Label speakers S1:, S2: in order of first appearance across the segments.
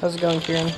S1: How's it going, Kieran?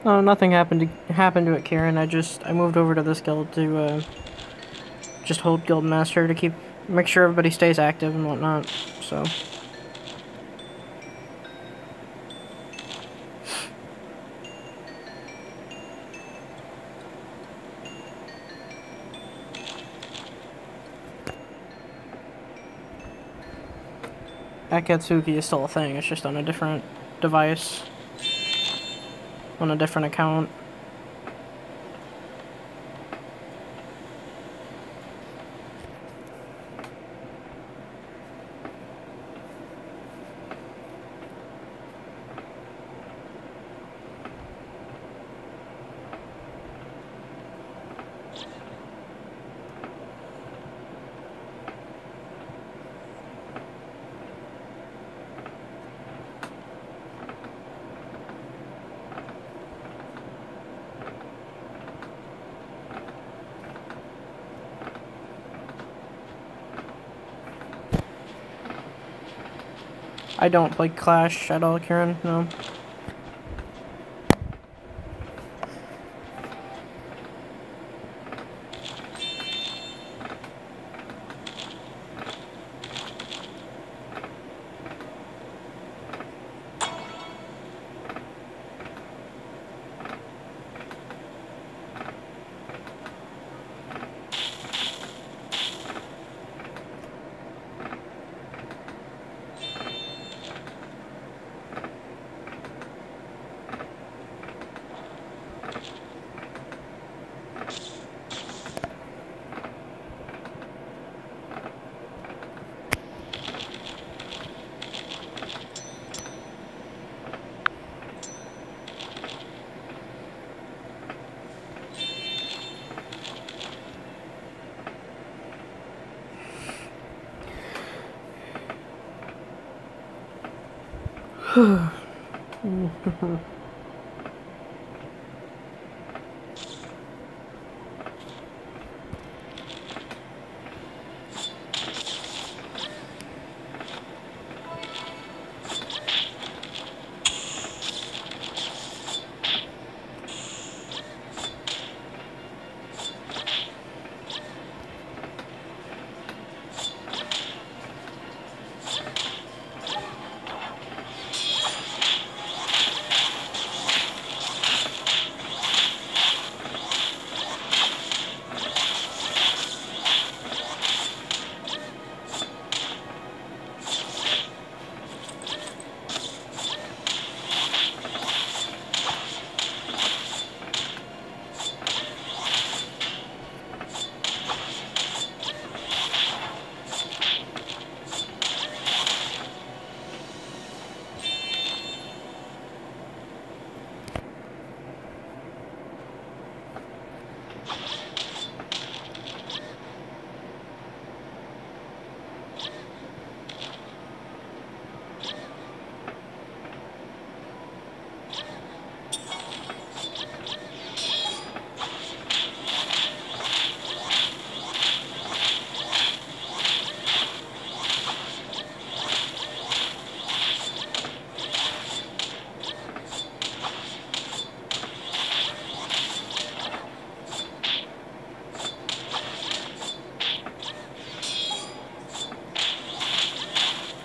S1: Oh, nothing happened to it, Kieran. I moved over to this guild to just hold guild master to make sure everybody stays active and whatnot. So. Akatsuki is still a thing. It's just on a different device, on a different account. I don't play Clash at all, Kieran, no.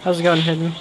S1: How's it going, Hidden?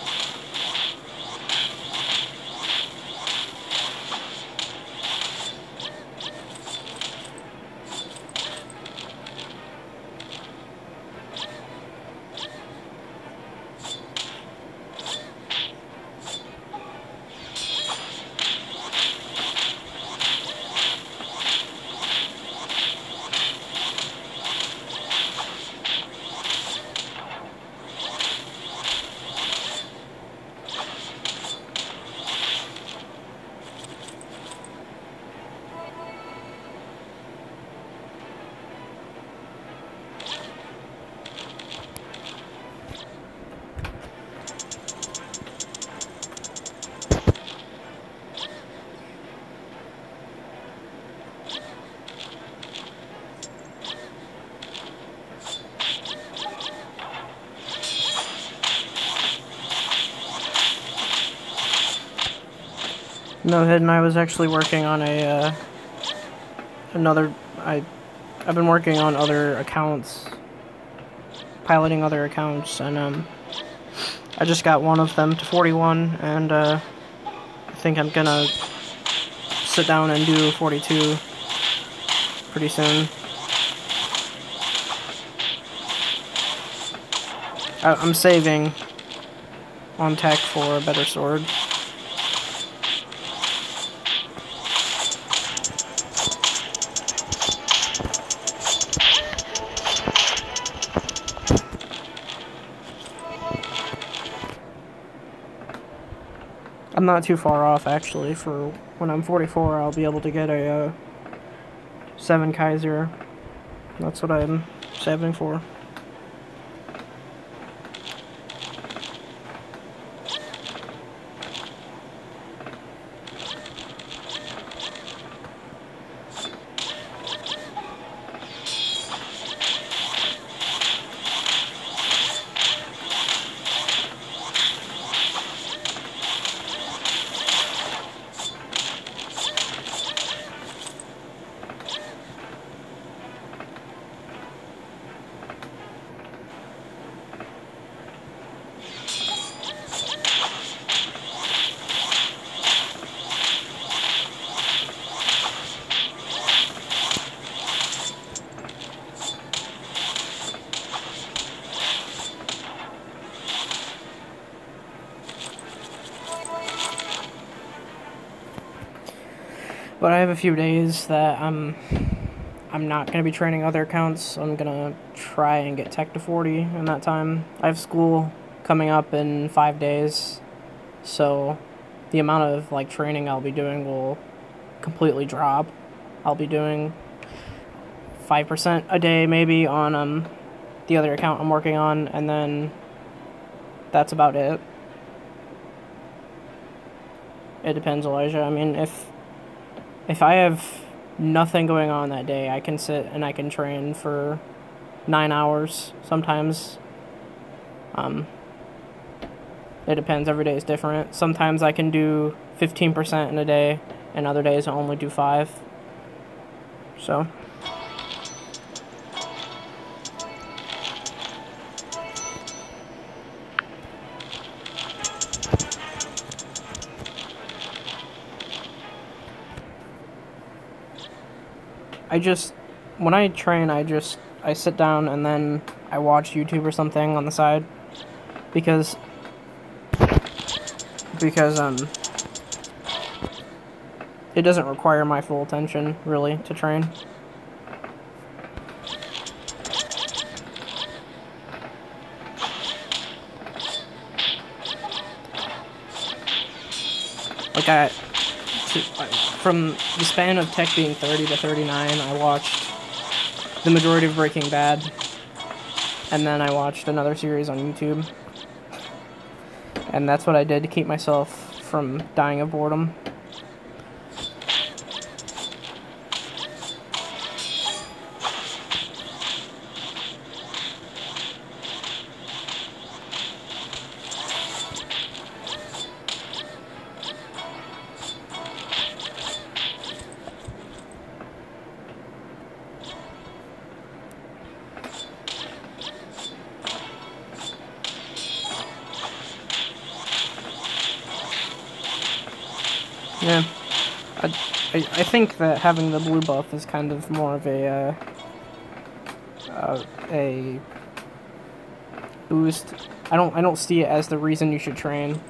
S1: No, Hidden, I was actually working on a, I've been working on other accounts, piloting other accounts, and, I just got one of them to 41, and, I think I'm gonna sit down and do 42 pretty soon. I'm saving on tech for a better sword. I'm not too far off, actually. For when I'm 44, I'll be able to get a 7 Kaiser. That's what I'm saving for. But I have a few days that I'm not going to be training other accounts. I'm going to try and get tech to 40 in that time. I have school coming up in 5 days, so the amount of like training I'll be doing will completely drop. I'll be doing 5% a day maybe on the other account I'm working on, and then that's about it. It depends, Elijah. I mean, if I have nothing going on that day, I can sit and I can train for 9 hours sometimes. It depends. Every day is different. Sometimes I can do 15% in a day, and other days I only do 5. So when I train, I sit down and then I watch YouTube or something on the side, because it doesn't require my full attention really to train. Like from the span of tech being 30 to 39, I watched the majority of Breaking Bad, and then I watched another series on YouTube. And that's what I did to keep myself from dying of boredom. Yeah, I think that having the blue buff is kind of more of a boost. I don't see it as the reason you should train.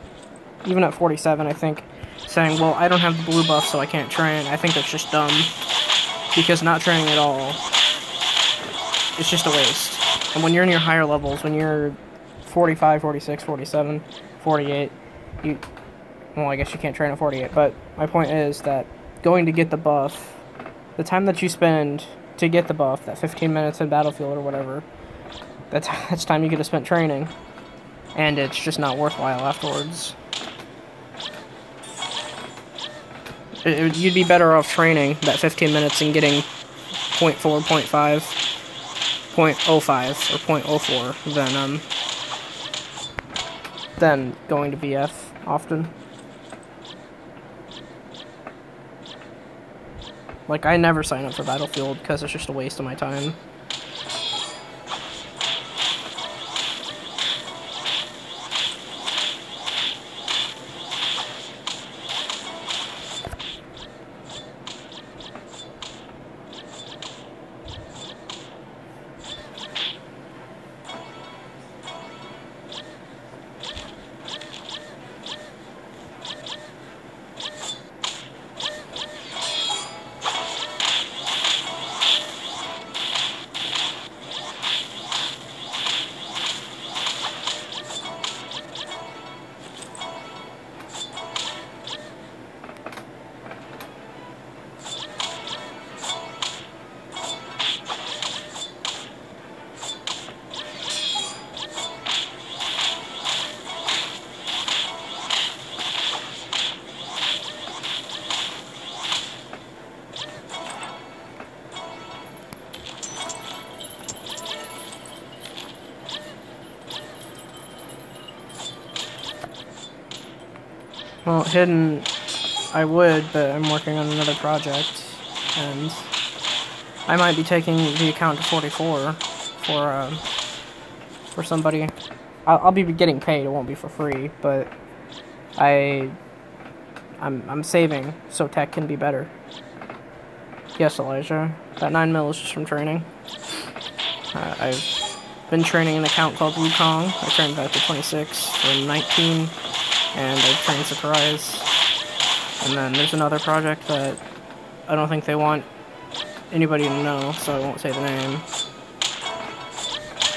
S1: Even at 47, I think saying, well, I don't have the blue buff, so I can't train, I think that's just dumb. Because not training at all, it's just a waste. And when you're in your higher levels, when you're 45, 46, 47, 48, well, I guess you can't train at 48, but my point is that going to get the buff, the time that you spend to get the buff, that 15 minutes in Battlefield or whatever, that's time you could have spent training, and it's just not worthwhile afterwards. You'd be better off training that 15 minutes and getting 0.4, 0.5, 0.05, or 0.04 than going to BF often. Like, I never sign up for Battlefield because it's just a waste of my time. Well, hidden, I would, but I'm working on another project, and I might be taking the account to 44 for somebody. I'll be getting paid. It won't be for free, but I'm saving so tech can be better. Yes, Elijah, that 9 mil is just from training. I've been training an account called Wukong. I trained that to 26 from 19. And I trained Surprise. And then there's another project that I don't think they want anybody to know, so I won't say the name.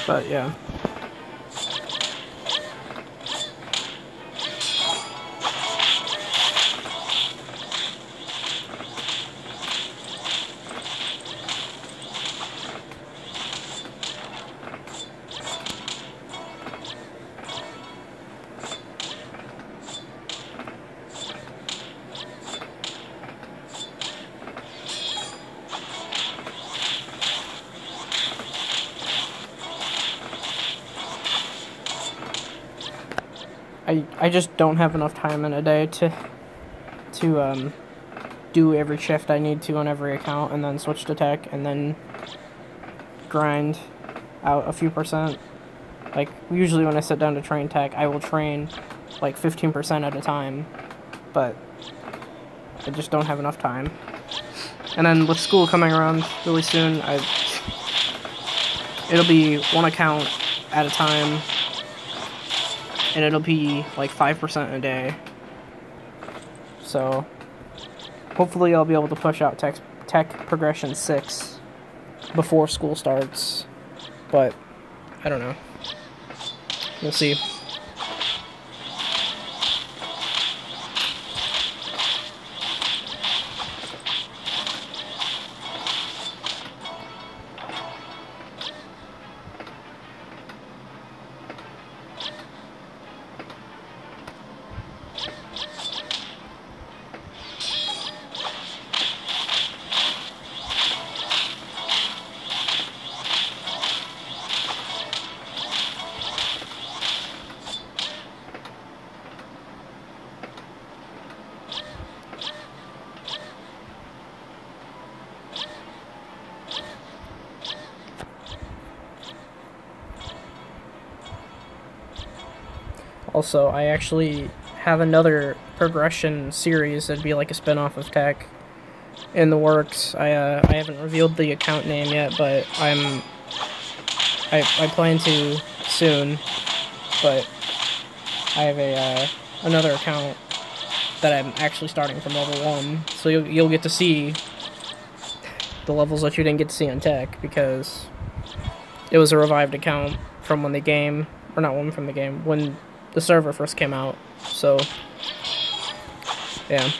S1: But yeah. I just don't have enough time in a day to do every shift I need to on every account, and then switch to tech, and then grind out a few percent. Like, usually when I sit down to train tech, I will train like 15% at a time, but I just don't have enough time. And then with school coming around really soon, it'll be one account at a time, and it'll be like 5% a day. So hopefully I'll be able to push out tech progression 6 before school starts, but I don't know. We'll see. Also, I actually have another progression series that'd be like a spin-off of tech in the works. I haven't revealed the account name yet, but I plan to soon. But I have another account that I'm actually starting from level 1, so you'll get to see the levels that you didn't get to see on tech, because it was a revived account from when the game, or not one from the game, when the server first came out. So yeah.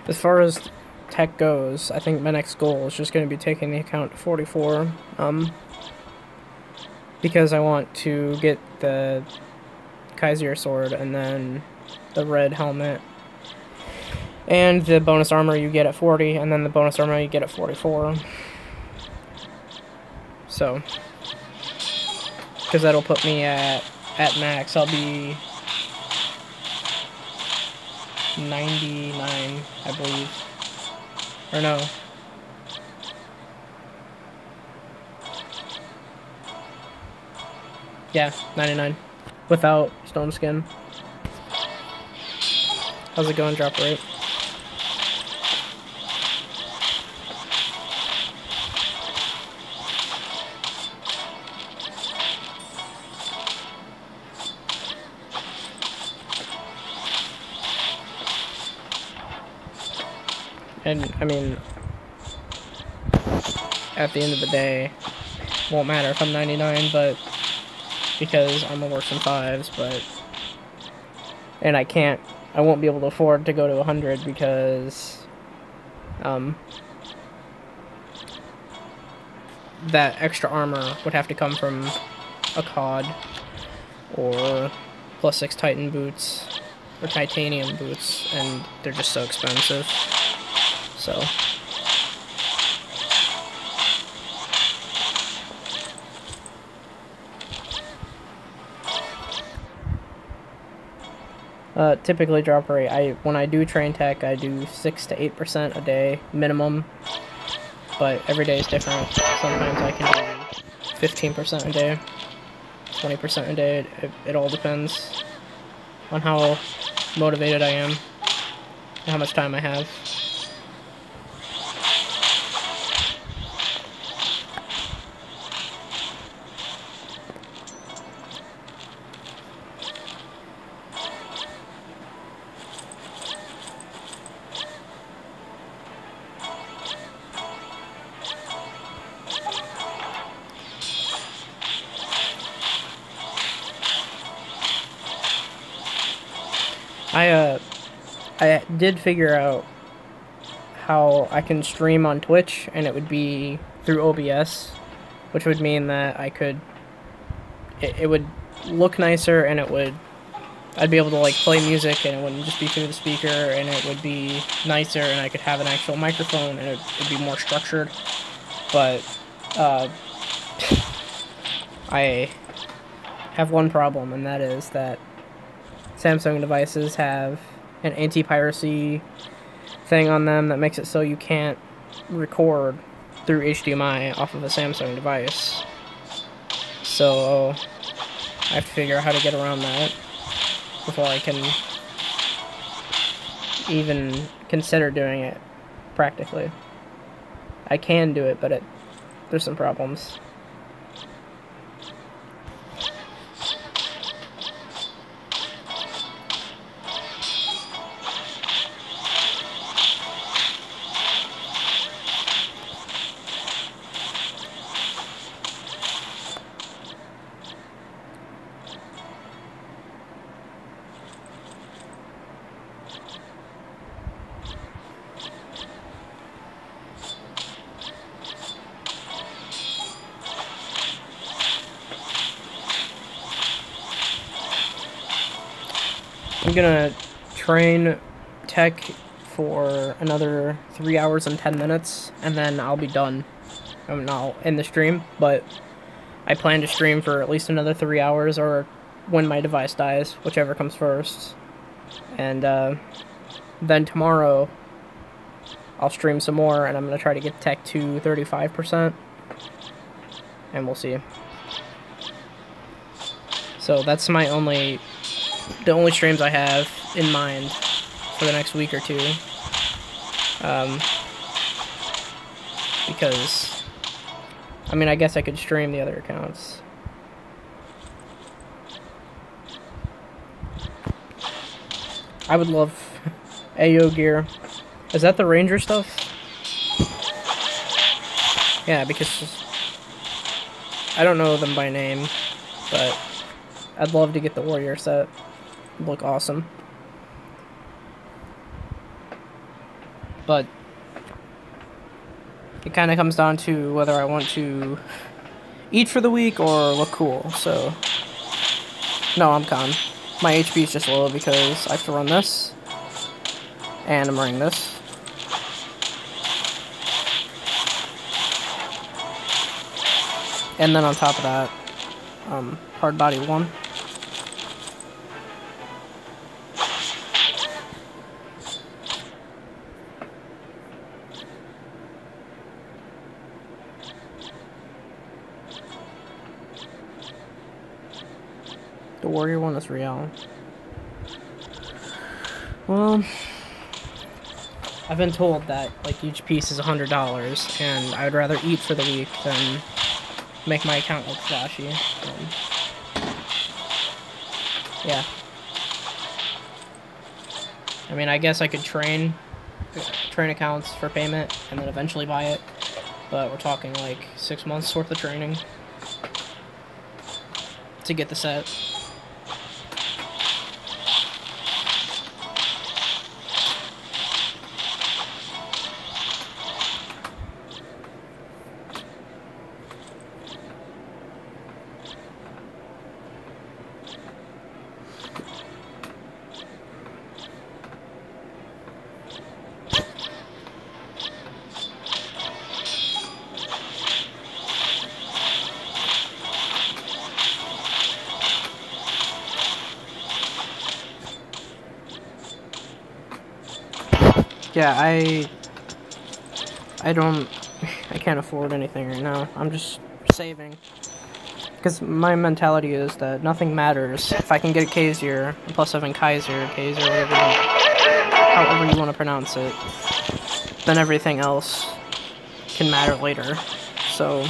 S1: As far as tech goes, I think my next goal is just going to be taking the account to 44, because I want to get the Kaiser sword, and then the red helmet, and the bonus armor you get at 40, and then the bonus armor you get at 44. So, because that'll put me at max. I'll be 99, I believe. Or no. Yeah, 99. Without stone skin. How's it going, drop rate? And, I mean, at the end of the day, won't matter if I'm 99, but because I'm gonna work some 5s, and I won't be able to afford to go to 100 because, that extra armor would have to come from a COD or +6 Titan boots or titanium boots, and they're just so expensive. So typically drop rate, when I do train tech, I do 6 to 8% a day minimum, but every day is different. Sometimes I can do 15% a day, 20% a day. It all depends on how motivated I am and how much time I have. I did figure out how I can stream on Twitch, and it would be through OBS, which would mean that it would look nicer, and I'd be able to like play music, and it wouldn't just be through the speaker, and it would be nicer, and I could have an actual microphone, and it'd be more structured. But I have one problem, and that is that Samsung devices have an anti-piracy thing on them that makes it so you can't record through HDMI off of a Samsung device. So I have to figure out how to get around that before I can even consider doing it practically. I can do it, but there's some problems. I'm gonna train tech for another 3 hours and 10 minutes, and then I'll be done. I'll end the stream, but I plan to stream for at least another 3 hours, or when my device dies, whichever comes first. And then tomorrow, I'll stream some more, and I'm gonna try to get tech to 35%, and we'll see. So that's the only streams I have in mind for the next week or two. Because, I mean, I guess I could stream the other accounts. I would love AO gear. Is that the Ranger stuff? Yeah, because I don't know them by name, but I'd love to get the Warrior set. It'd look awesome. But it kind of comes down to whether I want to eat for the week or look cool. So, no, I'm calm. My HP is just low because I have to run this, and I'm running this. And then on top of that, hard body 1. The Warrior 1 is real. Well, I've been told that like each piece is $100, and I would rather eat for the week than make my account look flashy. Yeah. I mean, I guess I could train accounts for payment and then eventually buy it, but we're talking like 6 months worth of training to get the set. Yeah, I can't afford anything right now. I'm just saving. Because my mentality is that nothing matters. If I can get a Kaiser, +7 Kaiser, however you want to pronounce it, then everything else can matter later. So,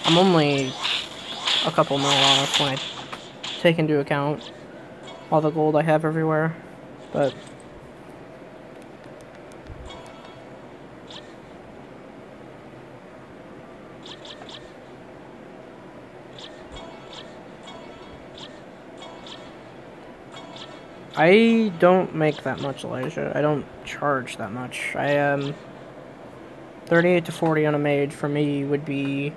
S1: I'm only a couple mil off when I take into account all the gold I have everywhere. But I don't make that much, Elijah. I don't charge that much. 38 to 40 on a mage for me would be...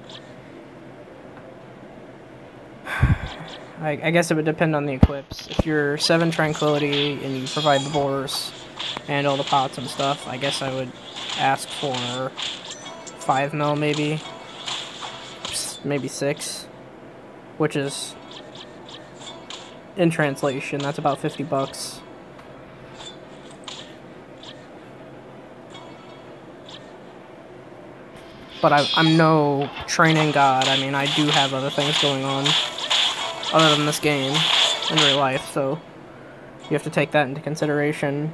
S1: I guess it would depend on the equips. If you're 7 Tranquility and you provide the bores and all the pots and stuff, I guess I would ask for 5 mil maybe. Maybe 6. Which is... in translation, that's about $50. But I'm no training god. I mean, I do have other things going on other than this game in real life, so you have to take that into consideration.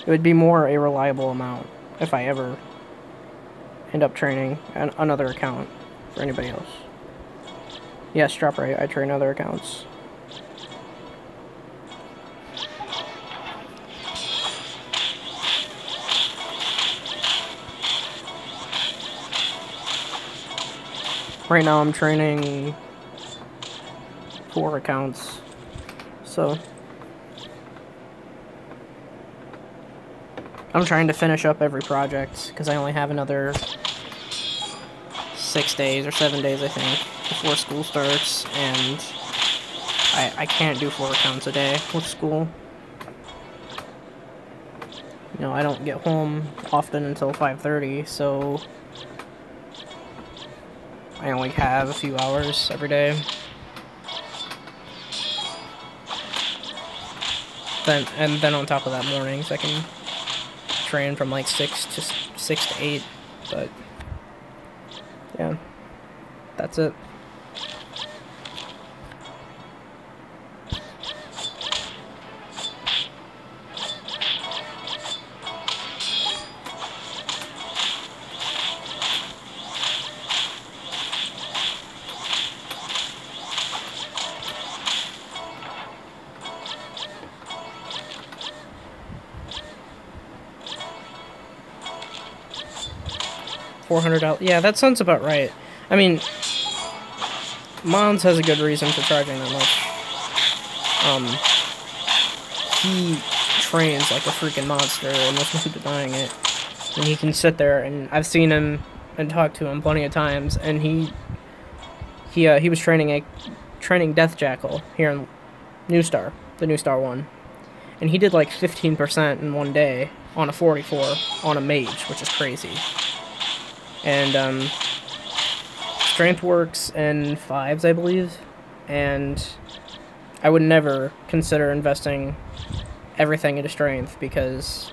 S1: It would be more a reliable amount if I ever end up training another account for anybody else. Yes, drop right. I train other accounts. Right now I'm training 4 accounts, so I'm trying to finish up every project because I only have another 6 days or 7 days, I think, before school starts, and I can't do 4 accounts a day with school. You know, I don't get home often until 5:30, so I only have a few hours every day. Then on top of that, mornings I can train from like 6 to 8, but yeah, that's it. $400. Yeah, that sounds about right. I mean, Mons has a good reason for charging that much. He trains like a freaking monster, and there's no denying it. And he can sit there, and I've seen him and talked to him plenty of times, and he was training Death Jackal here in Newstar, the Newstar one, and he did like 15% in one day on a 44 on a mage, which is crazy. And strength works in 5s, I believe, and I would never consider investing everything into strength because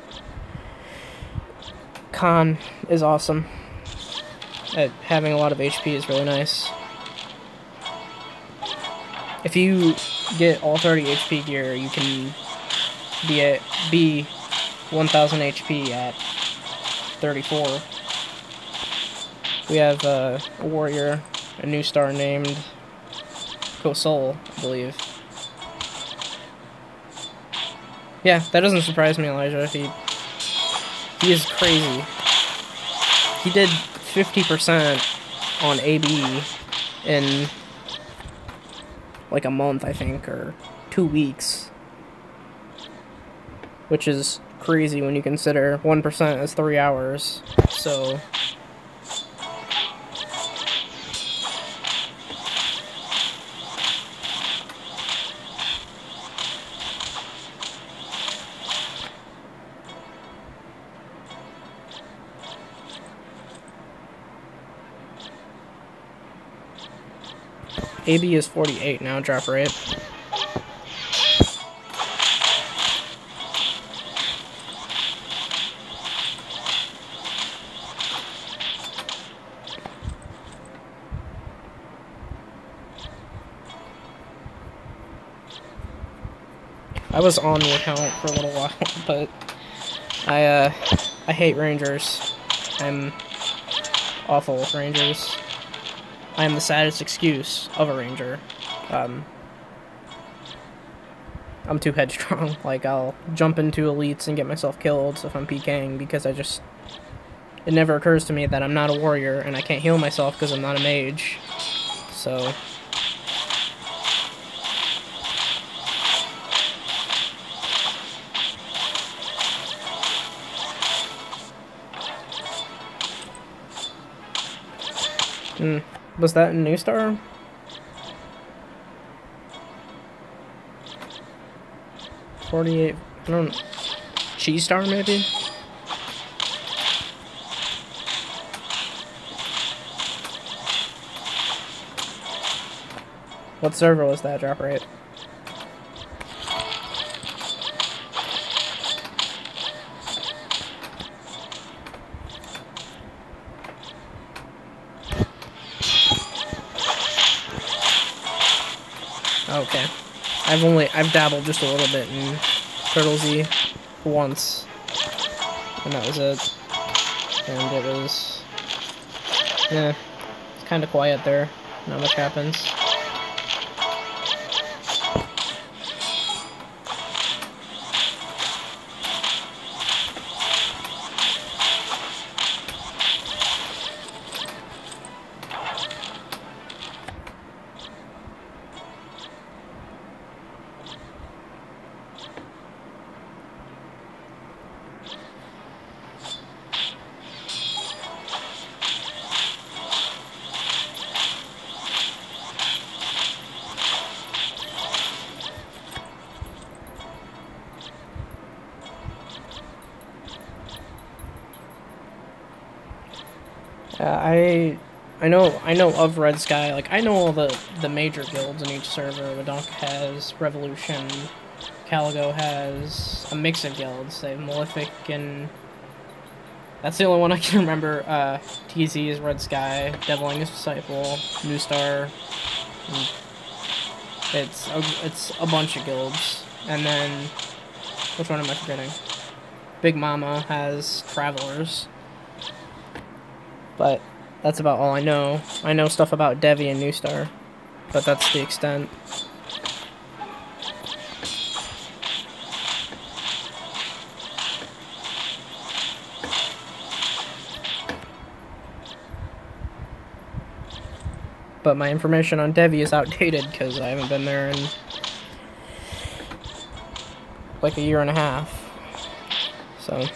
S1: Con is awesome. Having a lot of HP is really nice. If you get all 30 HP gear, you can be 1000 HP at 34. We have a warrior, a new star named Kosol, I believe. Yeah, that doesn't surprise me, Elijah. He is crazy. He did 50% on AB in like a month, I think, or 2 weeks. Which is crazy when you consider 1% is 3 hours. So AB is 48 now, drop rate. I was on the account for a little while, but I hate Rangers. I'm awful with Rangers. I am the saddest excuse of a Ranger. I'm too headstrong. Like, I'll jump into elites and get myself killed if I'm PKing because it never occurs to me that I'm not a warrior and I can't heal myself because I'm not a mage. So was that in Newstar? $48. I don't know. Cheese Star, maybe? What server was that, drop rate? Okay. I've dabbled just a little bit in Turtle Z once. And that was it. And it was... yeah, it's kind of quiet there. Not much happens. I know of Red Sky. Like, I know all the major guilds in each server. Wadonk has, Revolution, Caligo has a mix of guilds. They have Malefic and... that's the only one I can remember. TZ is Red Sky, Deviling is Disciple, Newstar. It's a bunch of guilds. And then... which one am I forgetting? Big Mama has Travelers. But that's about all I know. I know stuff about Devi and Newstar, but that's the extent. But my information on Devi is outdated because I haven't been there in like a year and a half. So...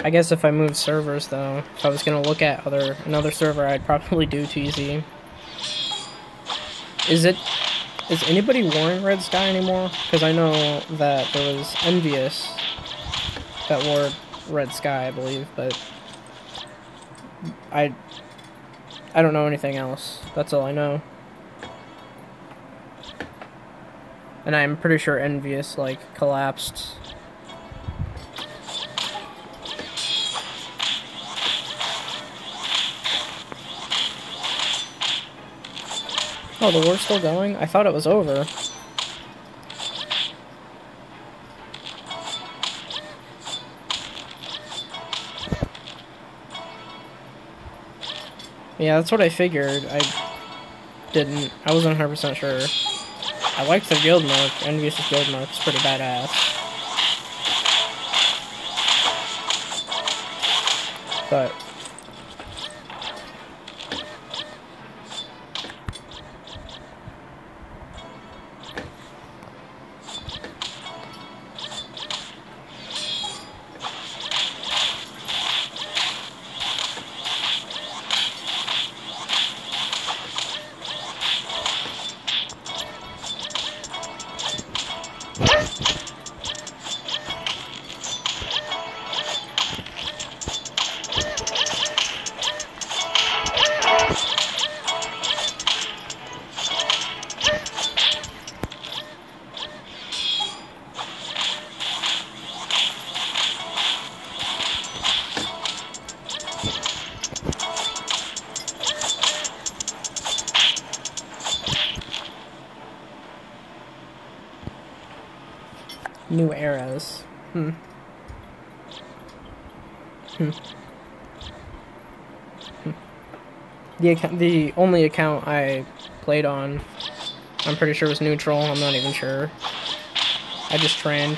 S1: I guess if I moved servers, though, if I was gonna look at another server, I'd probably do TZ. Is anybody warring Red Sky anymore? Because I know that there was Envious that wore Red Sky, I believe, but I don't know anything else. That's all I know. And I'm pretty sure Envious, like, collapsed. Oh, the war's still going? I thought it was over. Yeah, that's what I figured. I wasn't 100% sure. I liked the guild mark. Envious' guild mark is pretty badass. But new eras. The only account I played on, I'm pretty sure was neutral. I'm not even sure. I just trained.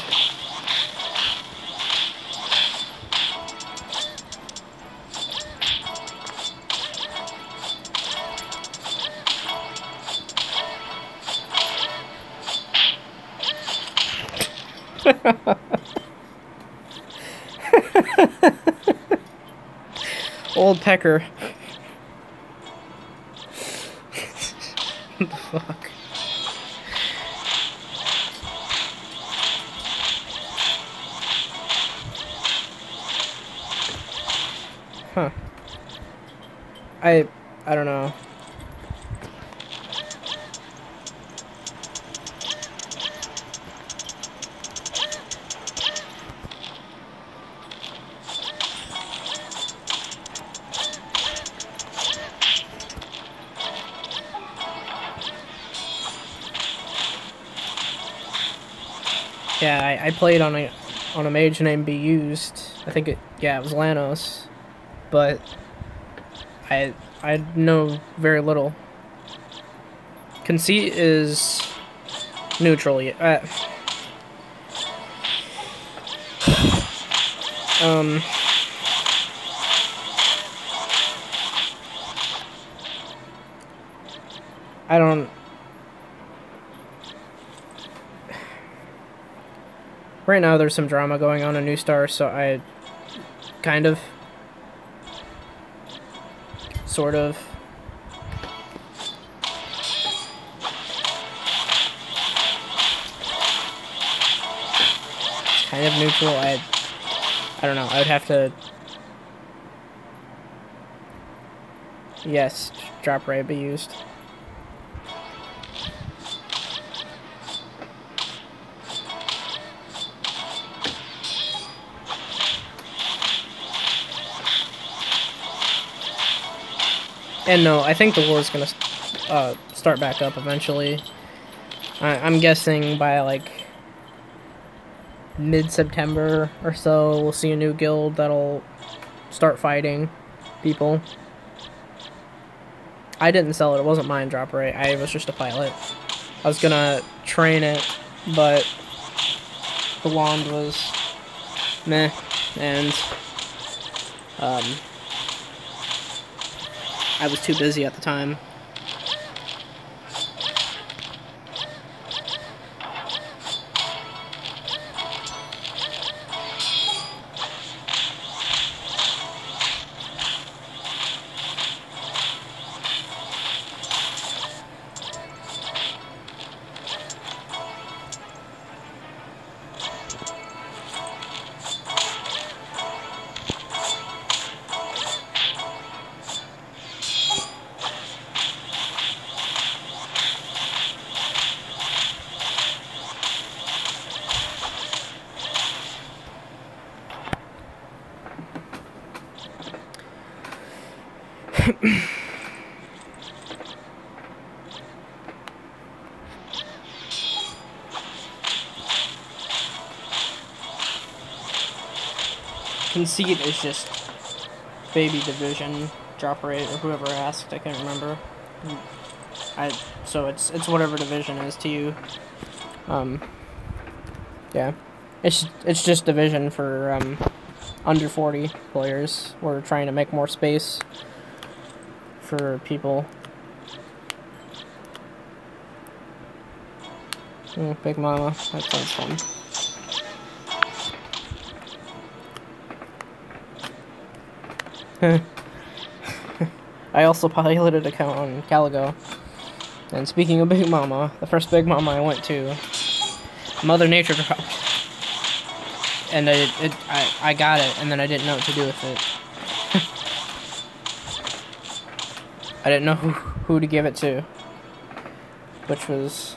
S1: Old Pecker. What the fuck? Huh. I don't know. Yeah, I played on a mage named Be Used. I think it was Lanos, but I know very little. Conceit is neutral. I don't. Right now, there's some drama going on in Newstar, so I kind of, sort of, kind of neutral. I don't know. I would have to. Yes, drop rate be used. And no, I think the war is gonna start back up eventually. I'm guessing by like mid-September or so, we'll see a new guild that'll start fighting people. I didn't sell it. It wasn't mine, drop rate. I was just a pilot. I was gonna train it, but the wand was meh, and I was too busy at the time. Conceit is just baby division drop rate, or whoever asked, I can't remember. So it's whatever division is to you. Yeah, it's just division for under 40 players. We're trying to make more space for people. Big Mama, that sounds fun. I also piloted an account on Caligo. And speaking of Big Mama, the first Big Mama I went to, Mother Nature dropped. And I got it, and then I didn't know what to do with it. I didn't know who to give it to. Which was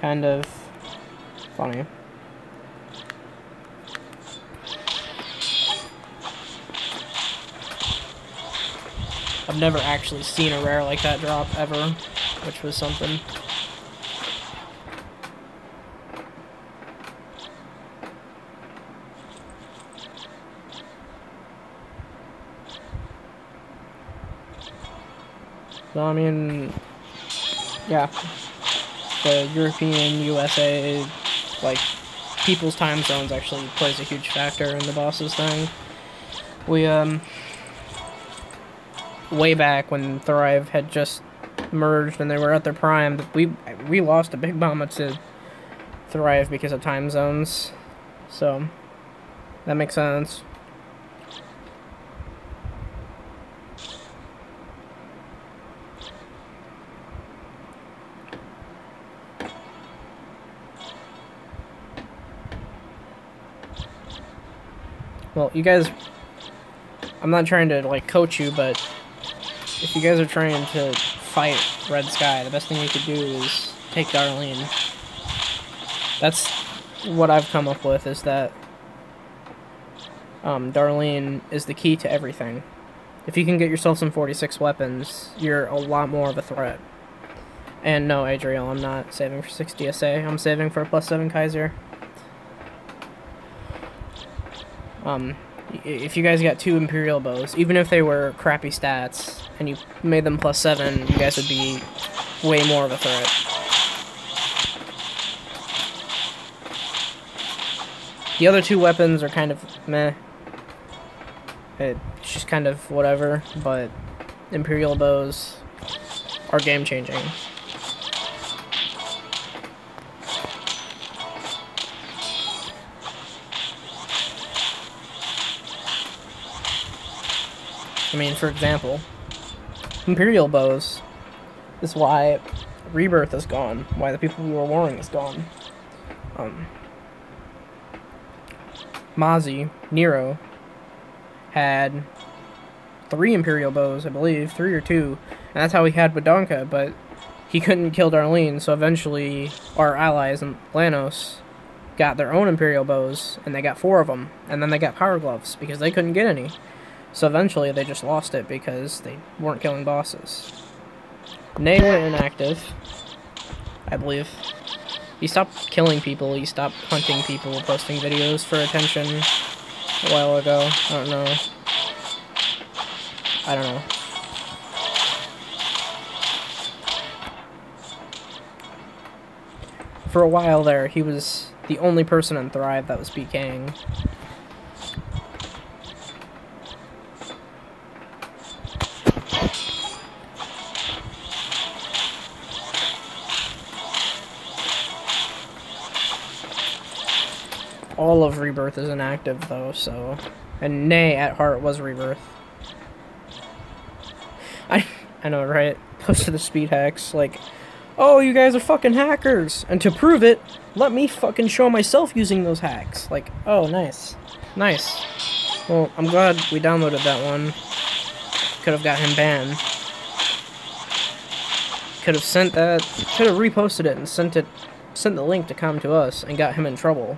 S1: kind of funny. I've never actually seen a rare like that drop ever, which was something. So, I mean, yeah, the European, USA, like, people's time zones actually plays a huge factor in the bosses thing. We, way back when Thrive had just merged and they were at their prime, we lost a Big Mama to Thrive because of time zones, so that makes sense. Well, you guys, I'm not trying to, like, coach you, but if you guys are trying to fight Red Sky, the best thing you could do is take Darlene. That's what I've come up with, is that Darlene is the key to everything. If you can get yourself some 46 weapons, you're a lot more of a threat. And no, Adriel, I'm not saving for 6 DSA. I'm saving for a +7 Kaiser. If you guys got 2 Imperial bows, even if they were crappy stats, and you made them +7, you guys would be way more of a threat. The other 2 weapons are kind of meh. It's just kind of whatever, but Imperial bows are game-changing. I mean, for example, Imperial bows is why Rebirth is gone, why the people we were warring is gone. Mozzie, Nero, had 3 Imperial bows, I believe, 3 or 2, and that's how he had Badonka, but he couldn't kill Darlene, so eventually our allies in Lanos got their own Imperial bows, and they got 4 of them, and then they got Power Gloves, because they couldn't get any. So eventually they just lost it because they weren't killing bosses. Nay went inactive, I believe. He stopped killing people, he stopped hunting people, posting videos for attention a while ago. I don't know. For a while there, he was the only person in Thrive that was PKing. All of Rebirth is inactive, though, so... And Nay, at heart, was Rebirth. I know, right? Posted the speed hacks, like, oh, you guys are fucking hackers! And to prove it, let me fucking show myself using those hacks. Like, oh, nice. Nice. Well, I'm glad we downloaded that one. Could have got him banned. Could have sent that... Could have reposted it and sent the link to come to us and got him in trouble.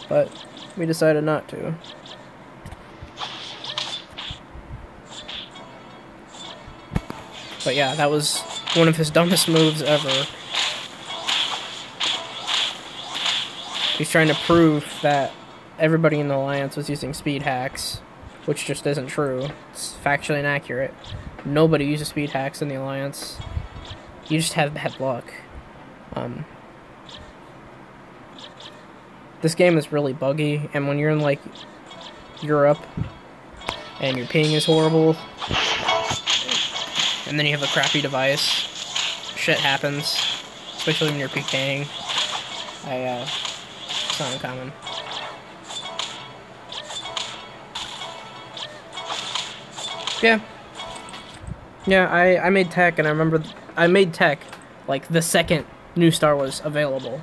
S1: But we decided not to. But yeah, that was one of his dumbest moves ever. He's trying to prove that everybody in the Alliance was using speed hacks, which just isn't true. It's factually inaccurate. Nobody uses speed hacks in the Alliance. You just have bad luck. This game is really buggy, and when you're in, like, Europe, and your ping is horrible, and then you have a crappy device, shit happens, especially when you're PKing. It's not uncommon. Yeah, I made tech, and I remember I made tech, like, the second Newstar was available.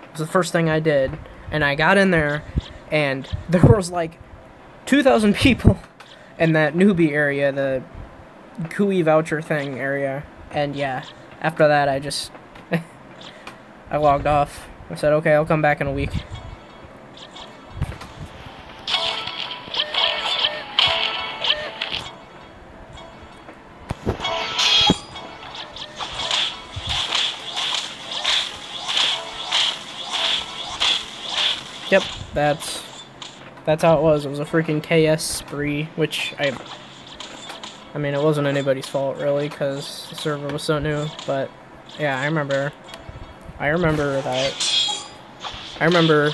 S1: It was the first thing I did, and I got in there, and there was, like, 2,000 people in that newbie area, the CUI voucher thing area, and yeah, after that, I just, I logged off. I said, okay, I'll come back in a week. Yep, that's how it was. It was a freaking KS spree, which I mean, it wasn't anybody's fault really, because the server was so new. But yeah, I remember that. I remember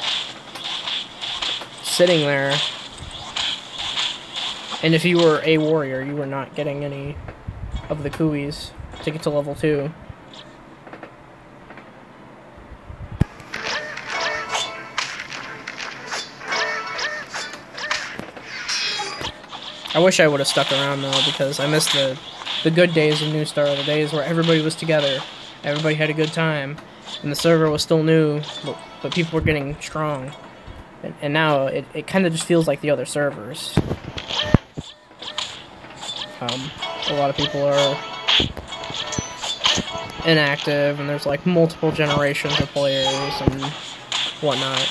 S1: sitting there, and if you were a warrior, you were not getting any of the CUIs to get to level 2. I wish I would have stuck around, though, because I missed the good days of Newstar, the days where everybody was together, everybody had a good time, and the server was still new, but people were getting strong. And now, it kind of just feels like the other servers. A lot of people are inactive, and there's, like, multiple generations of players and whatnot.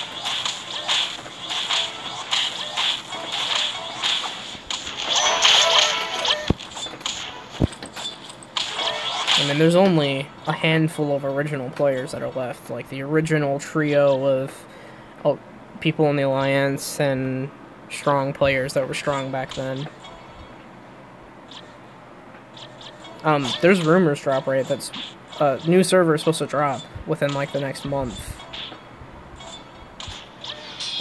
S1: I mean, there's only a handful of original players that are left, like the original trio of people in the Alliance and strong players that were strong back then. There's rumors drop, right? That's new server is supposed to drop within like the next month.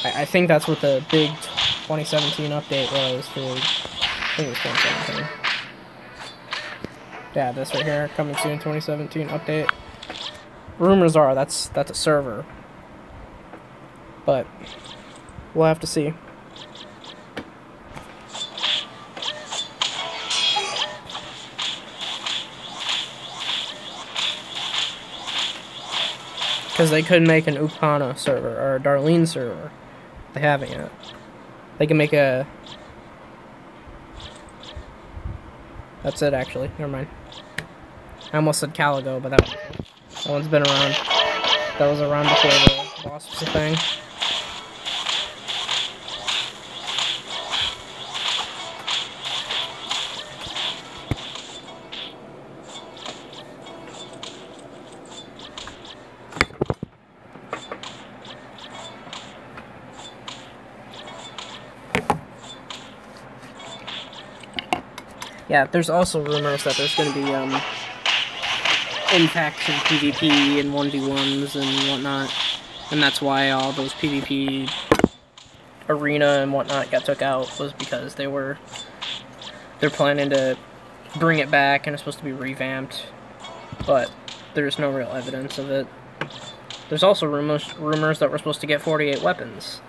S1: I think that's what the big 2017 update was. I think it was 2017. Yeah, this right here, coming soon, 2017 update. Rumors are that's a server, but we'll have to see. Because they could make an Ukana server or a Darlene server. They haven't yet. They can make a. That's it, actually. Never mind. I almost said Caligo, but that one's been around. That was around before the boss was a thing. Yeah, there's also rumors that there's going to be in-faction PvP and 1v1s and whatnot, and that's why all those PvP arena and whatnot got took out, was because they're planning to bring it back and it's supposed to be revamped, but there's no real evidence of it. There's also rumors that we're supposed to get 48 weapons.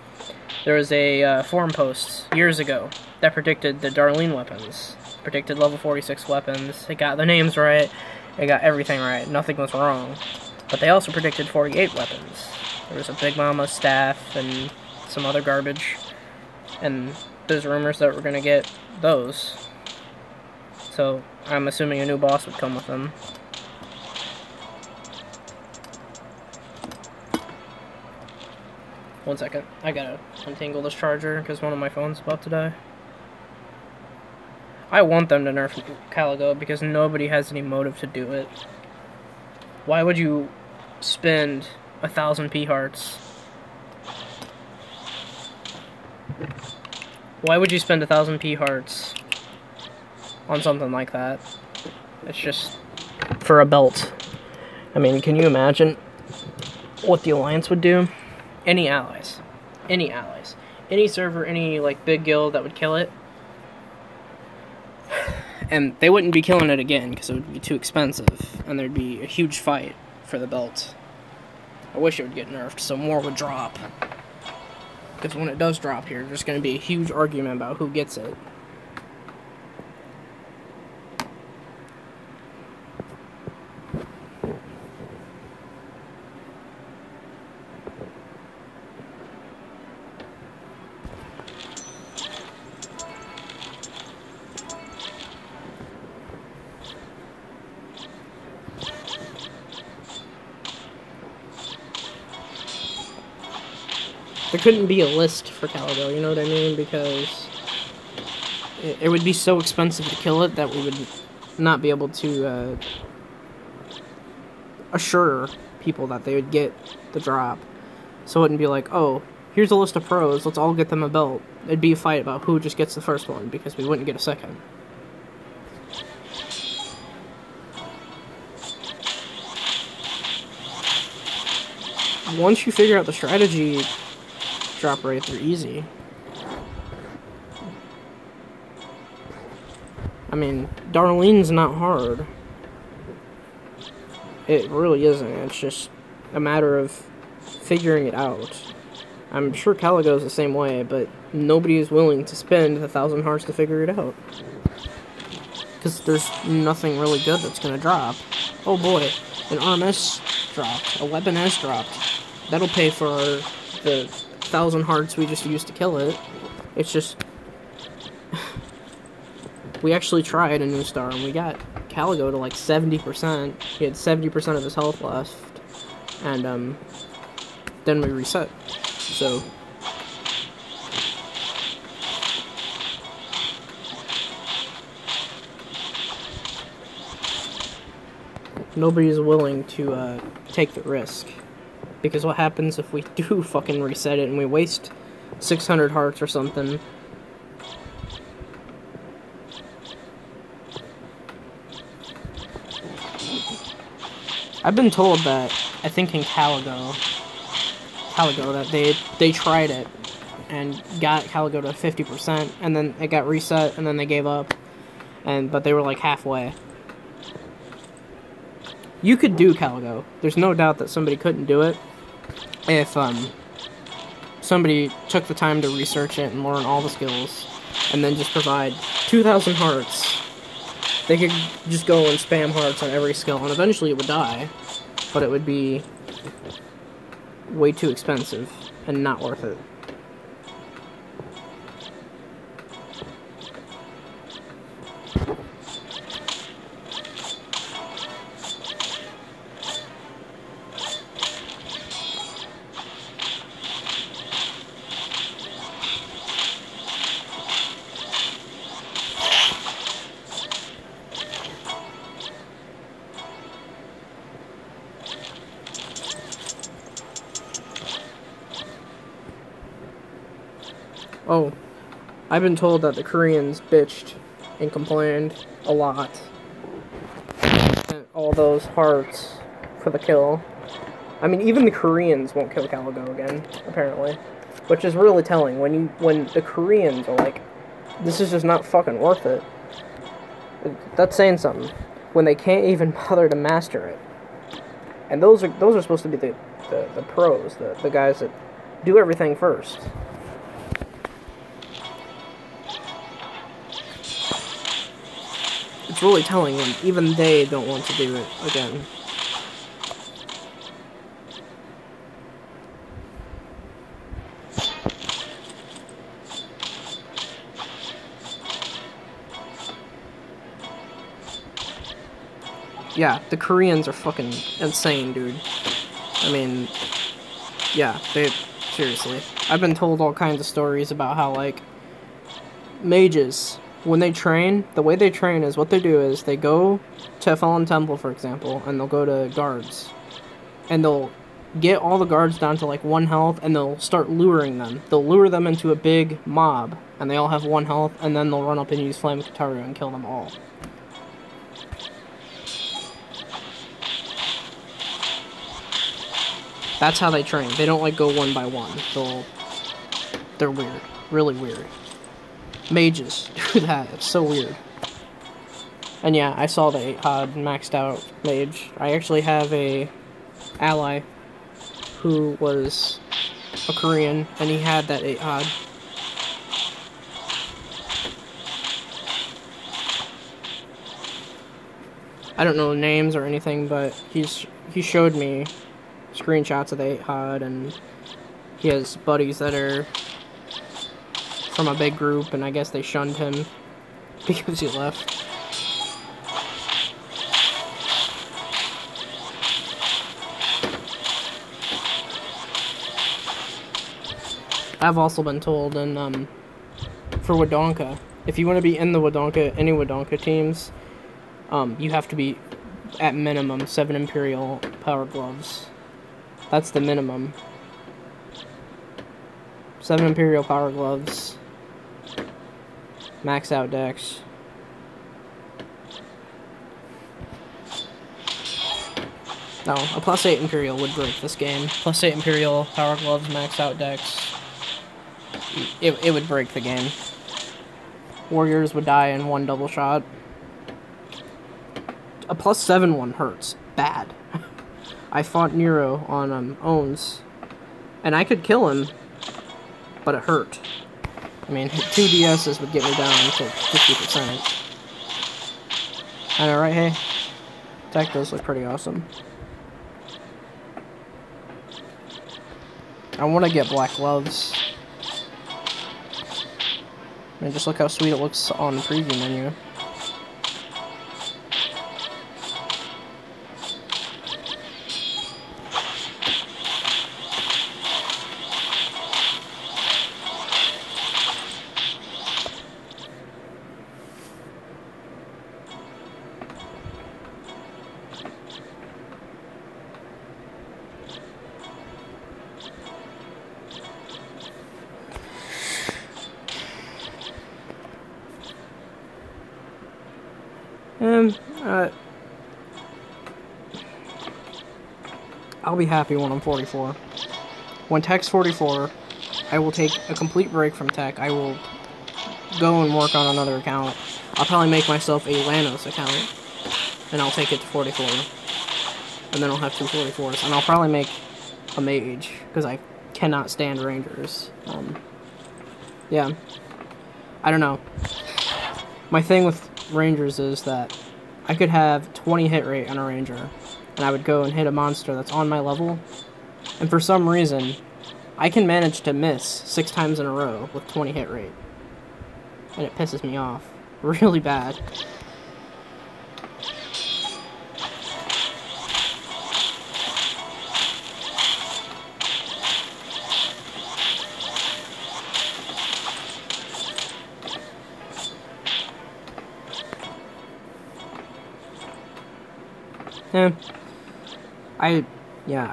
S1: There was a forum post years ago that predicted the Darlene weapons. Predicted level 46 weapons. It got the names right. It got everything right. Nothing was wrong. But they also predicted 48 weapons. There was a Big Mama staff and some other garbage. And there's rumors that we're going to get those. So I'm assuming a new boss would come with them. One second. I gotta untangle this charger because one of my phone's about to die. I want them to nerf Caligo because nobody has any motive to do it. Why would you spend 1,000 P hearts? Why would you spend 1,000 P hearts on something like that? It's just for a belt. I mean, can you imagine what the Alliance would do? Any allies. Any allies. Any server, any, like, big guild that would kill it. And they wouldn't be killing it again, because it would be too expensive. And there'd be a huge fight for the belt. I wish it would get nerfed, so more would drop. Because when it does drop here, there's going to be a huge argument about who gets it. There couldn't be a list for Caligo, you know what I mean? Because it would be so expensive to kill it that we would not be able to assure people that they would get the drop. So it wouldn't be like, oh, here's a list of pros, let's all get them a belt. It'd be a fight about who just gets the first one, because we wouldn't get a second. Once you figure out the strategy drop rate, they're easy. I mean, Darlene's not hard. It really isn't. It's just a matter of figuring it out. I'm sure Caligo's the same way, but nobody is willing to spend 1,000 hearts to figure it out. Because there's nothing really good that's gonna drop. Oh boy, an RMS dropped. A weapon S dropped. That'll pay for the 1,000 hearts we just used to kill it. It's just... we actually tried a Newstar, and we got Caligo to like 70%. He had 70% of his health left. And, then we reset. So... nobody is willing to, take the risk. Because what happens if we do fucking reset it and we waste 600 hearts or something? I've been told that, I think in Caligo that they tried it and got Caligo to 50%, and then it got reset, and then they gave up, but they were like halfway. You could do Caligo. There's no doubt that somebody couldn't do it if somebody took the time to research it and learn all the skills, and then just provide 2,000 hearts. They could just go and spam hearts on every skill, and eventually it would die, but it would be way too expensive and not worth it. Oh, I've been told that the Koreans bitched and complained a lot. And all those hearts for the kill. I mean, even the Koreans won't kill Caligo again, apparently. Which is really telling. When the Koreans are like, this is just not fucking worth it. That's saying something. When they can't even bother to master it. And those are supposed to be the pros, the guys that do everything first. It's really telling when even they don't want to do it again. Yeah, the Koreans are fucking insane, dude. I mean, yeah, seriously. I've been told all kinds of stories about how, like, mages when they train, the way they train is what they do is they go to a Fallen Temple, for example, and they'll go to guards. And they'll get all the guards down to like 1 health, and they'll start luring them. They'll lure them into a big mob, and they all have 1 health, and then they'll run up and use Flame Kataru and kill them all. That's how they train. They don't like go 1 by 1. They're weird. Really weird. Mages do that. It's so weird. And yeah, I saw the 8-HOD maxed out mage. I actually have a ally who was a Korean, and he had that 8-HOD. I don't know names or anything, but he showed me screenshots of the 8-HOD, and he has buddies that are from a big group, and I guess they shunned him because he left. I've also been told for Wodonka, if you want to be in the Wodonka, any Wodonka teams, you have to be at minimum 7 Imperial Power Gloves. That's the minimum. 7 Imperial Power Gloves. Max out decks. No, a +8 Imperial would break this game. +8 Imperial Power Gloves, max out decks. It would break the game. Warriors would die in 1 double shot. A +7 one hurts bad. I fought Nero on Owns, and I could kill him, but it hurt. I mean, 2 DSs would get me down to 50%. I know, right? Hey, tech does look pretty awesome. I want to get black gloves. I mean, just look how sweet it looks on the preview menu. I'll be happy when I'm 44. When tech's 44, I will take a complete break from tech. I will go and work on another account. I'll probably make myself a Lanos account, and I'll take it to 44. And then I'll have 2 44s. And I'll probably make a mage, because I cannot stand rangers. Yeah. I don't know. My thing with rangers is that I could have 20 hit rate on a ranger, and I would go and hit a monster that's on my level, and for some reason, I can manage to miss 6 times in a row with 20 hit rate, and it pisses me off really bad.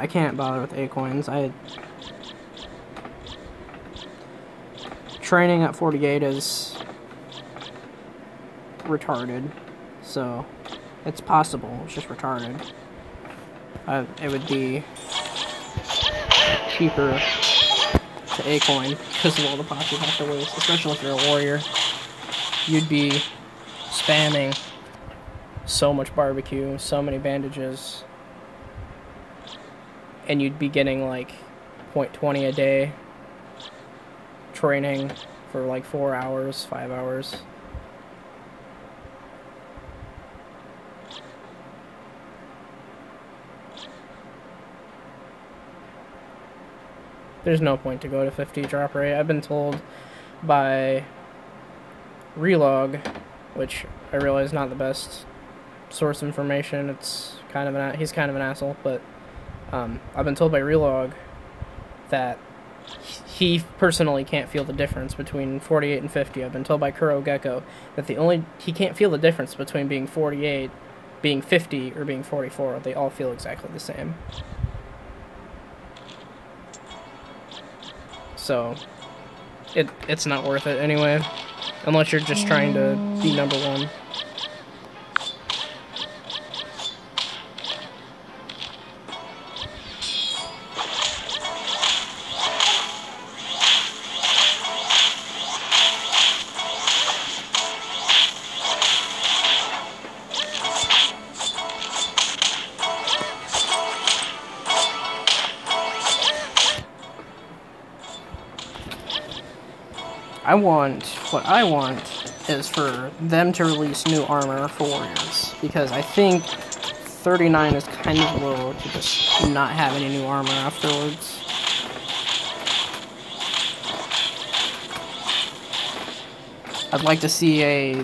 S1: I can't bother with A-coins. Training at 48 is retarded, so it's possible, it's just retarded. It would be cheaper to A-coin because of all the pots you have to waste, especially if you're a warrior. You'd be spamming so much barbecue, so many bandages, and you'd be getting like 0.20 a day training for like 4 hours, 5 hours. There's no point to go to 50 drop rate. I've been told by Relog, which I realize is not the best source of information. It's kind of he's kind of an asshole, but I've been told by Relog that he personally can't feel the difference between 48 and 50. I've been told by Kuro Gecko that he can't feel the difference between being 48, being 50, or being 44. They all feel exactly the same. So, it's not worth it anyway, unless you're just trying to be number one. What I want is for them to release new armor for warriors, because I think 39 is kind of low to just not have any new armor afterwards. I'd like to see a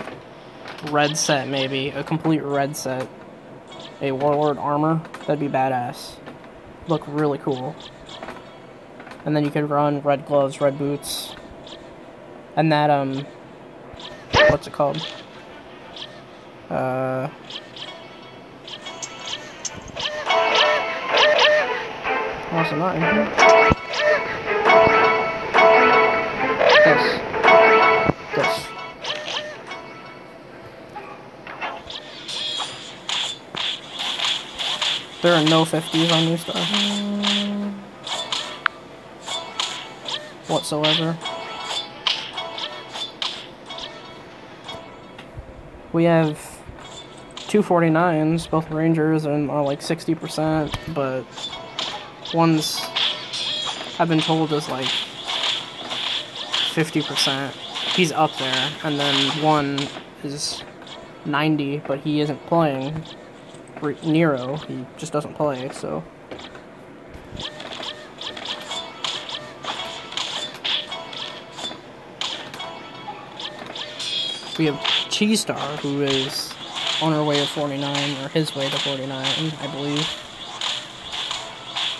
S1: red set, maybe, a complete red set. A warlord armor, that'd be badass. Look really cool. And then you could run red gloves, red boots. And that, what's it called? Oh, is it not in here? This. There are no 50s on Newstar. Whatsoever. We have 249s, both Rangers, and are like 60%, but one's, I've been told, is like 50%. He's up there, and then one is 90, but he isn't playing. Nero, he just doesn't play, so. We have Cheese Star, who is on her way to 49, or his way to 49, I believe.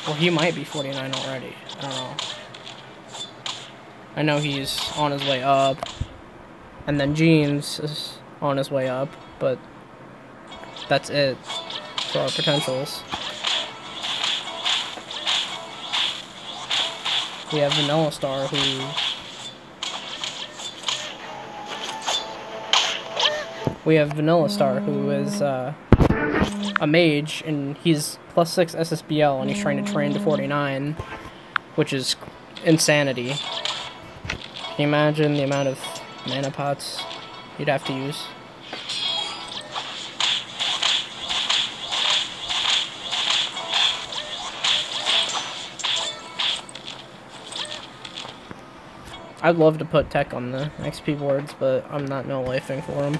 S1: Or he might be 49 already. I don't know. I know he's on his way up. And then Jeans is on his way up, but that's it for our potentials. We have Vanilla Star, who... is a mage, and he's +6 SSBL, and he's trying to train to 49, which is insanity. Can you imagine the amount of mana pots you'd have to use? I'd love to put tech on the XP boards, but I'm not no-lifing for them.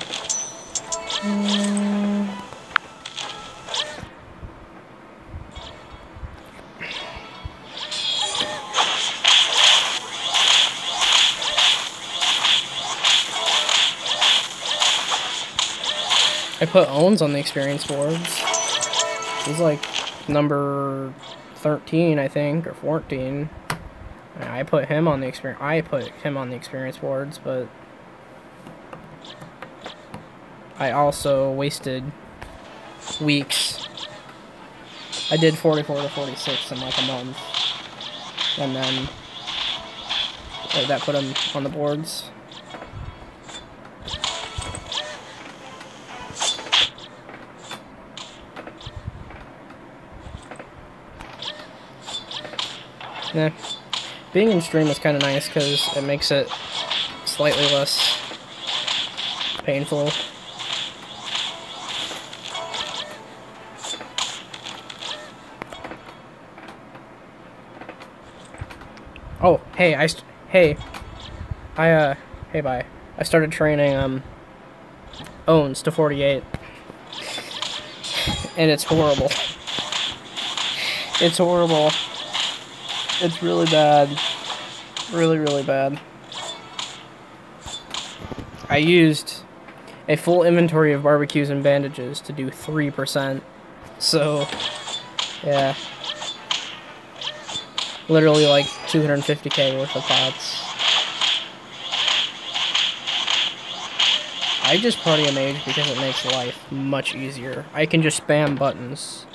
S1: I put Owens on the experience boards. He's like number 13, I think, or 14. I put him on the experience boards, but I also wasted weeks. I did 44 to 46 in like a month, and then that put him on the boards. Yeah, being in stream is kind of nice because it makes it slightly less painful. Oh, hey, bye. I started training, Owens to 48. And it's horrible. It's horrible. It's really bad. Really, really bad. I used a full inventory of barbecues and bandages to do 3%. So, yeah. Literally like 250k worth of pots. I just party a mage because it makes life much easier. I can just spam buttons.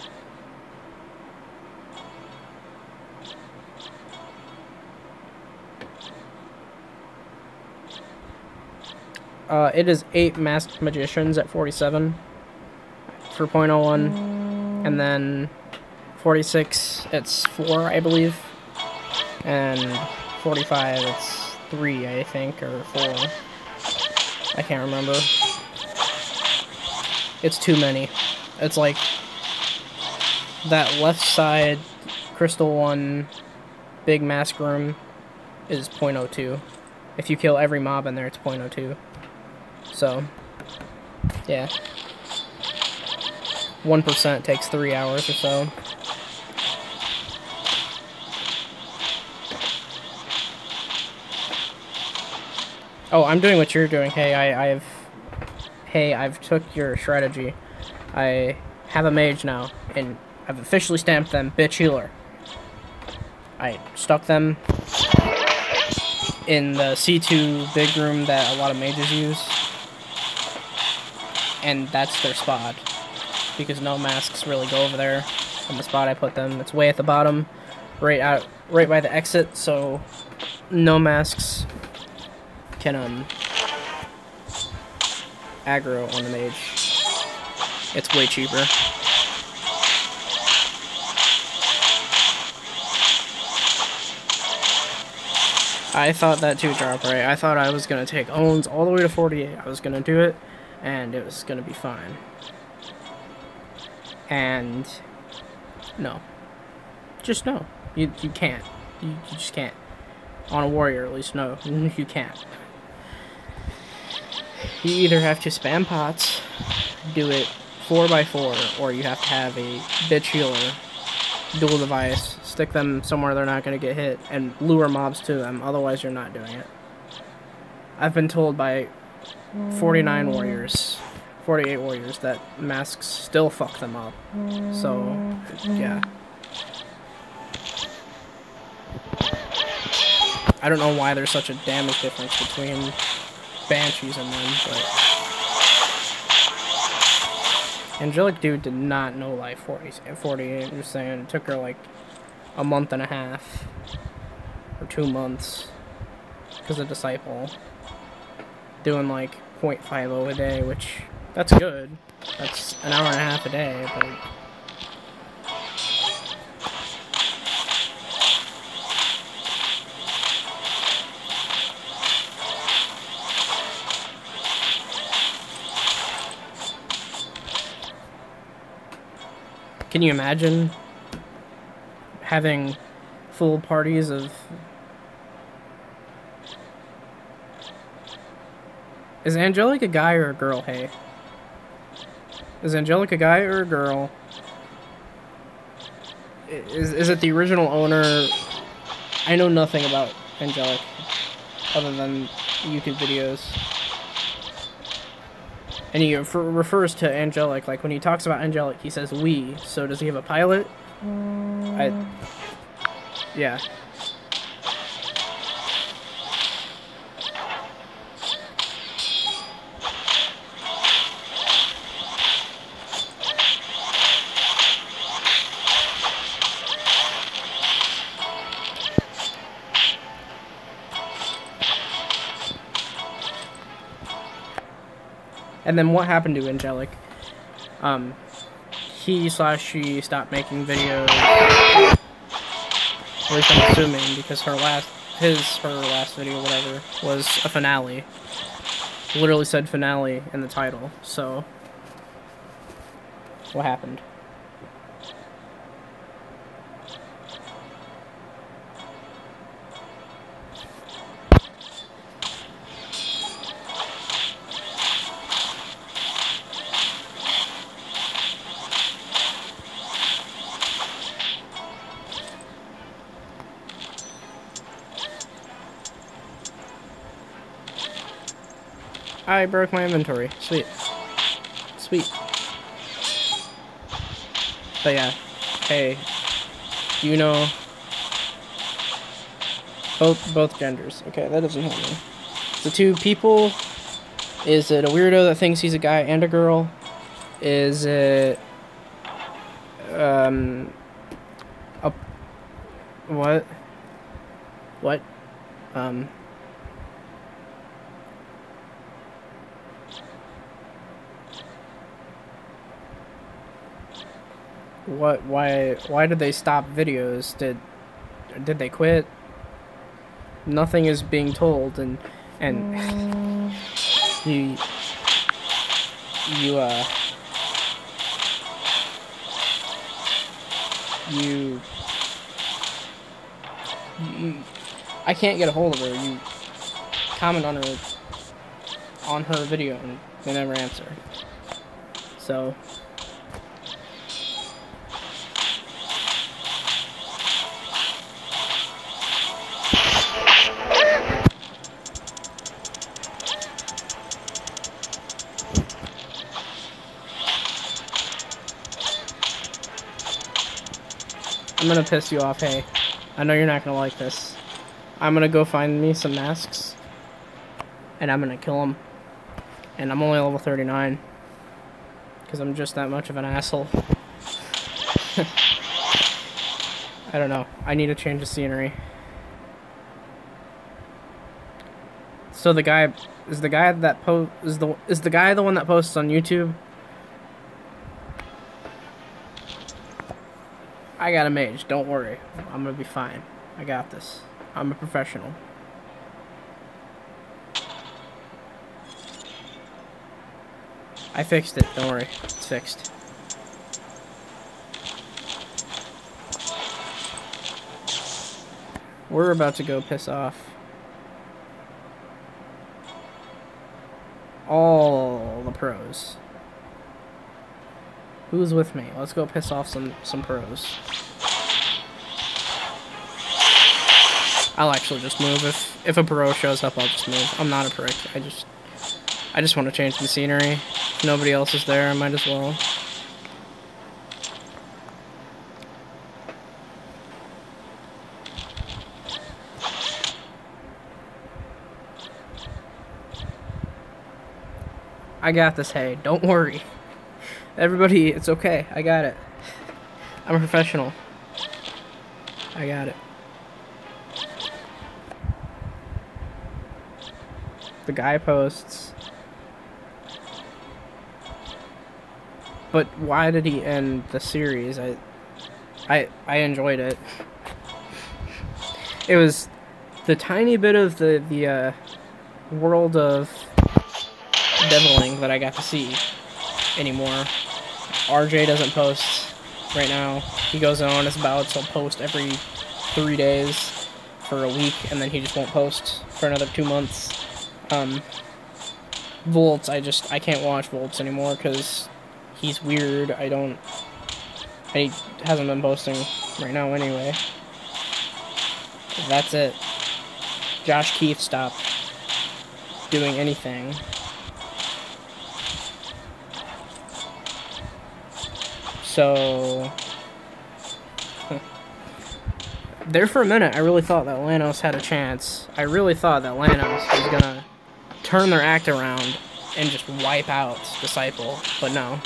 S1: It is 8 masked magicians at 47 for 0.01, and then 46 it's 4, I believe, and 45 it's 3, I think, or 4. I can't remember. It's too many. It's like that left side crystal 1 big mask room is 0.02. If you kill every mob in there, it's 0.02. So, yeah. 1% takes 3 hours or so. Oh, I'm doing what you're doing. Hey, I've took your strategy. I have a mage now, and I've officially stamped them bitch healer. I stuck them in the C2 big room that a lot of mages use, and that's their spot, because no masks really go over there. And the spot I put them, it's way at the bottom, right by the exit, so no masks can aggro on the mage. It's way cheaper. I thought that too, Drop Right. I thought I was gonna take owns all the way to 48. I was gonna do it, and it was gonna be fine. And no, just no. You can't. You just can't. On a warrior, at least, no, you can't. You either have to spam pots, do it 4x4, or you have to have a bitch healer, dual device, stick them somewhere they're not going to get hit, and lure mobs to them, otherwise you're not doing it. I've been told by 49 warriors, 48 warriors, that masks still fuck them up. So, yeah. I don't know why there's such a damage difference between Banshees and them, but Angelic Dude did not know life 48. I'm just saying, it took her like a month and a half or 2 months because of Disciple, doing like 0.50 a day, which that's good. That's an hour and a half a day, but can you imagine having full parties of... Is Angelic a guy or a girl, hey? Is Angelic a guy or a girl? Is it the original owner? I know nothing about Angelic other than YouTube videos. And he refers to Angelic, like when he talks about Angelic, he says we. So does he have a pilot? Yeah. And then what happened to Angelic? He/she stopped making videos. At least I'm assuming, because her last video, whatever, was a finale. Literally said finale in the title. So, what happened? I broke my inventory. Sweet. Sweet. But yeah. Hey. Do you know Both genders. Okay, that doesn't help me. The two people. Is it a weirdo that thinks he's a guy and a girl? Is it a what? What? What? Why did they stop videos? Did they quit? Nothing is being told, and you I can't get a hold of her. You comment on her video and they never answer. So I'm gonna piss you off, hey. I know you're not gonna like this. I'm gonna go find me some masks, and I'm gonna kill them. And I'm only level 39, because I'm just that much of an asshole. I don't know. I need to change the scenery. So the guy is the guy that is the guy the one that posts on YouTube? I got a mage, don't worry. I'm gonna be fine. I got this. I'm a professional. I fixed it, don't worry. It's fixed. We're about to go piss off all the pros. Who's with me? Let's go piss off some pros. I'll actually just move. If a pro shows up, I'll just move. I'm not a prick. I just want to change the scenery. If nobody else is there, I might as well. I got this, hey. Don't worry. Everybody, it's okay. I got it. I'm a professional. I got it. The guy posts. But why did he end the series? I enjoyed it. It was the tiny bit of the world of deviling that I got to see anymore. RJ doesn't post right now. He goes on his bouts. He'll post every 3 days for a week, and then he just won't post for another 2 months. Volts, I can't watch Volts anymore because he's weird. He hasn't been posting right now anyway. That's it. Josh Keith stopped doing anything. So there for a minute, I really thought that Lanos had a chance. I really thought that Lanos was gonna turn their act around and just wipe out Disciple, but no.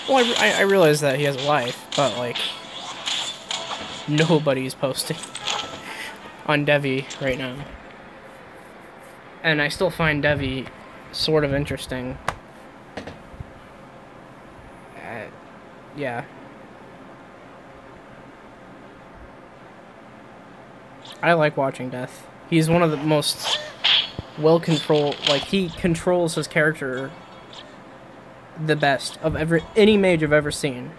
S1: Well, I realize that he has a life, but, like, nobody's posting on Devi right now. And I still find Devi sort of interesting. Yeah. I like watching Death. He's one of the most well-controlled, like, he controls his character the best of any mage I've ever seen.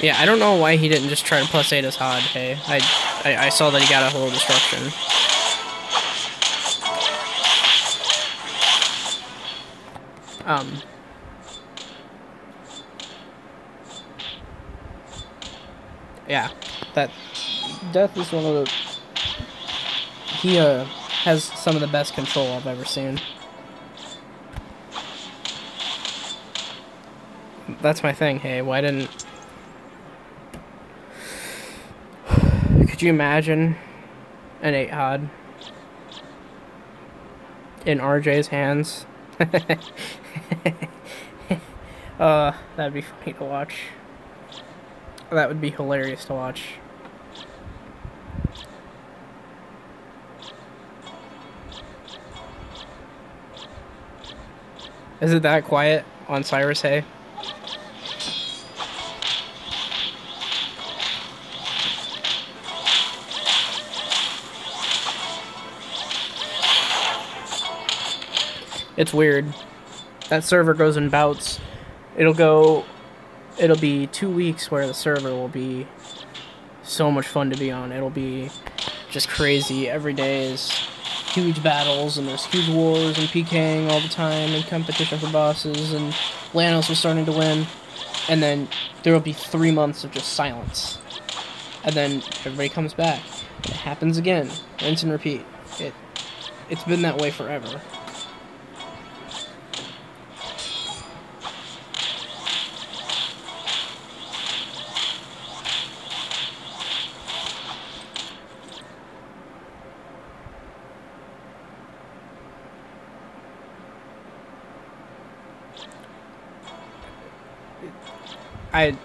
S1: Yeah, I don't know why he didn't just try to plus 8 his HOD, hey. I saw that he got a whole destruction. yeah, that Death is one of the. He has some of the best control I've ever seen. That's my thing. Hey, why didn't? Could you imagine an 8-hod in RJ's hands? That'd be funny to watch. That would be hilarious to watch. Is it that quiet on Siras Hay? It's weird. That server goes in bouts. It'll be 2 weeks where the server will be so much fun to be on. It'll be just crazy. Every day is huge battles, and there's huge wars and PKing all the time, and competition for bosses, and Lanos was starting to win. And then there will be 3 months of just silence. And then everybody comes back. It happens again. Rinse and repeat. It's been that way forever.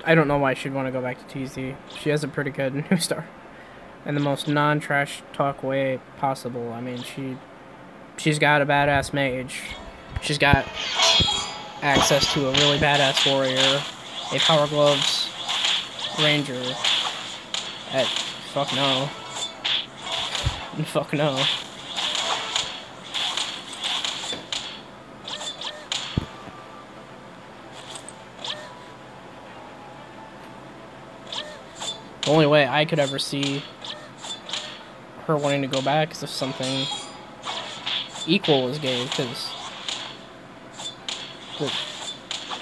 S1: I don't know why she'd want to go back to TZ. She has a pretty good Newstar. In the most non-trash talk way possible. I mean, she's got a badass mage. She's got access to a really badass warrior. A Power Gloves Ranger. Fuck no. Fuck no. The only way I could ever see her wanting to go back is if something equal was gave, because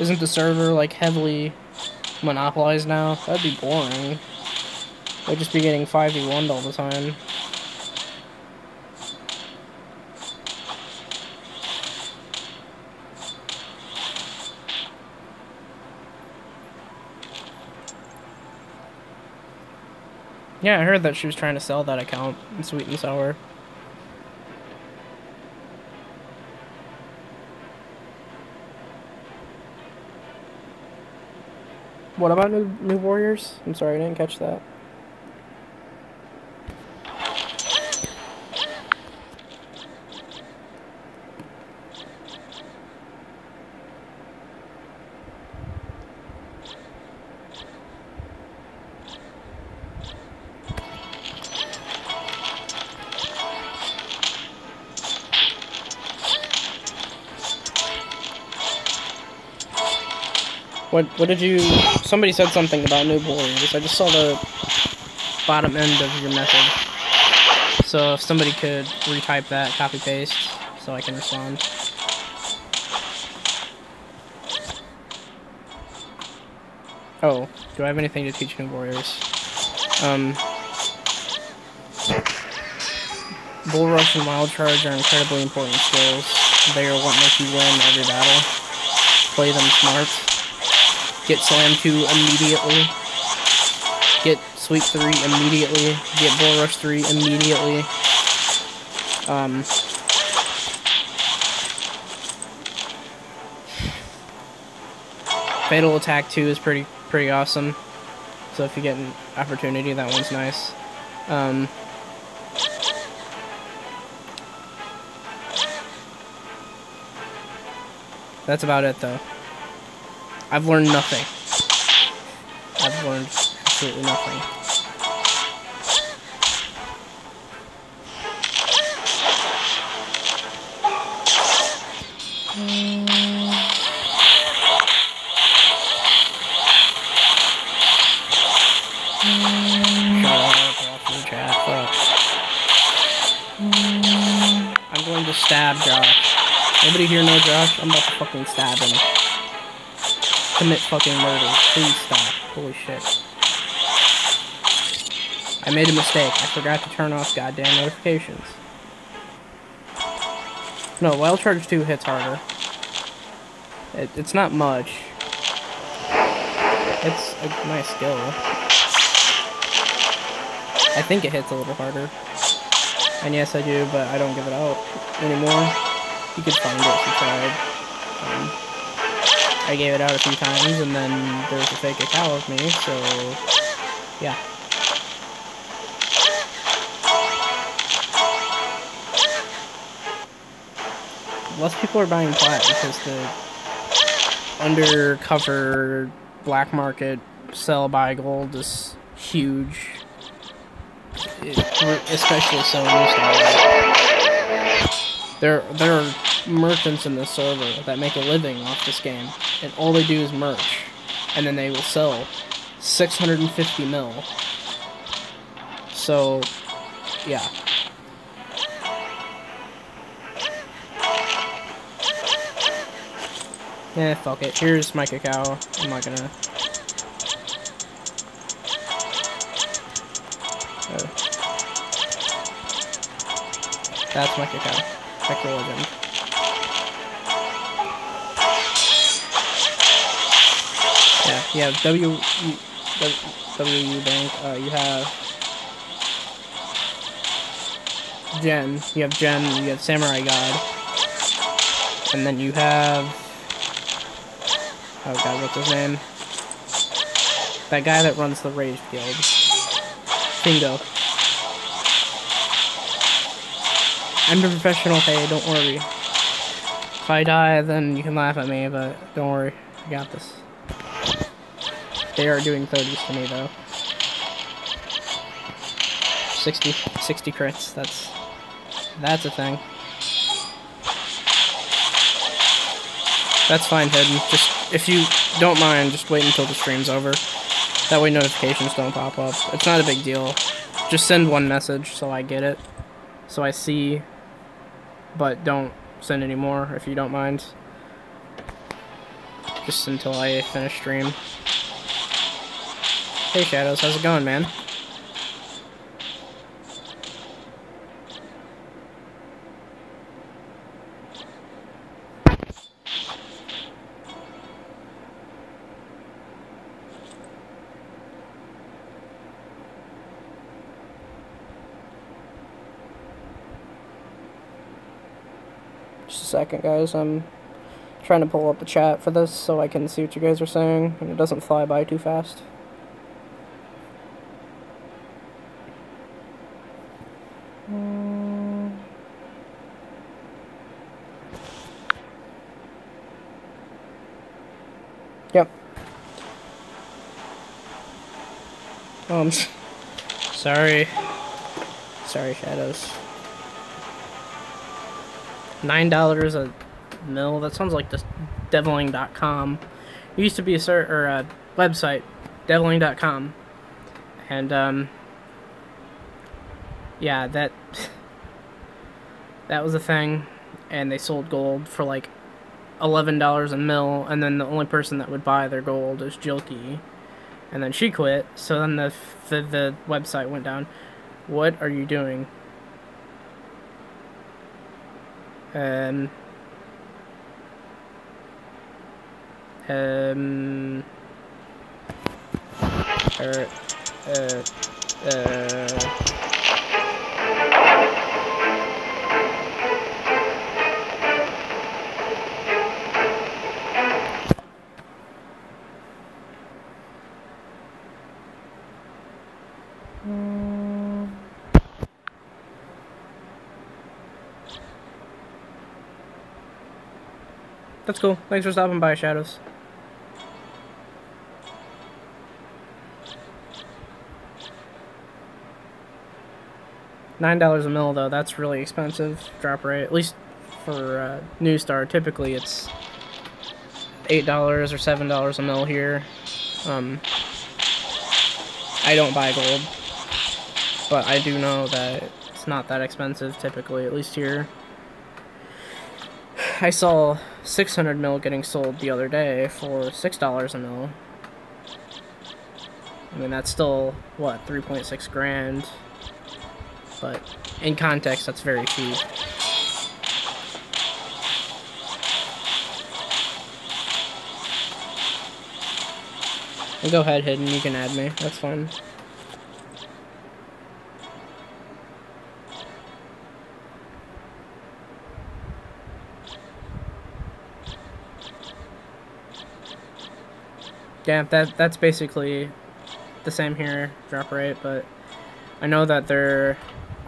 S1: isn't the server like heavily monopolized now? That'd be boring. They'd just be getting 5v1'd all the time. Yeah, I heard that she was trying to sell that account in Sweet and Sour. What about New Warriors? I'm sorry, I didn't catch that. What did you... Somebody said something about New Warriors. I just saw the bottom end of your message. So if somebody could retype that, copy-paste, so I can respond. Oh, do I have anything to teach New Warriors? Bull Rush and Wild Charge are incredibly important skills. They are what make you win every battle. Play them smart. Get Slam 2 immediately. Get Sweep 3 immediately. Get Bull Rush 3 immediately. Fatal Attack 2 is pretty awesome. So if you get an opportunity, that one's nice. That's about it, though. I've learned nothing. I've learned absolutely nothing. I'm going to stab Josh. Nobody here know Josh? I'm about to fucking stab him. Commit fucking murder. Please stop. Holy shit. I made a mistake. I forgot to turn off goddamn notifications. No, Wild Charge 2 hits harder. It's not much. It's a nice skill. I think it hits a little harder. And yes, I do, but I don't give it out anymore. You could find it if you tried. I gave it out a few times, and then there was a fake account of me, so yeah. Less people are buying plat because the undercover black market sell buy gold is huge. Especially so in Newstar. There are merchants in this server that make a living off this game, and all they do is merch, and then they will sell 650 mil. So, yeah. Eh, fuck it. Here's my cacao. I'm not gonna... That's my cacao. Check the legend. Yeah, you have WU Bank, you have Gen, you have Samurai God, and then you have, oh god, what's his name? That guy that runs the Rage Guild. Kingo. I'm a professional, hey, don't worry. If I die, then you can laugh at me, but don't worry, I got this. They are doing 30s to me, though. 60 crits, that's a thing. That's fine, Hidden. Just, if you don't mind, just wait until the stream's over. That way notifications don't pop up. It's not a big deal. Just send one message so I get it. So I see, but don't send any more if you don't mind. Just until I finish stream. Hey Shadows, how's it going, man? Just a second, guys. I'm trying to pull up the chat for this so I can see what you guys are saying and it doesn't fly by too fast. Yep. Sorry, Shadows. $9 a mil. That sounds like this deviling.com. It used to be a website, deviling.com, and yeah, that was a thing, and they sold gold for like $11 a mil, and then the only person that would buy their gold is Jilky, and then she quit, so then the website went down. What are you doing? That's cool. Thanks for stopping by, Shadows. $9 a mil, though. That's really expensive. Drop rate. At least for Newstar. Typically, it's $8 or $7 a mil here. I don't buy gold, but I do know that it's not that expensive typically, at least here. I saw 600 mil getting sold the other day for $6 a mil. I mean, that's still, what, 3.6 grand? But in context, that's very cheap. And go ahead, Hidden, you can add me. That's fine. Yeah, that's basically the same here, drop rate, but I know that there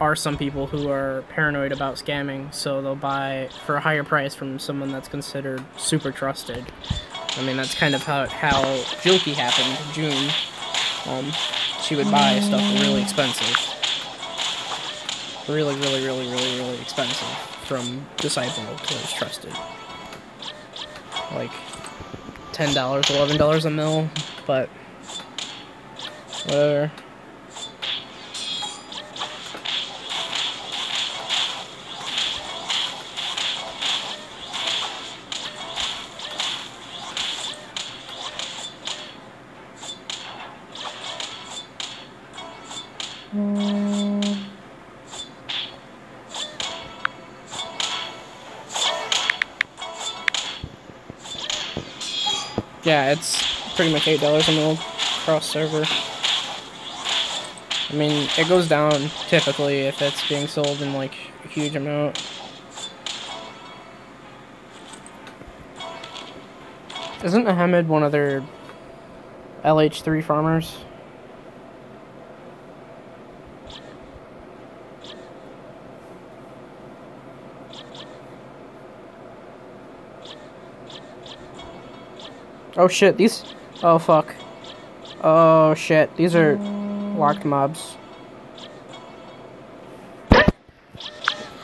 S1: are some people who are paranoid about scamming, so they'll buy for a higher price from someone that's considered super trusted. I mean, that's kind of how Jilky happened in June. She would buy stuff really expensive. Really, really, really, really, really expensive from Disciple who was trusted. Like $10, $11 a mil, but whatever. Yeah, it's pretty much $8 a mil cross server. I mean, it goes down typically if it's being sold in like a huge amount. Isn't Ahmed one of their LH3 farmers? Oh shit, these... Oh fuck. Oh shit, these are locked mobs.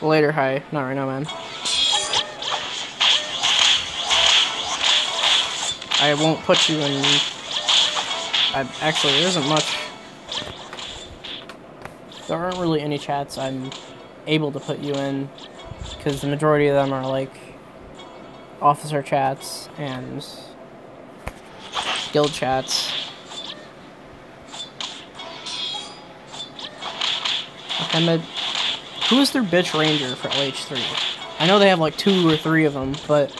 S1: Later, hi. Not right now, man. I won't put you in... Actually, there isn't much. There aren't really any chats I'm able to put you in, because the majority of them are like officer chats and guild chats. Ahmed, who is their bitch ranger for LH3? I know they have like 2 or 3 of them, but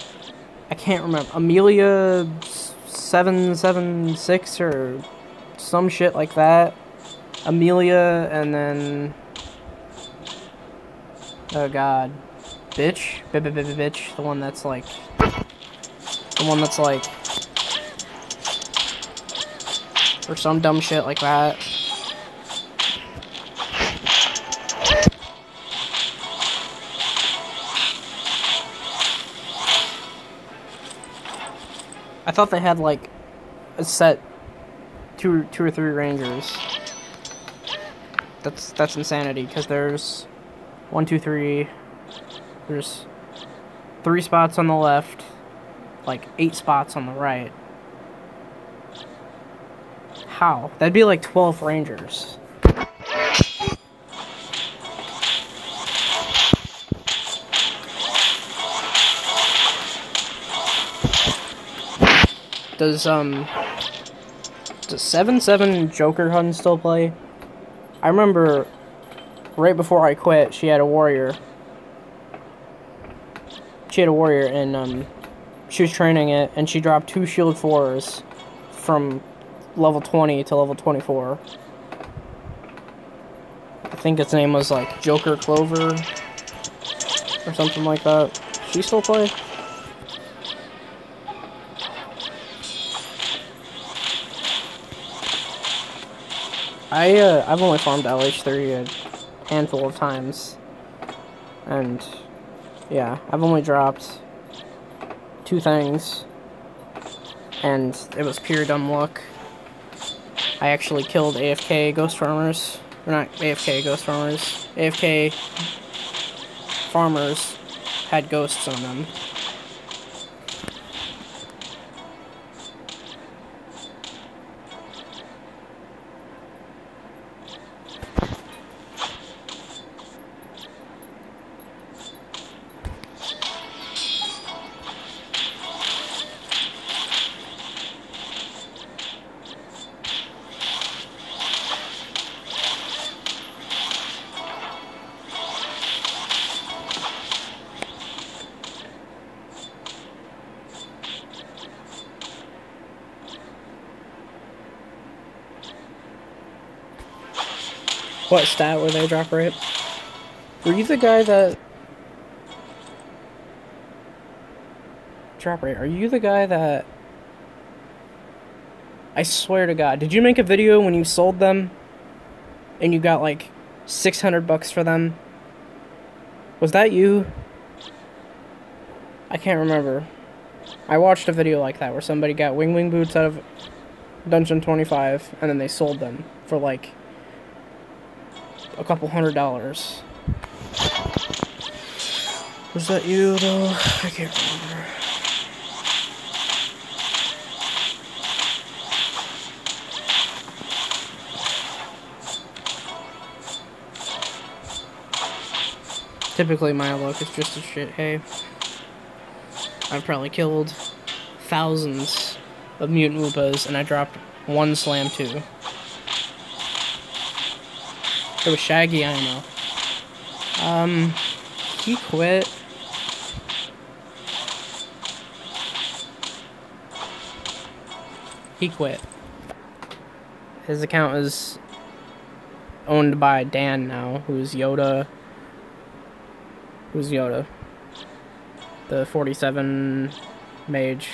S1: I can't remember. Amelia 776 or some shit like that. Amelia, and then... Oh god. Bitch? Bitch. The one that's like... Or some dumb shit like that. I thought they had like a set two or three rangers. That's insanity, because there's 1, 2, 3. There's 3 spots on the left, like 8 spots on the right. How? That'd be like 12 rangers. Does 7-7 Joker Hun still play? I remember right before I quit, she had a warrior. And she was training it, and she dropped 2 shield 4s from level 20 to level 24. I think its name was like Joker Clover or something like that. She still play? I've only farmed LH3 a handful of times, and yeah, I've only dropped 2 things, and it was pure dumb luck. I actually killed AFK ghost farmers, or not AFK ghost farmers, AFK farmers had ghosts on them. What stat were they drop rate? Were you the guy that... Drop rate, are you the guy that... I swear to God, did you make a video when you sold them? And you got like $600 for them? Was that you? I can't remember. I watched a video like that where somebody got wing boots out of Dungeon 25 and then they sold them for like a couple $100. Was that you though? I can't remember. Typically my luck is just a shit. Hey, I've probably killed thousands of mutant Woopas and I dropped one slam 2. It was Shaggy, I know. He quit. He quit. His account is owned by Dan now, who's Yoda. Who's Yoda? The 47 mage.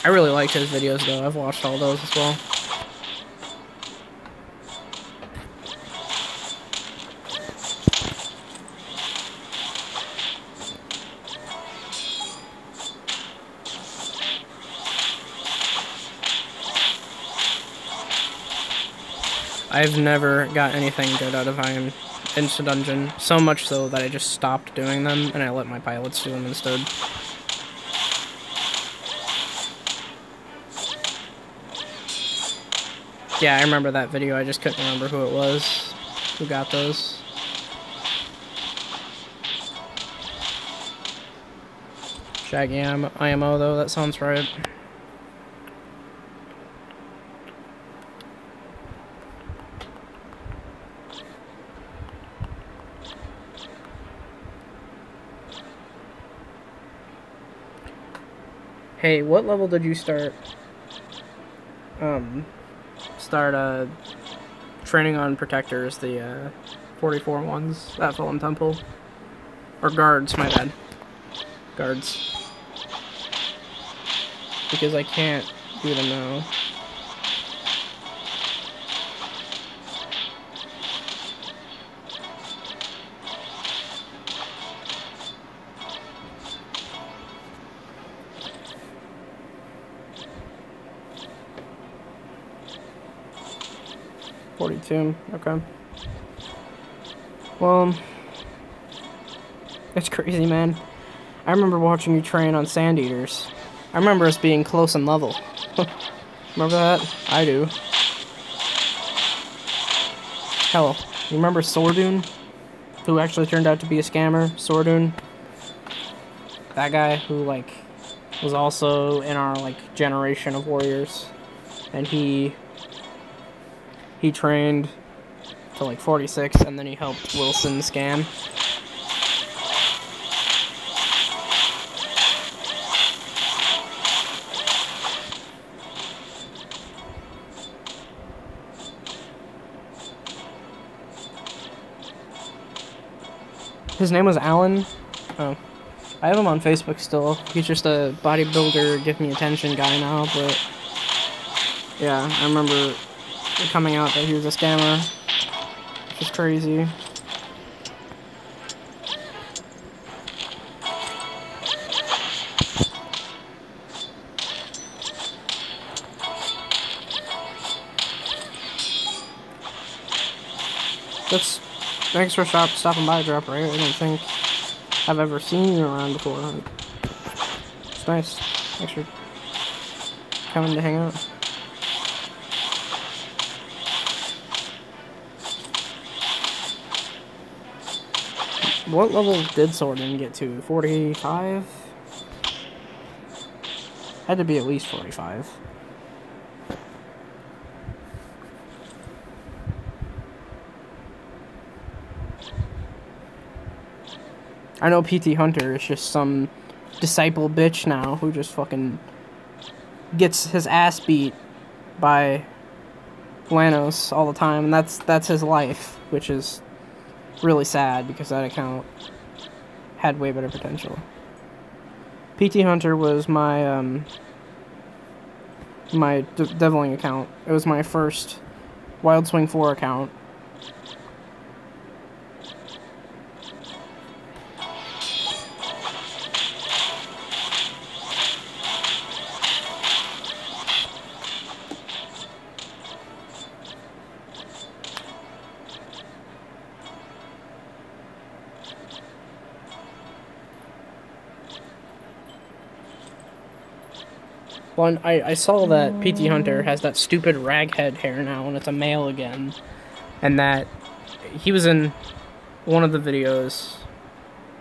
S1: I really liked his videos though. I've watched all those as well. I've never got anything good out of Iron Insta Dungeon. So much so that I just stopped doing them and I let my pilots do them instead. Yeah, I remember that video. I just couldn't remember who it was who got those. Shaggy IMO though, that sounds right. Hey, what level did you start training on protectors, the 44 ones at Fulham Temple? Or guards, my bad. Guards. Because I can't do them now. Okay. Well, it's crazy, man. I remember watching you train on Sand Eaters. I remember us being close in level. Remember that? I do. Hell, you remember Sordoon? Who actually turned out to be a scammer? Sordoon? That guy who, like, was also in our, like, generation of warriors. And he trained to like 46 and then he helped Wilson scam. His name was Alan. Oh. I have him on Facebook still. He's just a bodybuilder, give me attention guy now, but yeah, I remember coming out that he was a scammer. It's just crazy. Thanks for stopping by, Drop Right. I don't think I've ever seen you around before. It's nice. Thanks for coming to hang out. What level did Sordin get to? 45? Had to be at least 45. I know PT Hunter is just some disciple bitch now who just fucking gets his ass beat by Lanos all the time, and that's his life, which is really sad because that account had way better potential. PT Hunter was my deviling account. It was my first Wild Swing 4 account. Well, I saw that PT Hunter has that stupid raghead hair now, and it's a male again. And that he was in one of the videos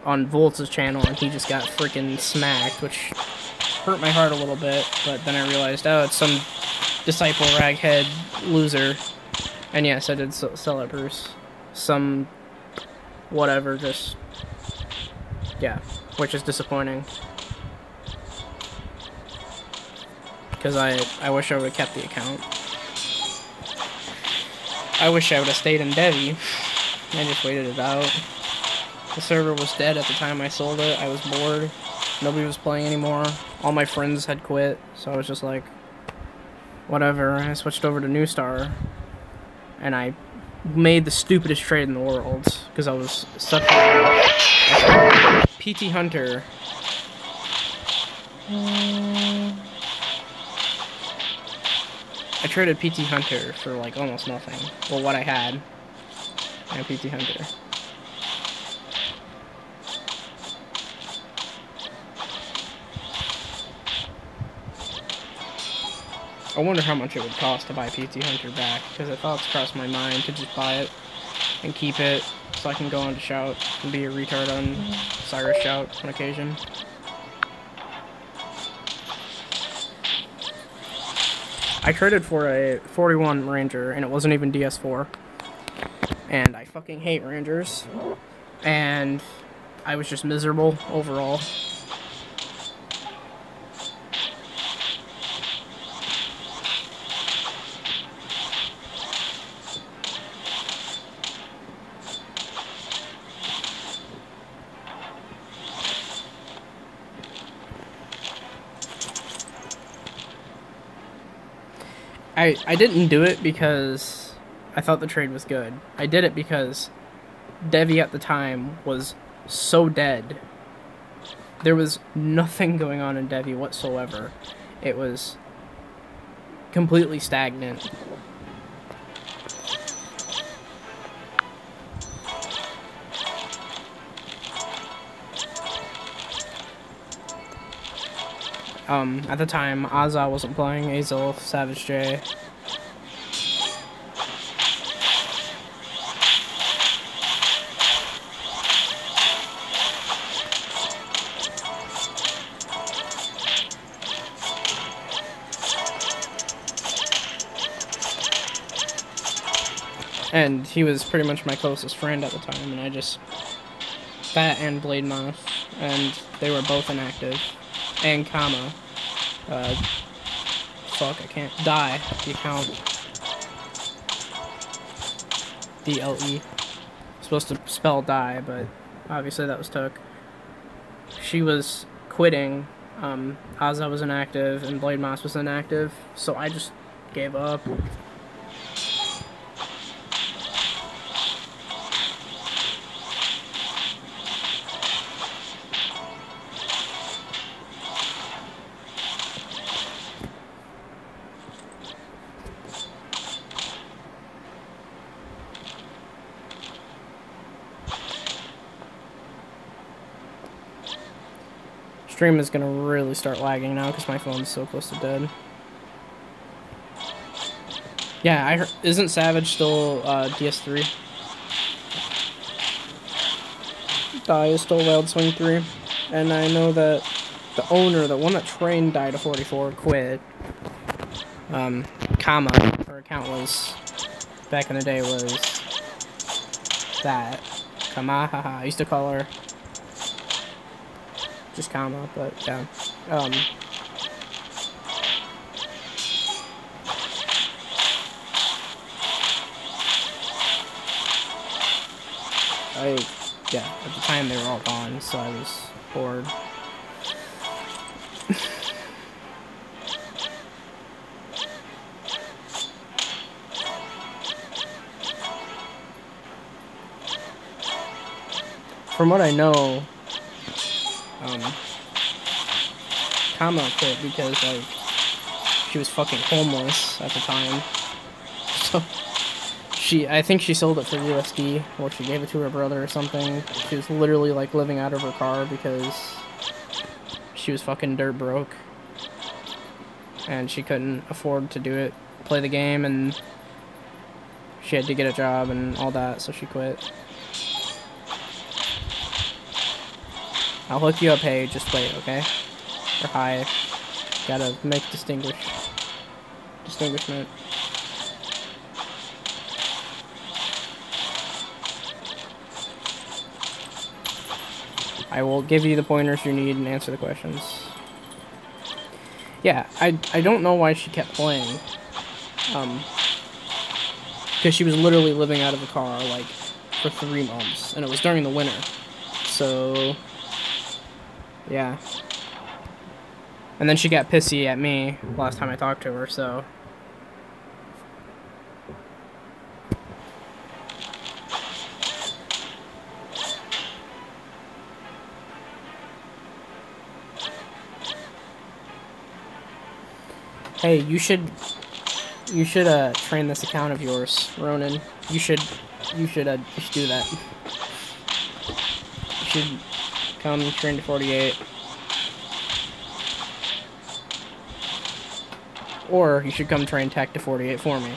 S1: on Volt's channel, and he just got freaking smacked, which hurt my heart a little bit. But then I realized, oh, it's some disciple raghead loser. And yes, I did sell it, Bruce. Some whatever, just yeah, which is disappointing. Because I wish I would have kept the account. I wish I would have stayed in Devi. I just waited it out. The server was dead at the time I sold it. I was bored. Nobody was playing anymore. All my friends had quit. So I was just like, whatever. I switched over to Newstar. And I made the stupidest trade in the world. Because I was such a... PT Hunter. I traded PT Hunter for, like, almost nothing. Well, what I had. And PT Hunter. I wonder how much it would cost to buy PT Hunter back, because I thought it's crossed my mind to just buy it and keep it so I can go on to Shout and be a retard on Siras Shout on occasion. I traded for a 41 Ranger, and it wasn't even DS4. And I fucking hate Rangers. And I was just miserable overall. I didn't do it because I thought the trade was good. I did it because Devi at the time was so dead. There was nothing going on in Devi whatsoever. It was completely stagnant. At the time, Azza wasn't playing, Azul, Savage J. And he was pretty much my closest friend at the time, and I just... That and Blade Moth, and they were both inactive. And Kama. Fuck, I can't. Die, the account. DLE. Supposed to spell die, but obviously that was took. She was quitting. Azza was inactive, and Blade Moss was inactive, so I just gave up. Stream is gonna really start lagging now because my phone's so close to dead. Yeah, I heard, isn't Savage still DS3? Die is still Wild Swing 3, and I know that the owner, the one that trained Die to 44, quit. Kama, her account was back in the day was that Kama, haha. I used to call her just comma, but yeah. Yeah, at the time they were all gone, so I was bored. From what I know, Kama quit because, like, she was fucking homeless at the time. So, I think she sold it for USD, or she gave it to her brother or something. She was literally, like, living out of her car because she was fucking dirt broke. And she couldn't afford to do it, play the game, and she had to get a job and all that, so she quit. I'll hook you up, hey, just wait, okay? Or hi. Gotta make distinguishment. I will give you the pointers you need and answer the questions. Yeah, I don't know why she kept playing. Because she was literally living out of the car, like, for 3 months. And it was during the winter. So, yeah. And then she got pissy at me last time I talked to her, so... Hey, you should train this account of yours, Ronan. You should do that. You should come train to 48. Or you should come train tech to 48 for me.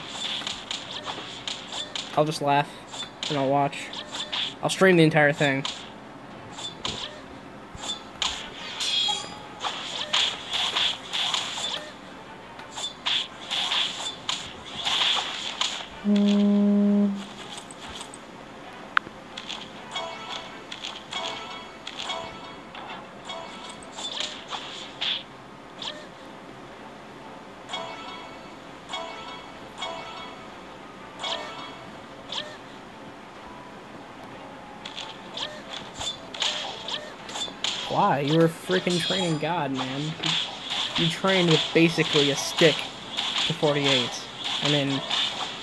S1: I'll just laugh and I'll watch. I'll stream the entire thing. Why? You were freaking training God, man. You trained with basically a stick to 48. I mean,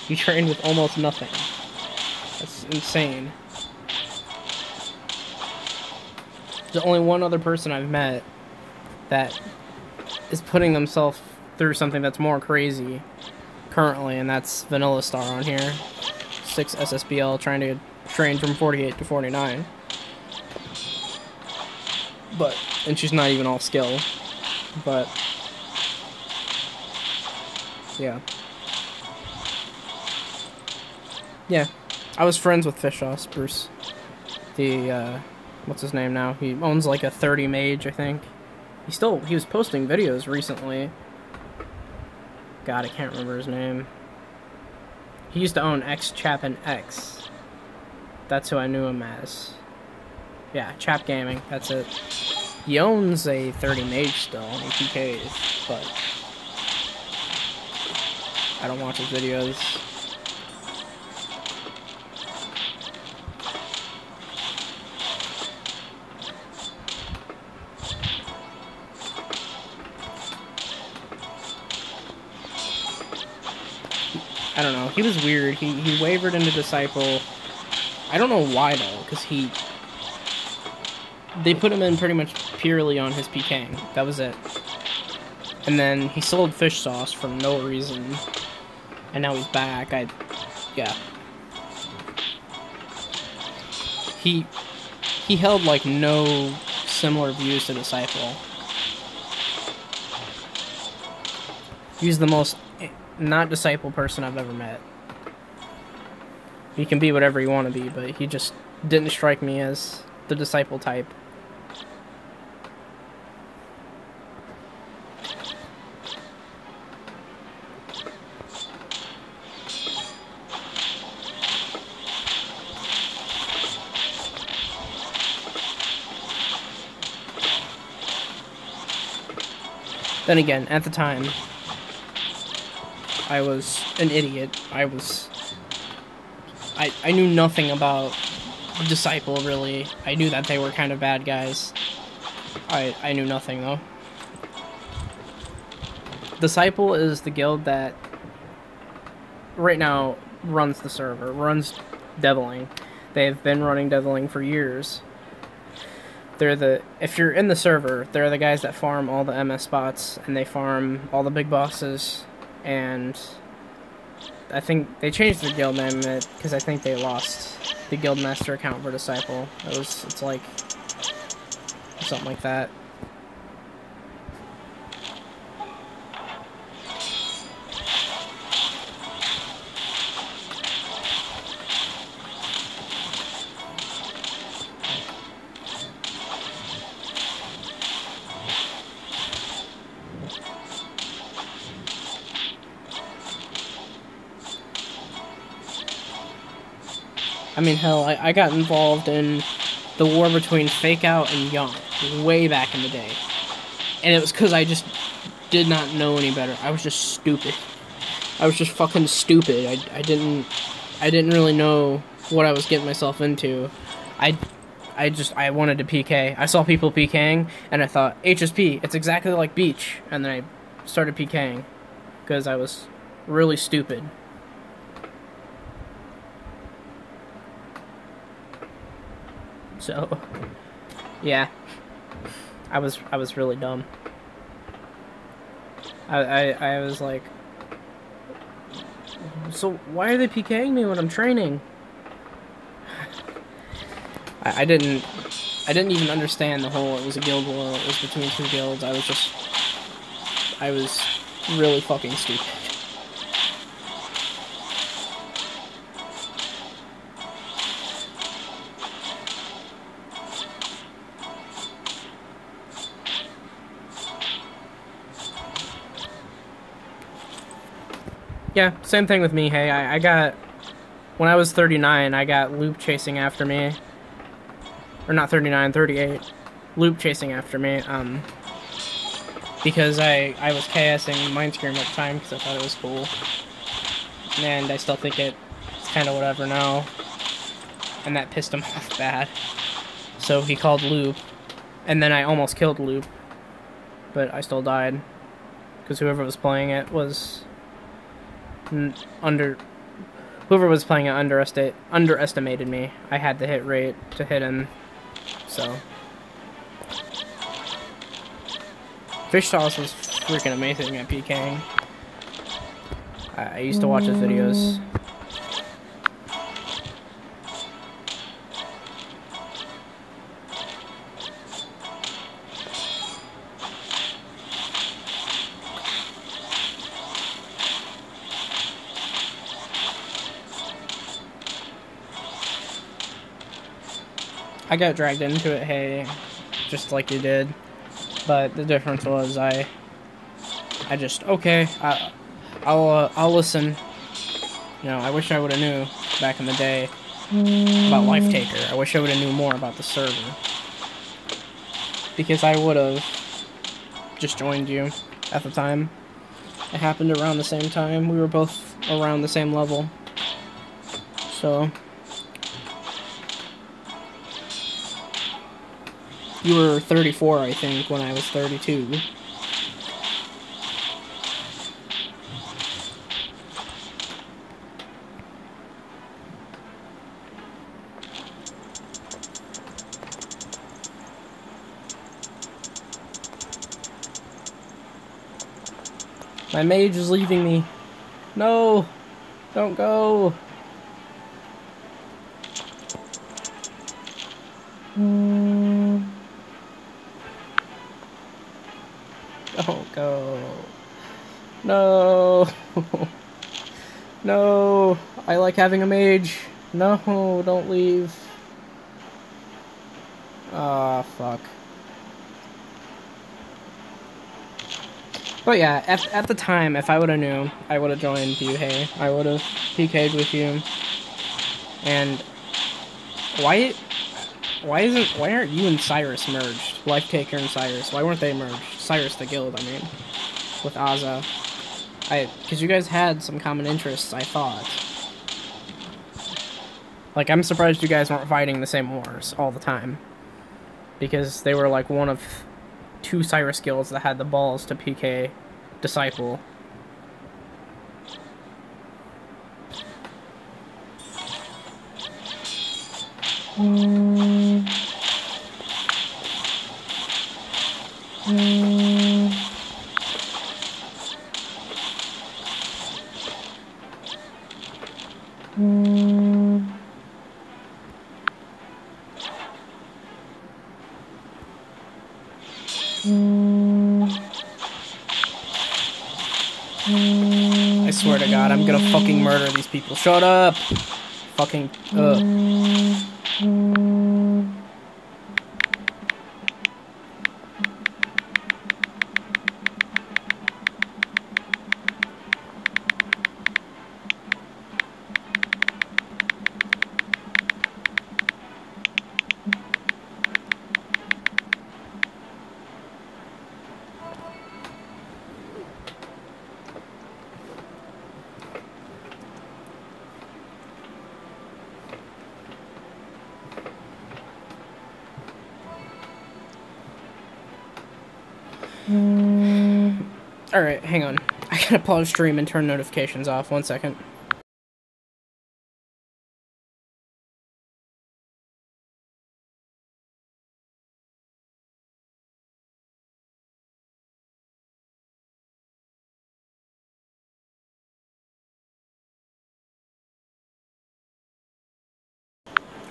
S1: you trained with almost nothing. That's insane. There's only one other person I've met that is putting themselves through something that's more crazy currently, and that's Vanilla Star on here. 6 SSBL trying to train from 48 to 49. And she's not even all skill. But, yeah. Yeah. I was friends with Fish Sauce, Bruce. What's his name now? He owns like a 30 mage, I think. He was posting videos recently. God, I can't remember his name. He used to own X Chapin X. That's who I knew him as. Yeah, Chap Gaming, that's it. He owns a 30 mage still in PKs, but I don't watch his videos. I don't know, he was weird. He wavered into Disciple. I don't know why though, because they put him in pretty much purely on his PKing. That was it. And then he sold Fish Sauce for no reason. And now he's back. Yeah. He held like no similar views to Disciple. He's the most not Disciple person I've ever met. You can be whatever you want to be, but he just didn't strike me as the Disciple type. Then again, at the time, I was an idiot. I knew nothing about Disciple, really. I knew that they were kind of bad guys. I knew nothing, though. Disciple is the guild that right now runs the server, runs Deviling. They've been running Deviling for years. If you're in the server, they're the guys that farm all the MS spots, and they farm all the big bosses, and I think they changed the guild name because I think they lost the Guildmaster account for Disciple. It's like something like that. I mean, hell, I got involved in the war between Fake Out and Young way back in the day. And it was because I just did not know any better. I was just stupid. I was just fucking stupid. I didn't really know what I was getting myself into. I wanted to PK. I saw people PKing, and I thought, HSP, it's exactly like Beach. And then I started PKing, because I was really stupid. So, yeah, I was really dumb. I was like, so why are they PKing me when I'm training? I didn't even understand the whole, it was a guild war, it was between two guilds. I was really fucking stupid. Yeah, same thing with me, hey. I got... When I was 39, I got Loop chasing after me. Or not 39, 38. Loop chasing after me, because I was KSing Mindscream at the time because I thought it was cool. And I still think it's kind of whatever now. And that pissed him off bad. So he called Loop. And then I almost killed Loop. But I still died. Because whoever was playing it was... Whoever was playing it underestimated me. I had the hit rate to hit him, so. Fish Sauce was freaking amazing at PKing. I used to watch his videos. I got dragged into it, hey, just like you did, but the difference was I just, okay, I'll listen. You know, I wish I would have knew back in the day about Life Taker. I wish I would have knew more about the server, because I would have just joined you at the time. It happened around the same time. We were both around the same level, so. You were 34, I think, when I was 32. My mage is leaving me. No! Don't go! Don't go. No. No. I like having a mage. No, don't leave. Ah, fuck. But yeah, at the time, if I would have knew, I would have joined you, hey. I would have PK'd with you. And why aren't you and Siras merged? Life Taker and Siras. Why weren't they merged? Siras the guild, I mean. with Azza. Because you guys had some common interests, I thought. Like, I'm surprised you guys weren't fighting the same wars all the time. Because they were, like, one of 2 Siras guilds that had the balls to PK Disciple. I swear to God, I'm gonna fucking murder these people. Shut up! Fucking, Alright, hang on. I gotta pause stream and turn notifications off. 1 second.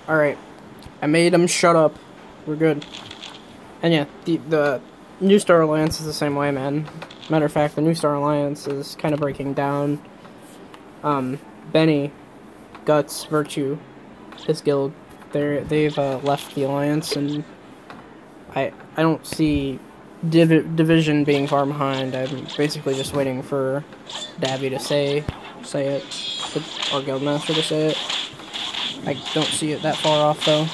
S1: Alright. I made them shut up. We're good. And yeah, the Newstar Alliance is the same way, man. Matter of fact, the Newstar Alliance is kind of breaking down. Benny, Guts, Virtue, his guild, they've left the Alliance, and I don't see division being far behind. I'm basically just waiting for Davy to say it, our guildmaster to say it. I don't see it that far off, though.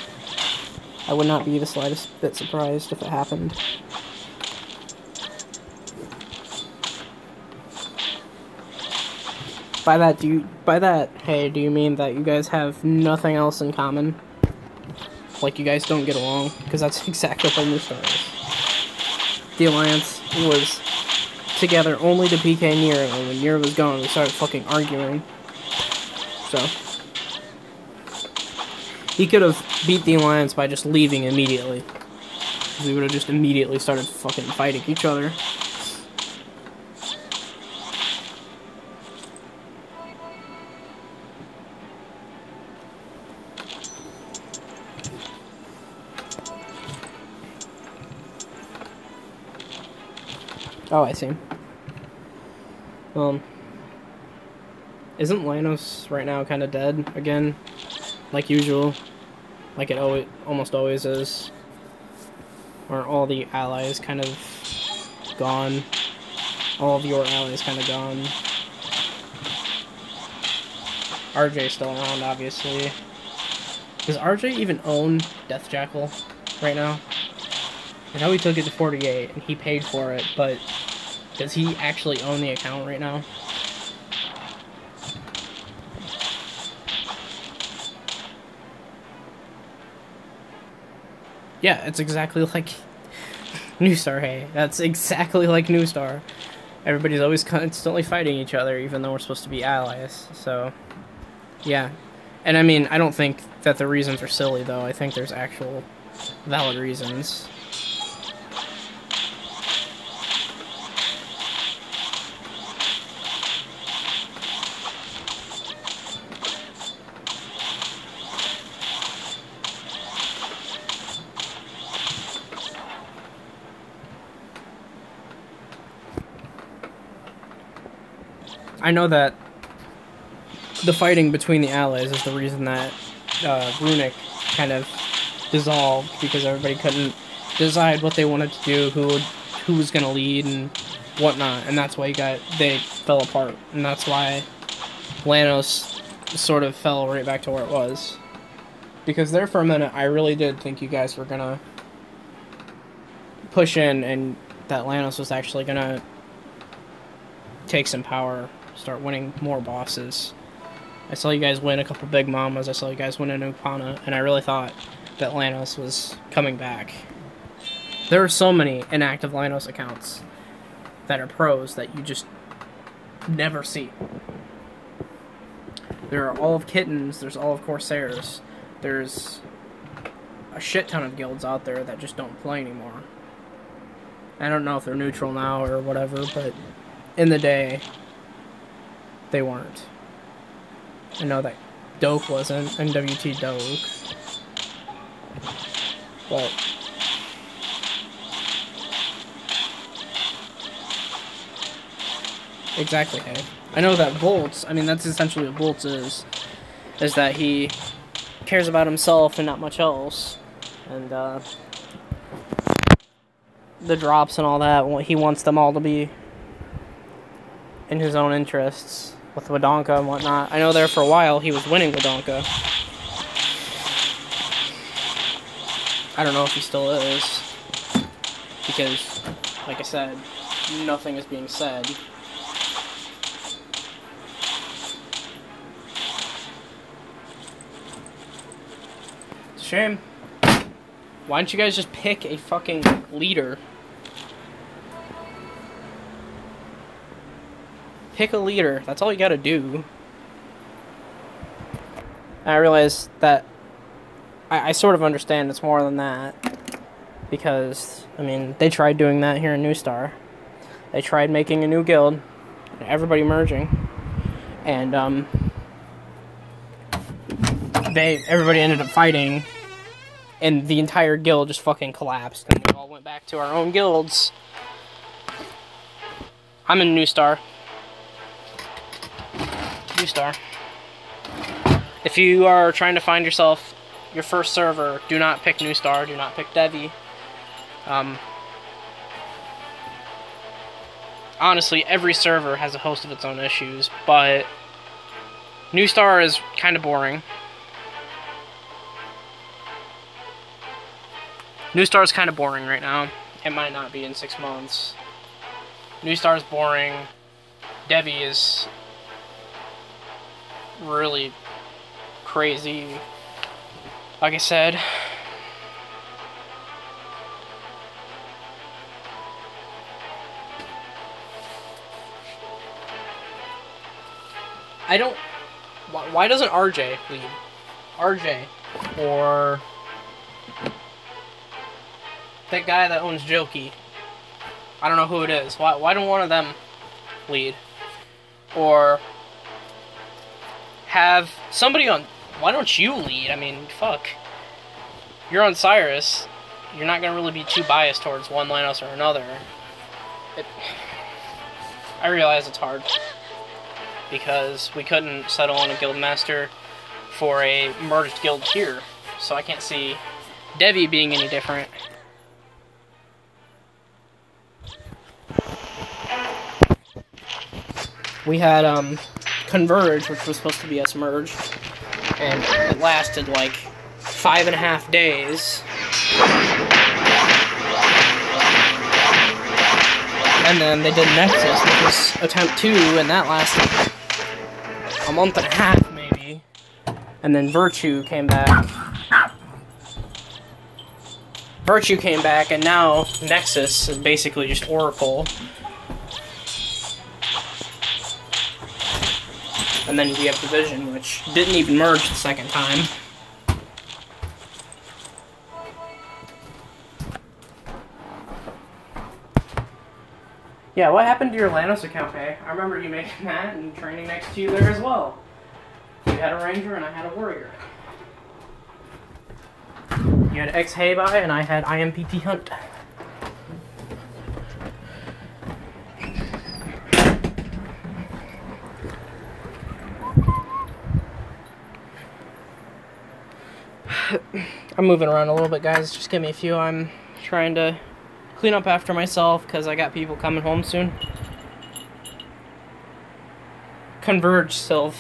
S1: I would not be the slightest bit surprised if it happened. By that, hey, do you mean that you guys have nothing else in common? Like, you guys don't get along? Because that's exactly what Newstar is. The Alliance was together only to PK Nier, and when Nier was gone, we started fucking arguing. So, he could have beat the Alliance by just leaving immediately. We would have just immediately started fucking fighting each other. Oh, I see. Isn't Lanos right now kind of dead again? Like usual? Like it almost always is? Or all the allies kind of gone? All of your allies kind of gone? RJ's still around, obviously. Does RJ even own Death Jackal right now? I know he took it to 48 and he paid for it, but does he actually own the account right now? Yeah, it's exactly like Newstar, hey. That's exactly like Newstar. Everybody's always constantly fighting each other, even though we're supposed to be allies, so yeah. And I mean, I don't think that the reasons are silly, though. I think there's actual valid reasons. I know that the fighting between the allies is the reason that Runic kind of dissolved, because everybody couldn't decide what they wanted to do, who was going to lead and whatnot, and that's why they fell apart, and that's why Lanos sort of fell right back to where it was. Because there for a minute, I really did think you guys were going to push in, and that Lanos was actually going to take some power, start winning more bosses. I saw you guys win a couple Big Mamas, I saw you guys win a new Pana, and I really thought that Lanos was coming back. There are so many inactive Lanos accounts that are pros that you just never see. There are all of Kittens, there's all of Corsairs, there's a shit ton of guilds out there that just don't play anymore. I don't know if they're neutral now or whatever, but in the day, they weren't. I know that Doke wasn't, NWT Doke, but exactly, hey. I know that Volts, I mean, that's essentially what Volts is that he cares about himself and not much else. And, the drops and all that, he wants them all to be in his own interests with Wodonka and whatnot. I know there for a while he was winning Wodonka. I don't know if he still is, because, like I said, nothing is being said. Shame. Why don't you guys just pick a fucking leader? Pick a leader. That's all you gotta do. I realize that I sort of understand it's more than that. Because, I mean, they tried doing that here in Newstar. They tried making a new guild. Everybody merging. And, everybody ended up fighting. And the entire guild just fucking collapsed. And we all went back to our own guilds. I'm in Newstar. Newstar. If you are trying to find yourself your first server, do not pick Newstar. Do not pick Devi. Honestly, every server has a host of its own issues. But Newstar is kind of boring. Newstar is kind of boring right now. It might not be in 6 months. Newstar is boring. Devi is really crazy. Like I said, I don't... Why doesn't RJ lead? RJ. Or that guy that owns Jokey. I don't know who it is. Why don't one of them lead? Or have somebody on... Why don't you lead? I mean, fuck. You're on Siras. You're not going to really be too biased towards one Lanos or another. I realize it's hard. Because we couldn't settle on a guild master for a merged guild here. So I can't see Devi being any different. We had Converge, which was supposed to be us merged, and it lasted like 5.5 days. And then they did Nexus, which was attempt 2, and that lasted a month and a half, maybe. And then Virtue came back. Virtue came back, and now Nexus is basically just Oracle. And then we have Division, which didn't even merge the second time. Yeah, what happened to your Lanos account, hey? I remember you making that and training next to you there as well. You had a Ranger and I had a Warrior. You had X-Hayby and I had IMPT Hunt. I'm moving around a little bit, guys. Just give me a few. I'm trying to clean up after myself because I got people coming home soon. Converge, Sylv.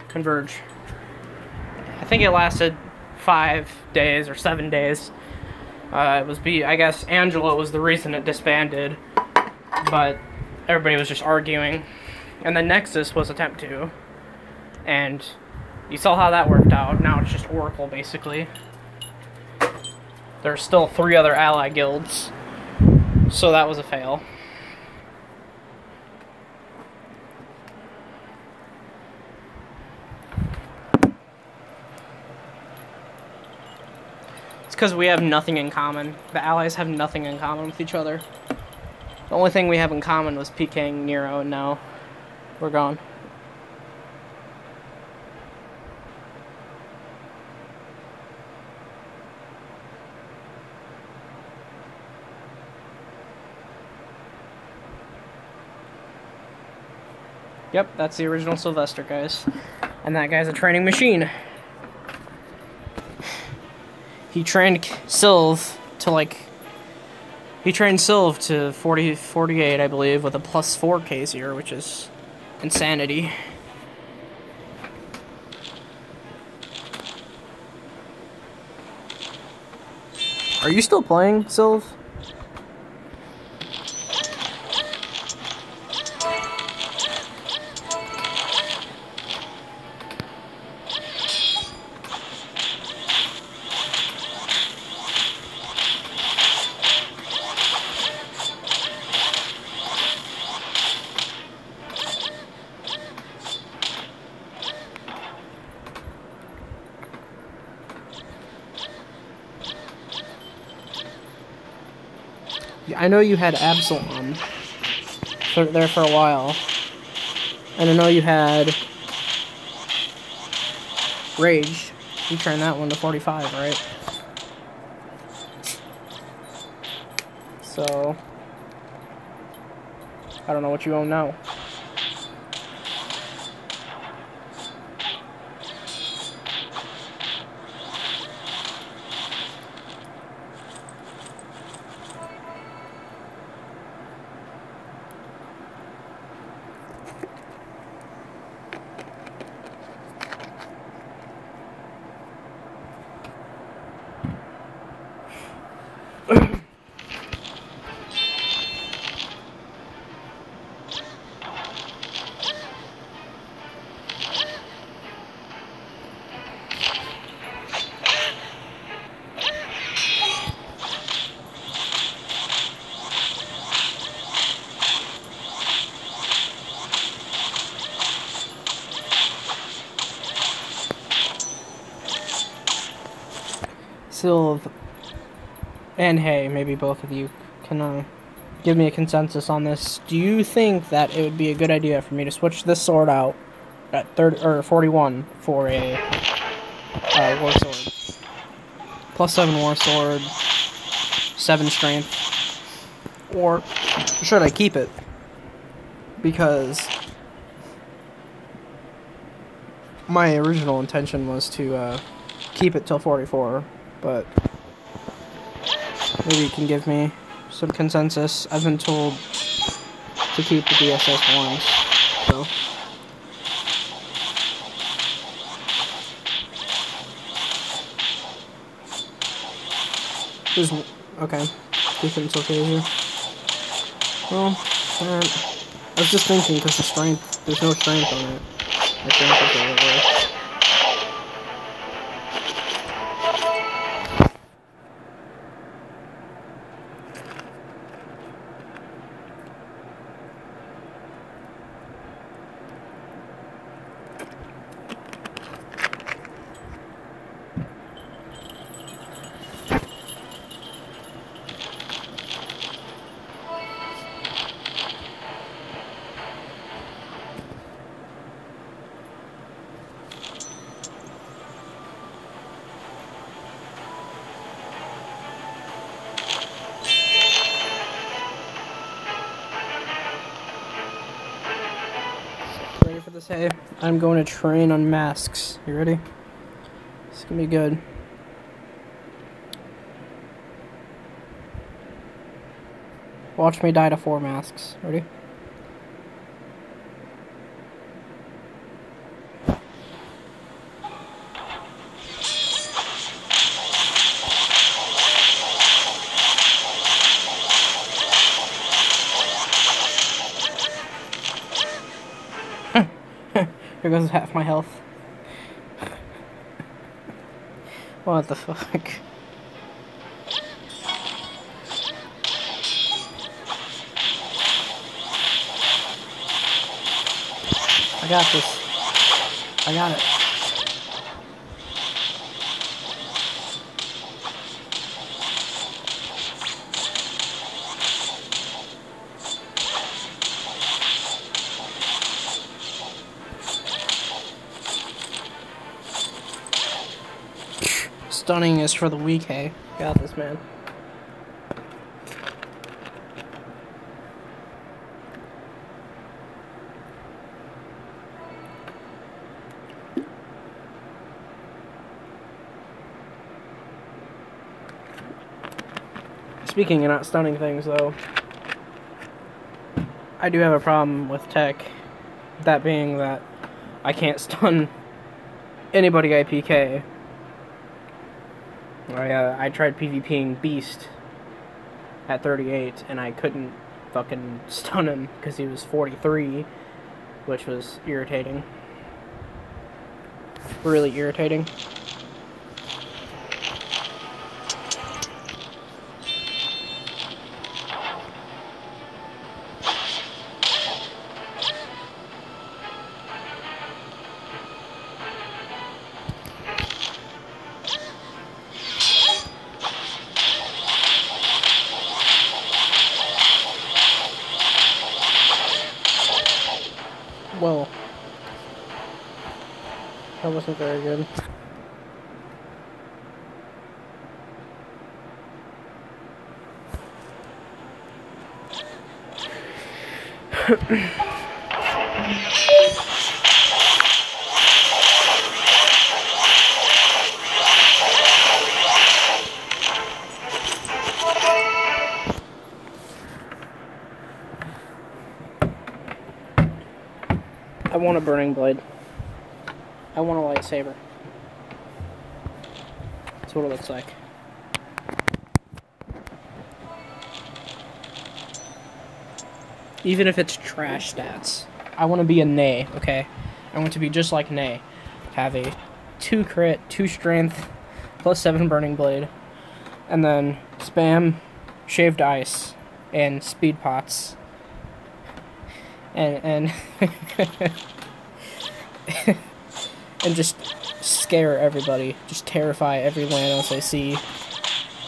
S1: Converge. I think it lasted 5 days or 7 days. I guess Angela was the reason it disbanded, but everybody was just arguing. And then Nexus was attempt 2. And you saw how that worked out. Now it's just Oracle, basically. There's still 3 other ally guilds. So that was a fail. It's because we have nothing in common. The allies have nothing in common with each other. The only thing we have in common was PKing Nero, and now we're gone. Yep, that's the original Sylvester, guys. And that guy's a training machine. He trained Sylv to he trained Sylv to 48, I believe, with a +4 Kasier, which is insanity. Are you still playing, Sylv? I know you had Absalom there for a while, and I know you had Rage. You turned that one to 45, right? So, I don't know what you own now. Sylv and Hay, maybe both of you can give me a consensus on this. Do you think that it would be a good idea for me to switch this sword out at 30 or 41 for a war sword? +7 war sword, 7 strength, or should I keep it? Because my original intention was to keep it till 44. But maybe you can give me some consensus. I've been told to keep the DSS ones, so. Okay. Keep it until Kasier. Well, I was just thinking because the strength, there's no strength on it. I think that's what it was. Ready for this? Hey, I'm going to train on masks. You ready? It's gonna be good. Watch me die to 4 masks. Ready? Here goes half my health. What the fuck? I got this. I got it. Stunning is for the weak, hey. Got this, man. Speaking of not stunning things, though, I do have a problem with tech. That being that I can't stun anybody I PK. I tried PvPing Beast at 38, and I couldn't fucking stun him because he was 43, which was irritating. Really irritating. Well, that wasn't very good. I want a burning blade. I want a lightsaber. That's what it looks like. Even if it's trash stats. I want to be a Nay, okay? I want to be just like Nay. Have a 2 crit, 2 strength, plus 7 burning blade. And then spam shaved ice and speed pots. And and just scare everybody. Just terrify every Lanos I see.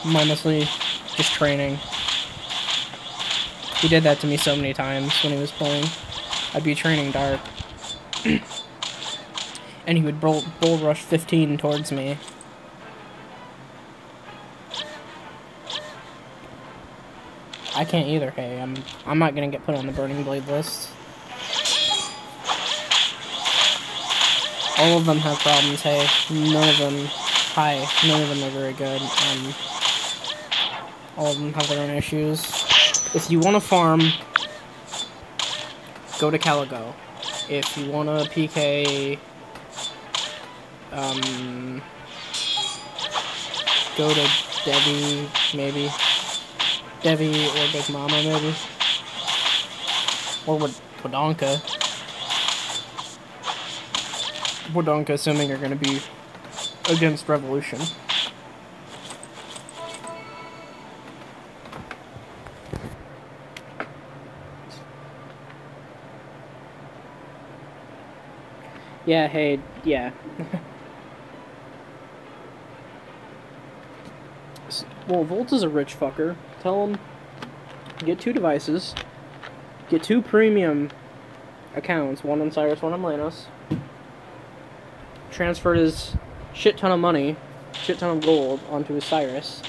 S1: Mindlessly just training. He did that to me so many times when he was playing. I'd be training dark. And he would bull rush 15 towards me. I can't either, hey. I'm not gonna get put on the Burning Blade list. All of them have problems, hey. None of them are very good. All of them have their own issues. If you want to farm, go to Caligo. If you want to PK, go to Debbie, maybe. Debbie or Big Mama, maybe. Or Wodonka. Wodonka, assuming you're going to be against Revolution. Yeah, hey, yeah. Well, Volt is a rich fucker. Tell him, get 2 devices, get 2 premium accounts, one on Siras, one on Lanos, transfer his shit ton of money, shit ton of gold onto his Siras,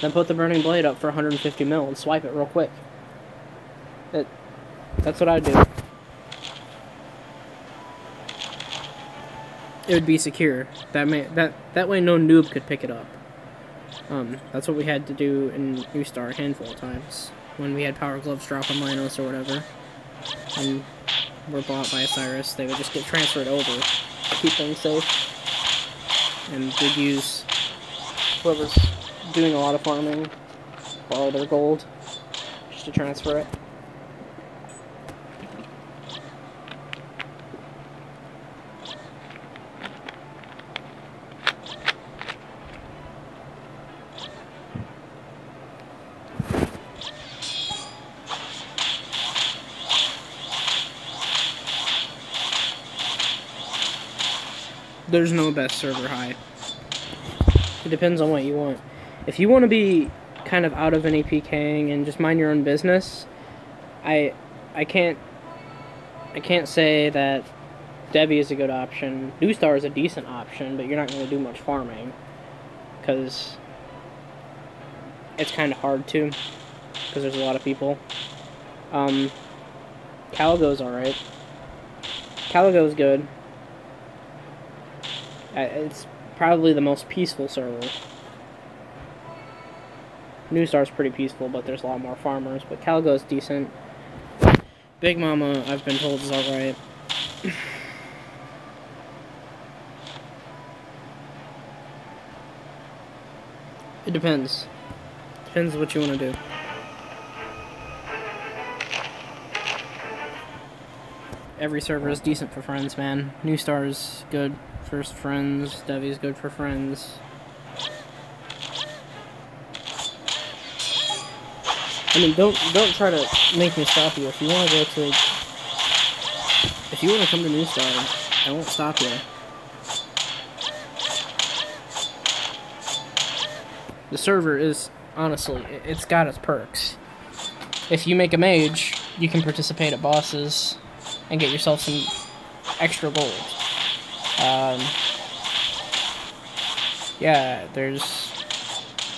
S1: then put the Burning Blade up for 150 mil and swipe it real quick. That's what I'd do. It would be secure. That way no noob could pick it up. That's what we had to do in Newstar a handful of times. When we had Power Gloves drop on Lanos or whatever, and were bought by a Siras, they would just get transferred over to keep things safe. And we'd use whoever's doing a lot of farming, borrow their gold, just to transfer it. There's no best server high. It depends on what you want. If you want to be kind of out of any PKing and just mind your own business, I can't say that Devi is a good option. Newstar is a decent option, but you're not going to do much farming because it's kind of hard to, because there's a lot of people. Caligo's alright. Caligo's good. It's probably the most peaceful server. Newstar's pretty peaceful, but there's a lot more farmers. But Caligo's decent. Big Mama, I've been told, is alright. It depends. Depends what you want to do. Every server is decent for friends, man. Newstar's good for friends. Devi's good for friends. I mean, don't try to make me stop you. If you want to go to, if you want to come to Newstar, I won't stop you. The server is, honestly, it's got its perks. If you make a mage, you can participate at bosses and get yourself some extra gold. Yeah, there's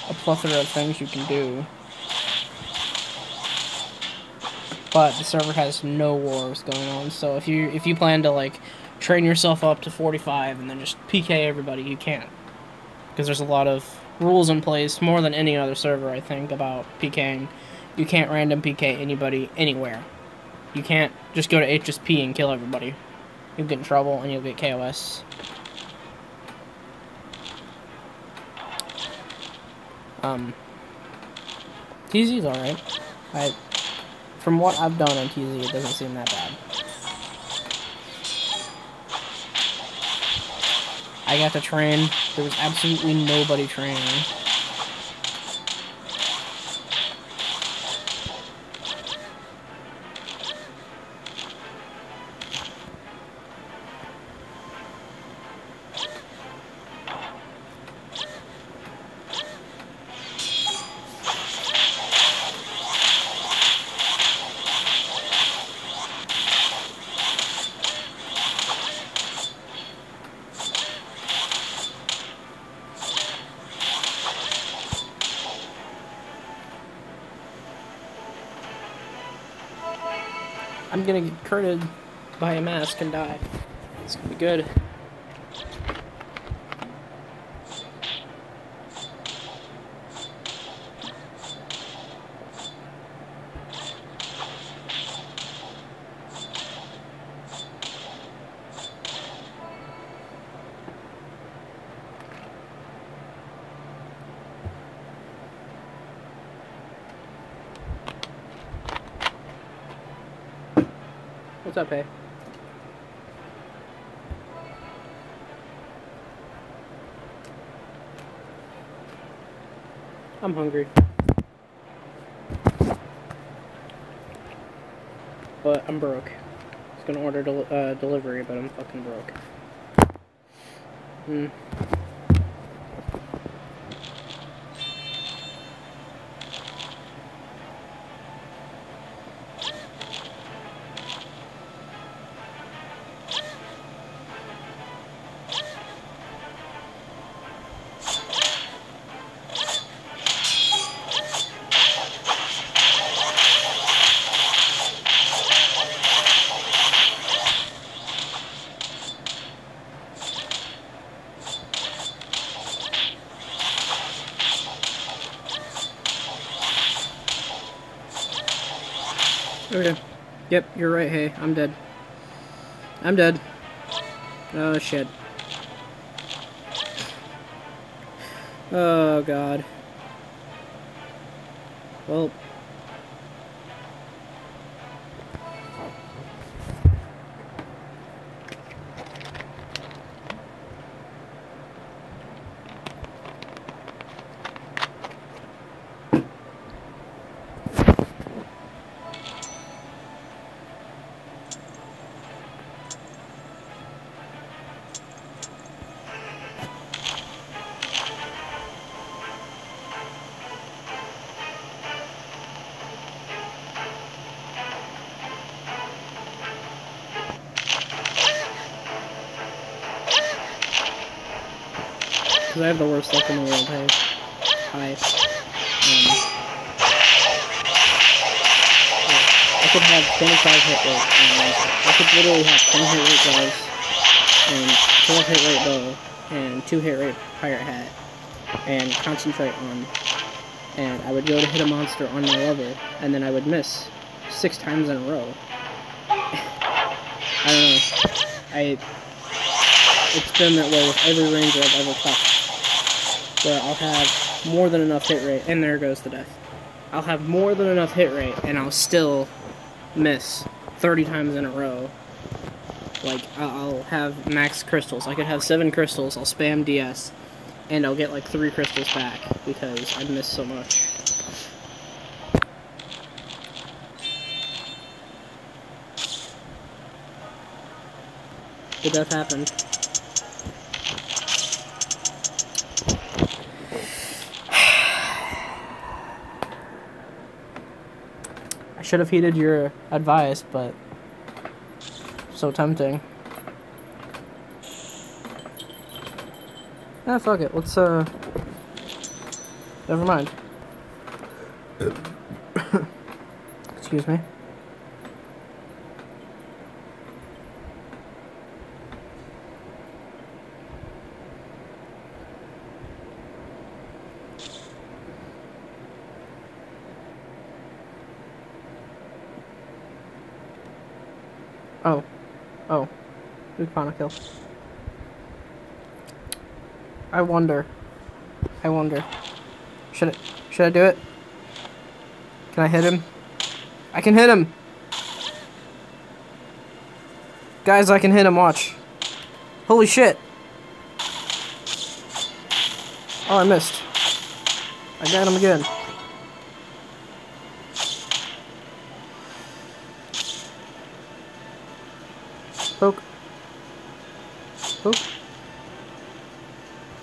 S1: a plethora of things you can do. But the server has no wars going on, so if you plan to, like, train yourself up to 45 and then just PK everybody, you can't. Because there's a lot of rules in place, more than any other server, I think, about PKing. You can't random PK anybody anywhere. You can't just go to HSP and kill everybody. You'll get in trouble and you'll get KOS. TZ's alright. From what I've done on TZ, it doesn't seem that bad. I got to train. There was absolutely nobody training. I'm gonna get critted by a mask and die. It's gonna be good. What's up, hey? I'm hungry. But I'm broke. I was gonna order delivery, but I'm fucking broke. Okay. Yep, you're right, hey. I'm dead. I'm dead. Oh, shit. Oh, God. Well... because I have the worst luck in the world. I could have 25 hit rate, and I could literally have 10 hit rate gloves, and 12 hit rate bow, and 2 hit rate pirate hat, and concentrate on, and I would go to hit a monster on my level, and then I would miss 6 times in a row. I don't know. It's been that way with every ranger I've ever touched, where I'll have more than enough hit rate, and there goes the death. I'll have more than enough hit rate, and I'll still miss 30 times in a row. Like, I'll have max crystals. I could have 7 crystals, I'll spam DS, and I'll get like 3 crystals back, because I've missed so much. The death happened. I should have heeded your advice, but so tempting. Ah, fuck it. Let's, never mind. Excuse me. Oh. Big Pana kill. I wonder. Should I do it? Can I hit him? I can hit him! Guys, I can hit him, watch. Holy shit! Oh, I missed. I got him again. Poke. Poke.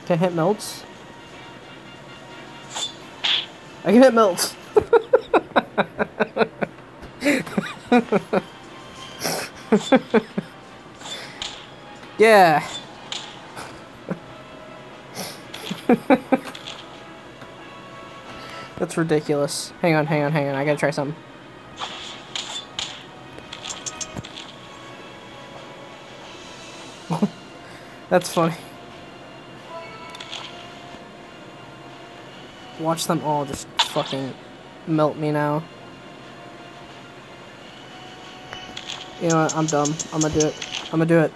S1: Can I hit melts? I can hit melts. Yeah. That's ridiculous. Hang on. I gotta try something. That's funny. Watch them all just fucking melt me now. You know what? I'm dumb. I'm gonna do it.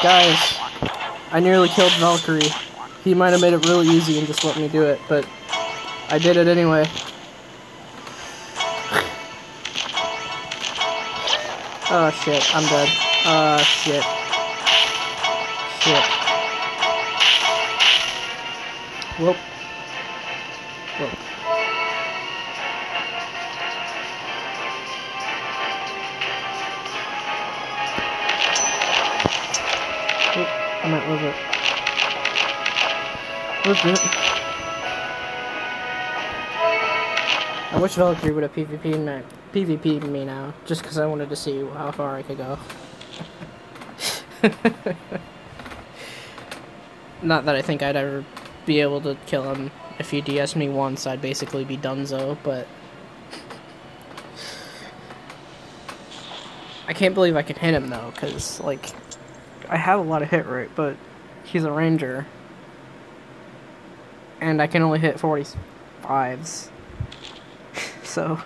S1: Guys, I nearly killed Valkyrie. He might have made it really easy and just let me do it, but I did it anyway. Oh shit, I'm dead. Shit. Whoop. I might lose it. I wish Valkyrie would have PvP'd me now, just because I wanted to see how far I could go. Not that I think I'd ever be able to kill him. If he DS'd me once, I'd basically be donezo, but I can't believe I can hit him though, because like I have a lot of hit rate, but he's a ranger. And I can only hit 45s. So...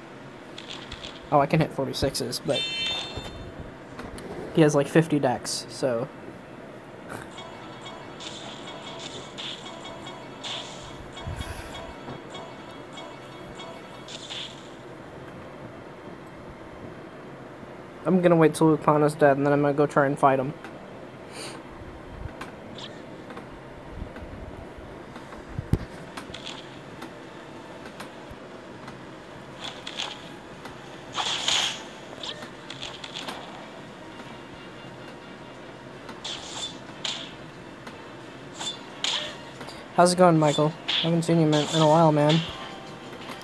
S1: Oh, I can hit 46s, but... He has like 50 decks, so... I'm gonna wait till Lupana's dead, and then I'm gonna go try and fight him. How's it going, Michael? Haven't seen you in a while, man.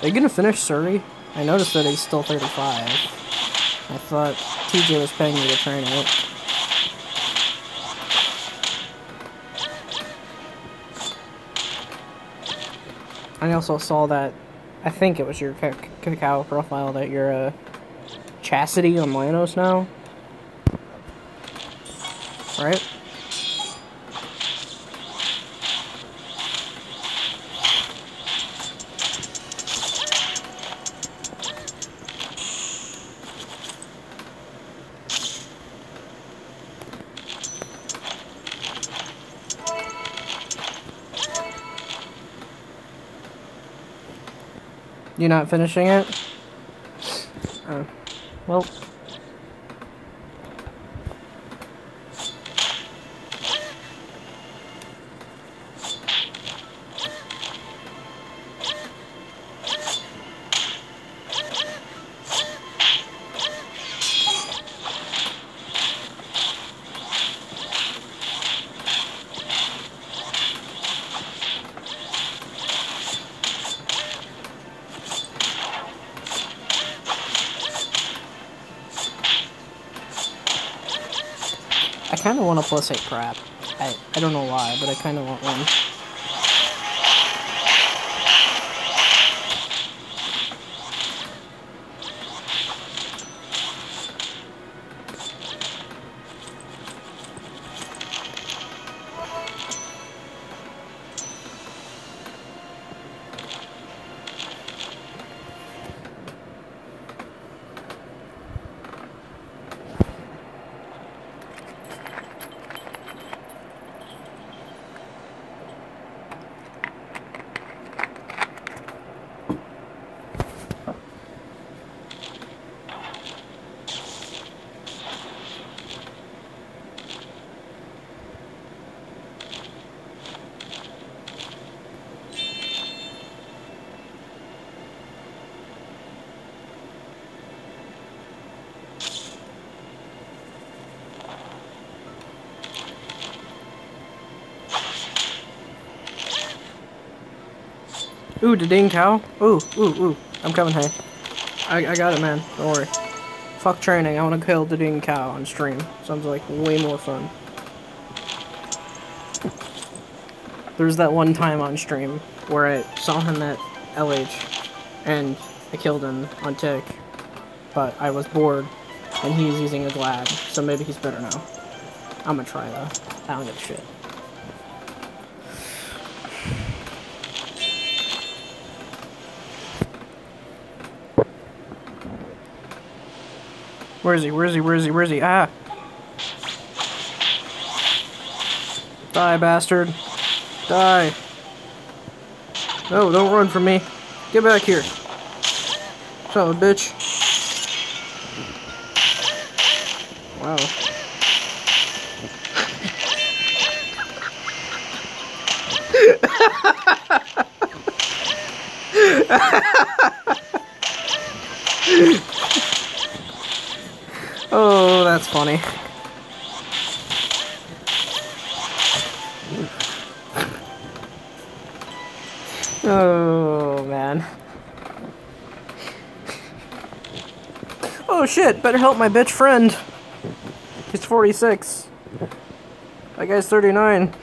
S1: Are you gonna finish Surrey? I noticed that he's still 35. I thought TJ was paying you to train it. I also saw that, I think it was your Cacao profile, that you're Chastity on Lanos now. Right? You not finishing it? Oh. Well. I kind of want a +8 crap. I don't know why, but I kind of want one. Ooh, the ding cow. Ooh. I'm coming, hey. I got it, man. Don't worry. Fuck training. I want to kill the ding cow on stream. Sounds like way more fun. There's that one time on stream where I saw him at LH and I killed him on tick, but I was bored and he's using a glad, so maybe he's better now. I'm gonna try though. I don't give a shit. Where is he? Ah! Die, bastard. Die. No, don't run from me. Get back here. Son of a bitch. Wow. Oh, that's funny. Oh, man. Oh, shit. Better help my bitch friend. He's 46. That guy's 39.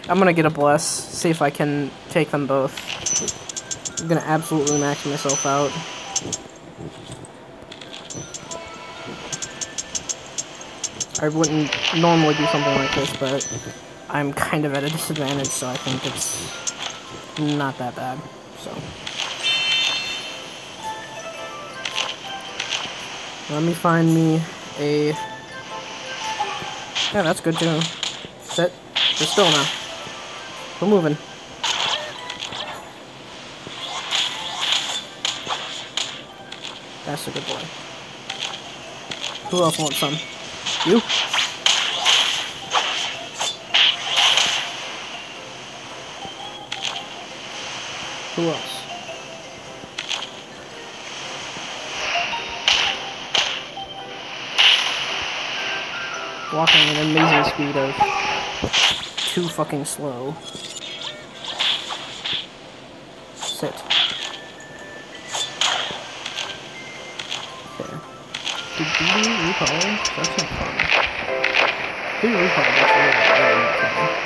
S1: I'm gonna get a bless, see if I can take them both. I'm gonna absolutely max myself out. I wouldn't normally do something like this, but I'm kind of at a disadvantage, so I think it's not that bad. So let me find me a... Yeah, that's good too. Sit. Sit still now. We're moving. That's a good boy. Who else wants some? You? Who else? walking at an amazing speed of too fucking slow. Sit. Okay. Did BB recall? That's not fun. BB recall, that's really not fun.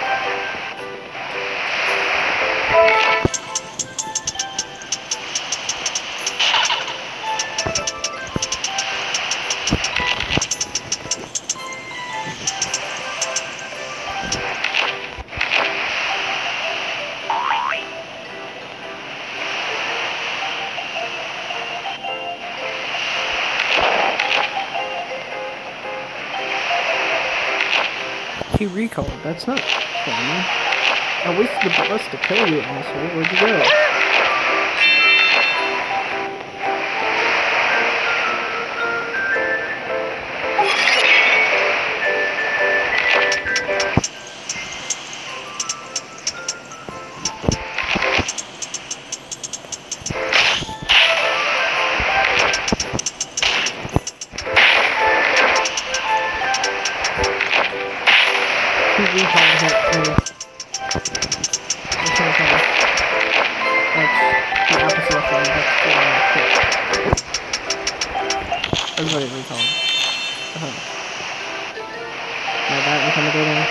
S1: He recalled. That's not fun. I wasted the bus to kill you, asshole. Where'd you go? He recalled him. That's not fun. That's the opposite of fun. That's shit. Everybody recalled. Now that intimidating.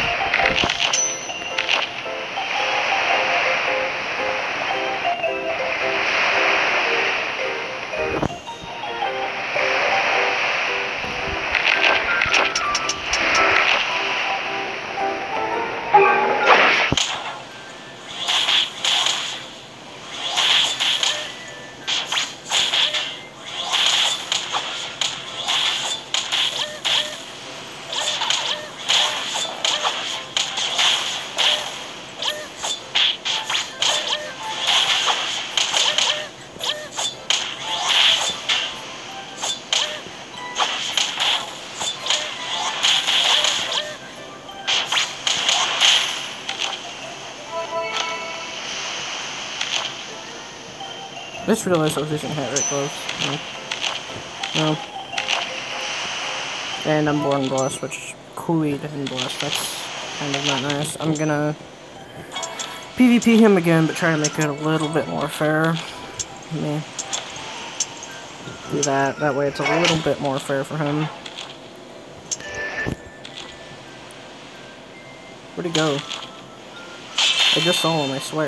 S1: I just realized I was using hat right close. No. And I'm born blessed, which Kool-Aid and blessed. That's kind of not nice. I'm gonna PvP him again, but try to make it a little bit more fair. Let me do that. That way it's a little bit more fair for him. Where'd he go? I just saw him, I swear.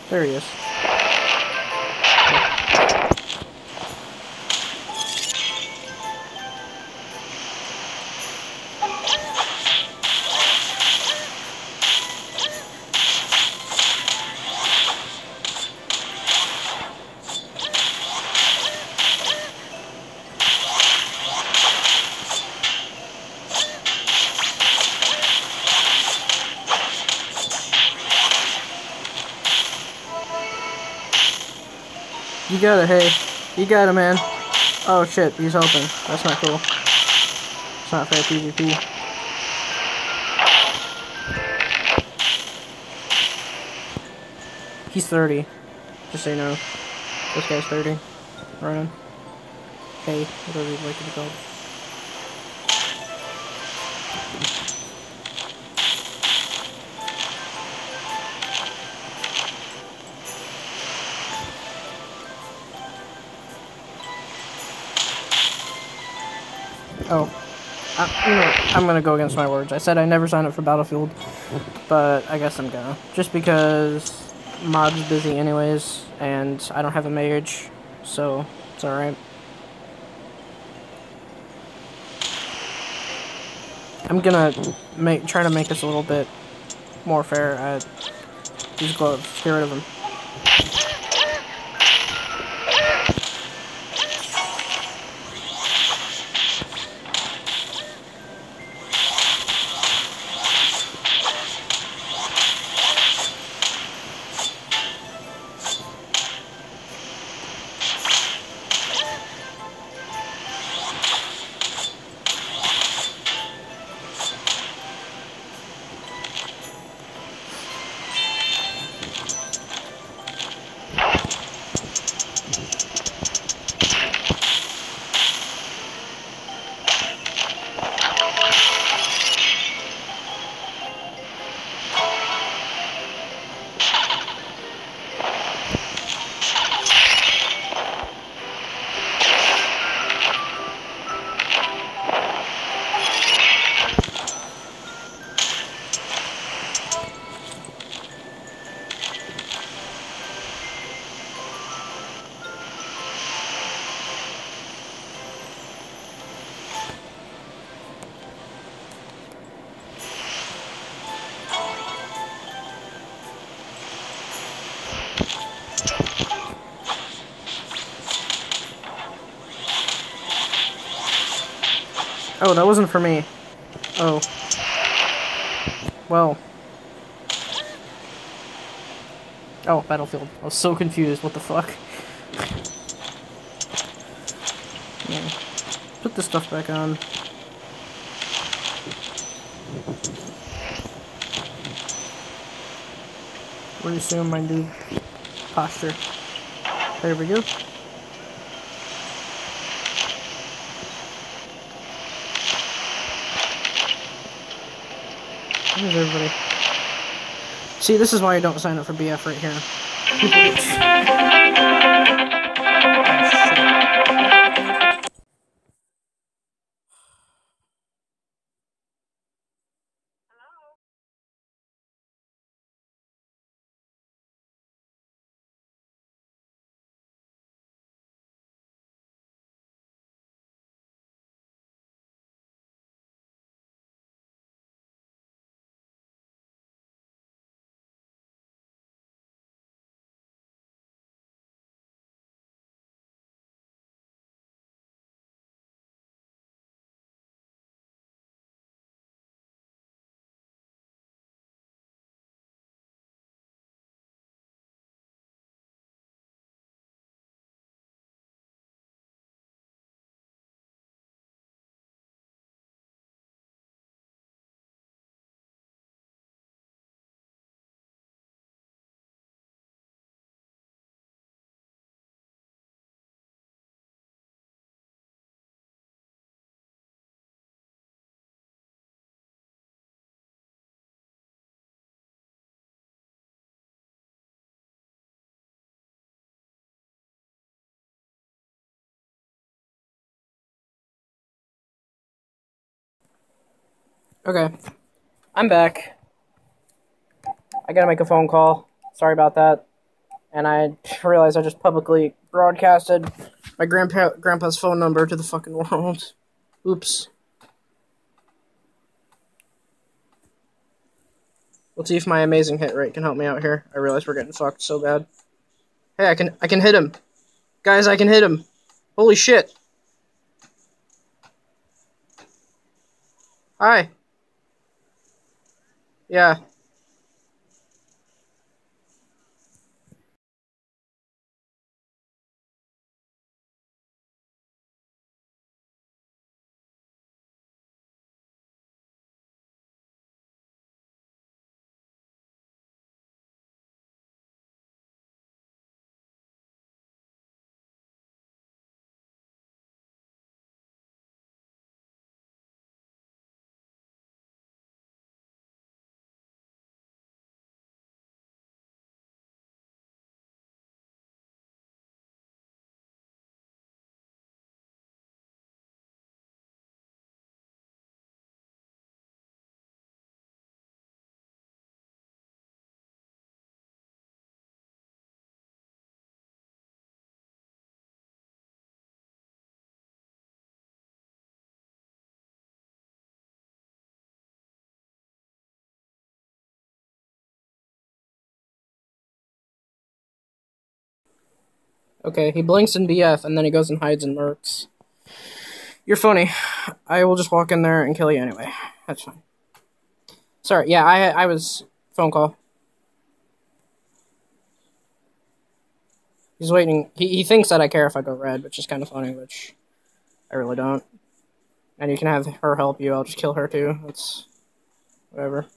S1: There he is. You got it, hey. You got it, man. Oh shit, he's helping. That's not cool. It's not fair PvP. He's 30. Just so you know. This guy's 30. Ryan. Hey, whatever you'd like to be called. Oh, you know what? I'm gonna go against my words. I said I never signed up for Battlefield, but I guess I'm gonna. Just because mod's busy anyways, and I don't have a mage, so it's alright. I'm gonna try to make this a little bit more fair. These gloves, get rid of them. Oh, that wasn't for me. Oh. Well. Oh, Battlefield. I was so confused. What the fuck? Yeah. Put this stuff back on. Resume my new posture. There we go. Here's everybody. See, this is why I don't sign up for BF right here. Okay. I'm back. I gotta make a phone call. Sorry about that. And I realized I just publicly broadcasted my grandpa's phone number to the fucking world. Oops. Let's see if my amazing hit rate can help me out here. I realize we're getting fucked so bad. Hey, I can hit him. Guys, I can hit him. Holy shit. Hi. Yeah. Okay, he blinks in BF and then he goes and hides in Mercs. You're funny. I will just walk in there and kill you anyway. That's fine. Sorry, yeah, I was... Phone call. He's waiting. He thinks that I care if I go red, which is kind of funny, which I really don't. And you can have her help you. I'll just kill her too. It's... whatever.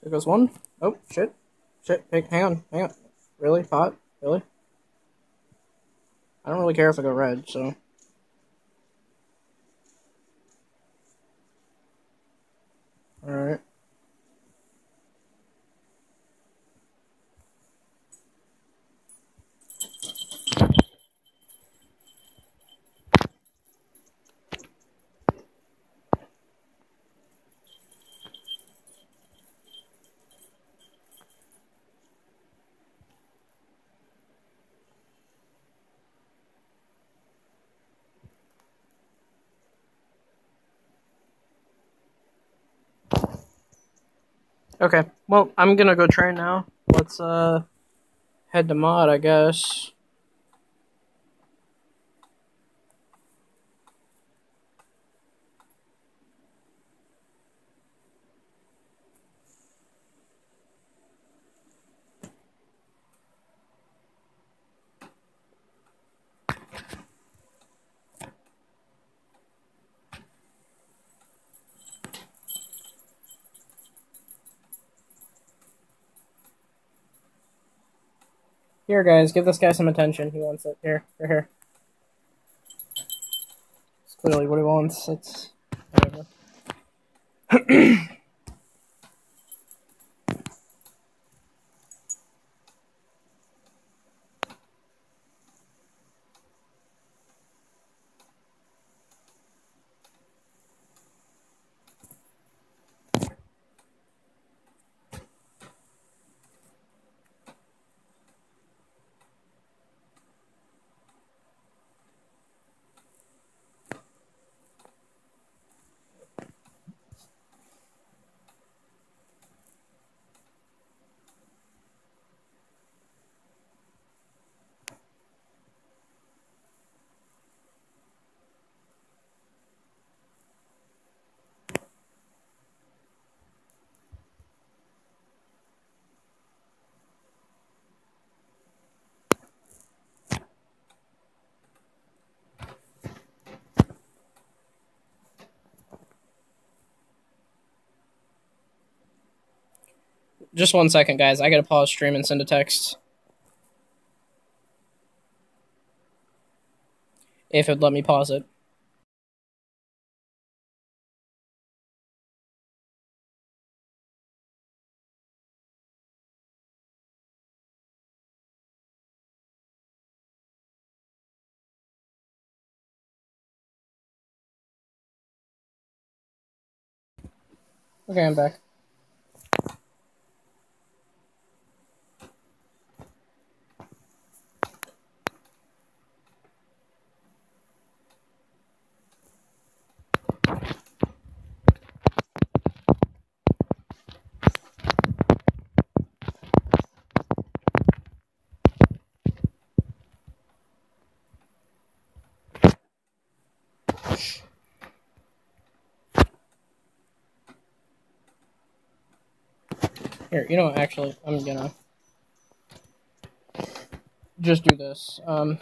S1: There goes one. Oh, shit. Shit, hang on, hang on. Really? Pot? Really? I don't really care if I go red, so... Alright. Okay, well, I'm gonna go train now. Let's, head to mod, I guess. Here, guys, give this guy some attention. He wants it. Here, here. It's clearly what he wants. It's whatever. Just 1 second, guys. I gotta pause stream and send a text. If it'd let me pause it. Okay, I'm back. Here, you know what, actually, I'm gonna just do this. There.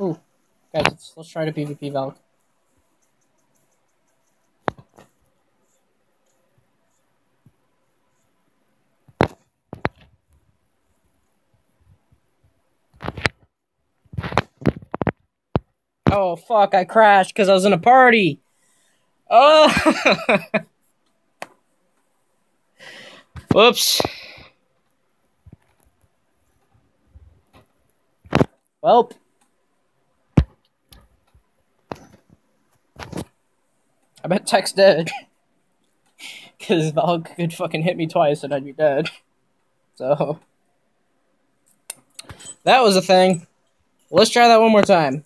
S1: Ooh, guys, let's try to PvP Valk. Oh, fuck, I crashed because I was in a party! Oh! Whoops. Welp. I bet Tech's dead. Because Valk could fucking hit me twice and I'd be dead. So. That was a thing. Let's try that one more time.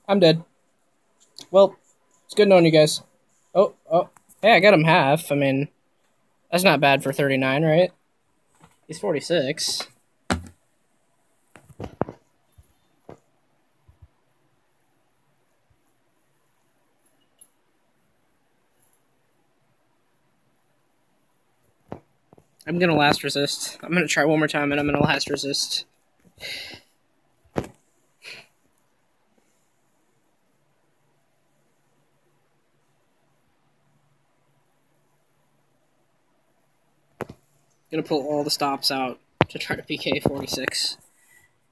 S1: I'm dead. Well, it's good knowing you guys. Oh. Hey, I got him half. I mean, that's not bad for 39, right? He's 46. I'm gonna last resist. I'm gonna try one more time and I'm gonna last resist. Gonna pull all the stops out to try to PK 46.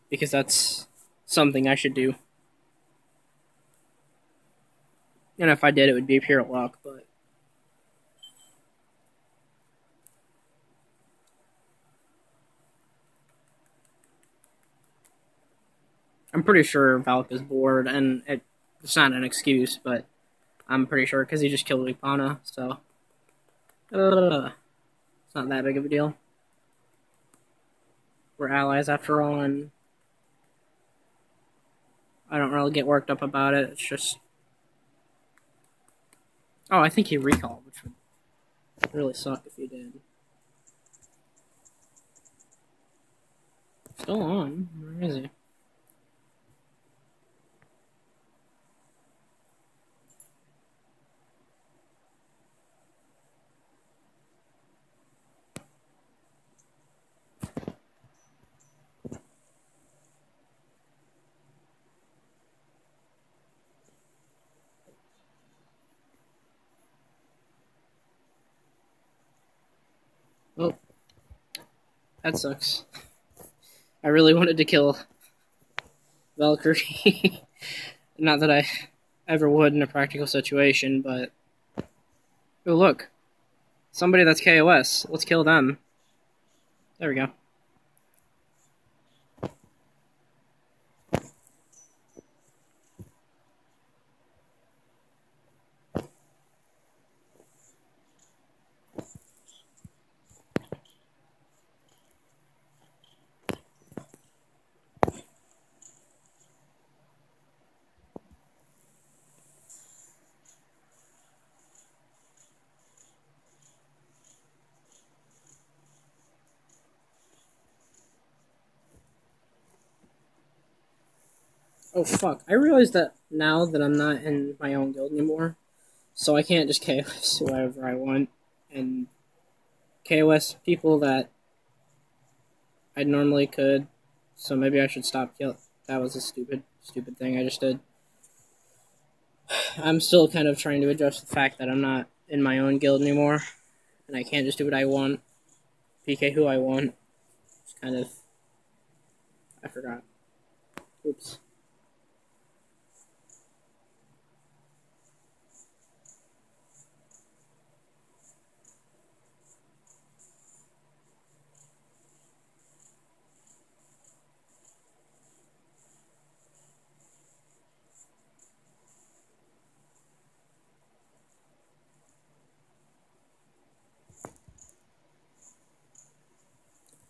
S1: Because that's something I should do. And if I did, it would be pure luck, but... I'm pretty sure Valk is bored, and it's not an excuse, but I'm pretty sure, because he just killed Ipana, so... it's not that big of a deal. We're allies after all, and I don't really get worked up about it. It's just... Oh, I think he recalled, which would really suck if he did. Still on. Where is he? Oh, that sucks. I really wanted to kill Valkyrie. Not that I ever would in a practical situation, but... Oh, look. Somebody that's KOS. Let's kill them. There we go. Oh, fuck. I realize that now that I'm not in my own guild anymore, so I can't just KOS whoever I want, and KOS people that I normally could, so maybe I should stop killing. That was a stupid thing I just did. I'm still kind of trying to adjust the fact that I'm not in my own guild anymore, and I can't just do what I want, PK who I want. It's kind of... I forgot. Oops.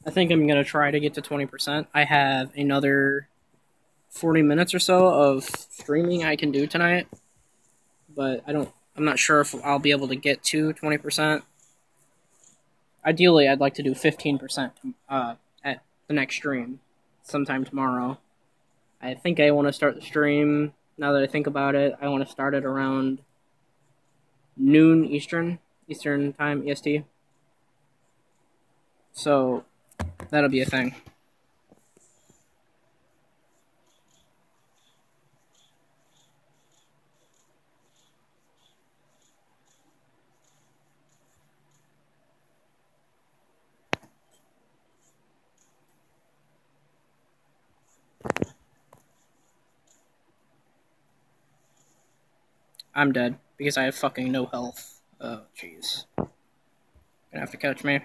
S1: I think I'm going to try to get to 20%. I have another 40 minutes or so of streaming I can do tonight, but I'm not sure if I'll be able to get to 20%. Ideally, I'd like to do 15% at the next stream sometime tomorrow. I think I want to start the stream, now that I think about it, I want to start it around noon Eastern time, EST. So, that'll be a thing. I'm dead, because I have fucking no health. Oh, jeez. Gonna have to catch me.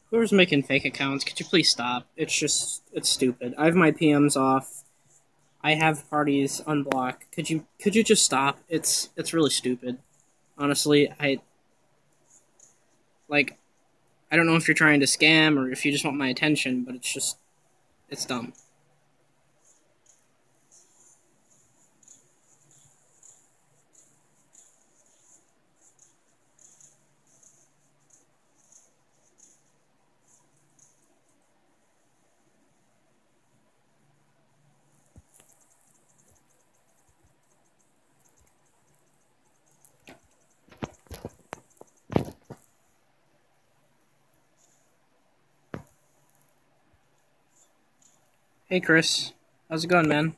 S1: Whoever's making fake accounts, could you please stop? It's stupid. I have my PMs off. I have parties unblocked. Could you just stop? It's really stupid. Honestly, I don't know if you're trying to scam or if you just want my attention, but it's dumb. Hey Chris, how's it going, man?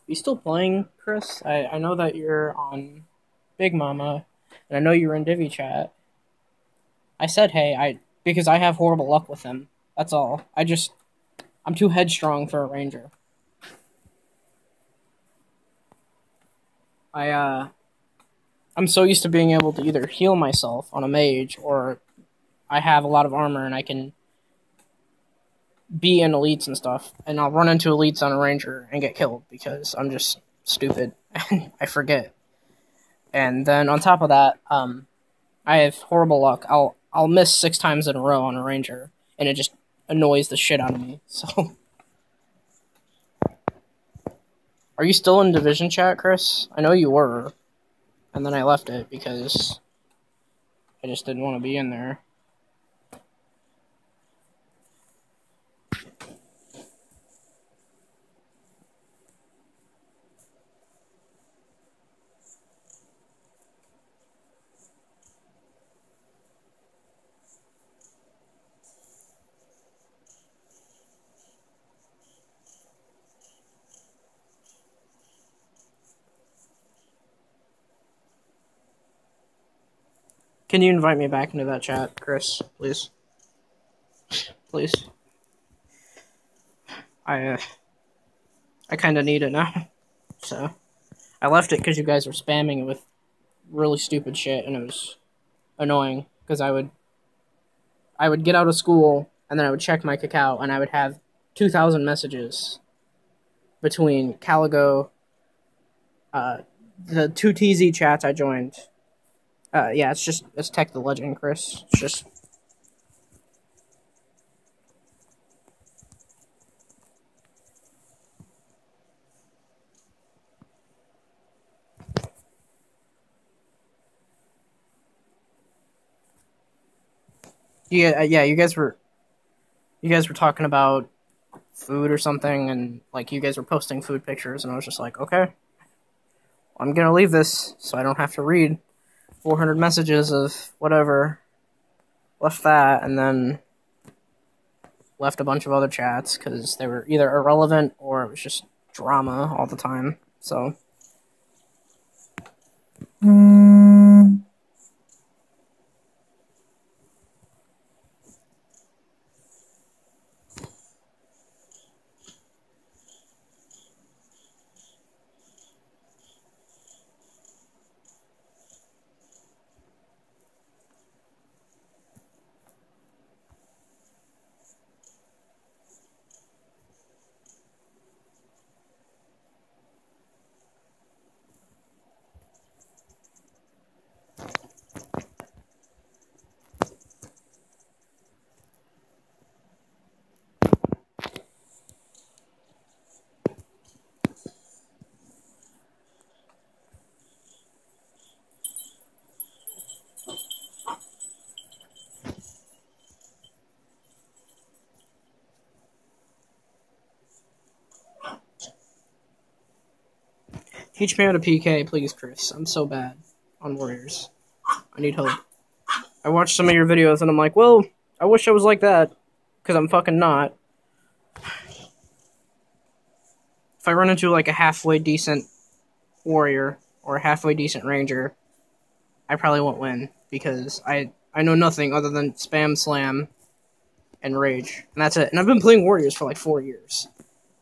S1: You still playing, Chris? I know that you're on Big Mama, and I know you're in Divi chat. I said hey, because I have horrible luck with him. That's all. I'm too headstrong for a ranger. I I'm so used to being able to either heal myself on a mage or I have a lot of armor and I can be in elites and stuff, and I'll run into elites on a ranger and get killed because I'm just stupid and I forget. And then on top of that, I have horrible luck. I'll miss 6 times in a row on a ranger, and it just annoys the shit out of me. So, are you still in division chat, Chris? I know you were, and then I left it because I just didn't want to be in there. Can you invite me back into that chat, Chris? Please, please. I I kind of need it now. So I left it because you guys were spamming it with really stupid shit, and it was annoying because I would get out of school and then I would check my cacao and I would have 2,000 messages between Caligo, the two TZ chats I joined. Yeah, it's Tech the Legend, Chris. It's just yeah. You guys were talking about food or something, and like you guys were posting food pictures, and I was just like, okay, I'm gonna leave this so I don't have to read 400 messages of whatever. Left that, and then left a bunch of other chats because they were either irrelevant or it was just drama all the time. So. Teach me how to PK, please, Chris. I'm so bad on Warriors. I need help. I watched some of your videos and I'm like, well, I wish I was like that. Because I'm fucking not. If I run into like a halfway decent Warrior or a halfway decent Ranger, I probably won't win. Because I know nothing other than spam, slam, and rage. And that's it. And I've been playing Warriors for like 4 years.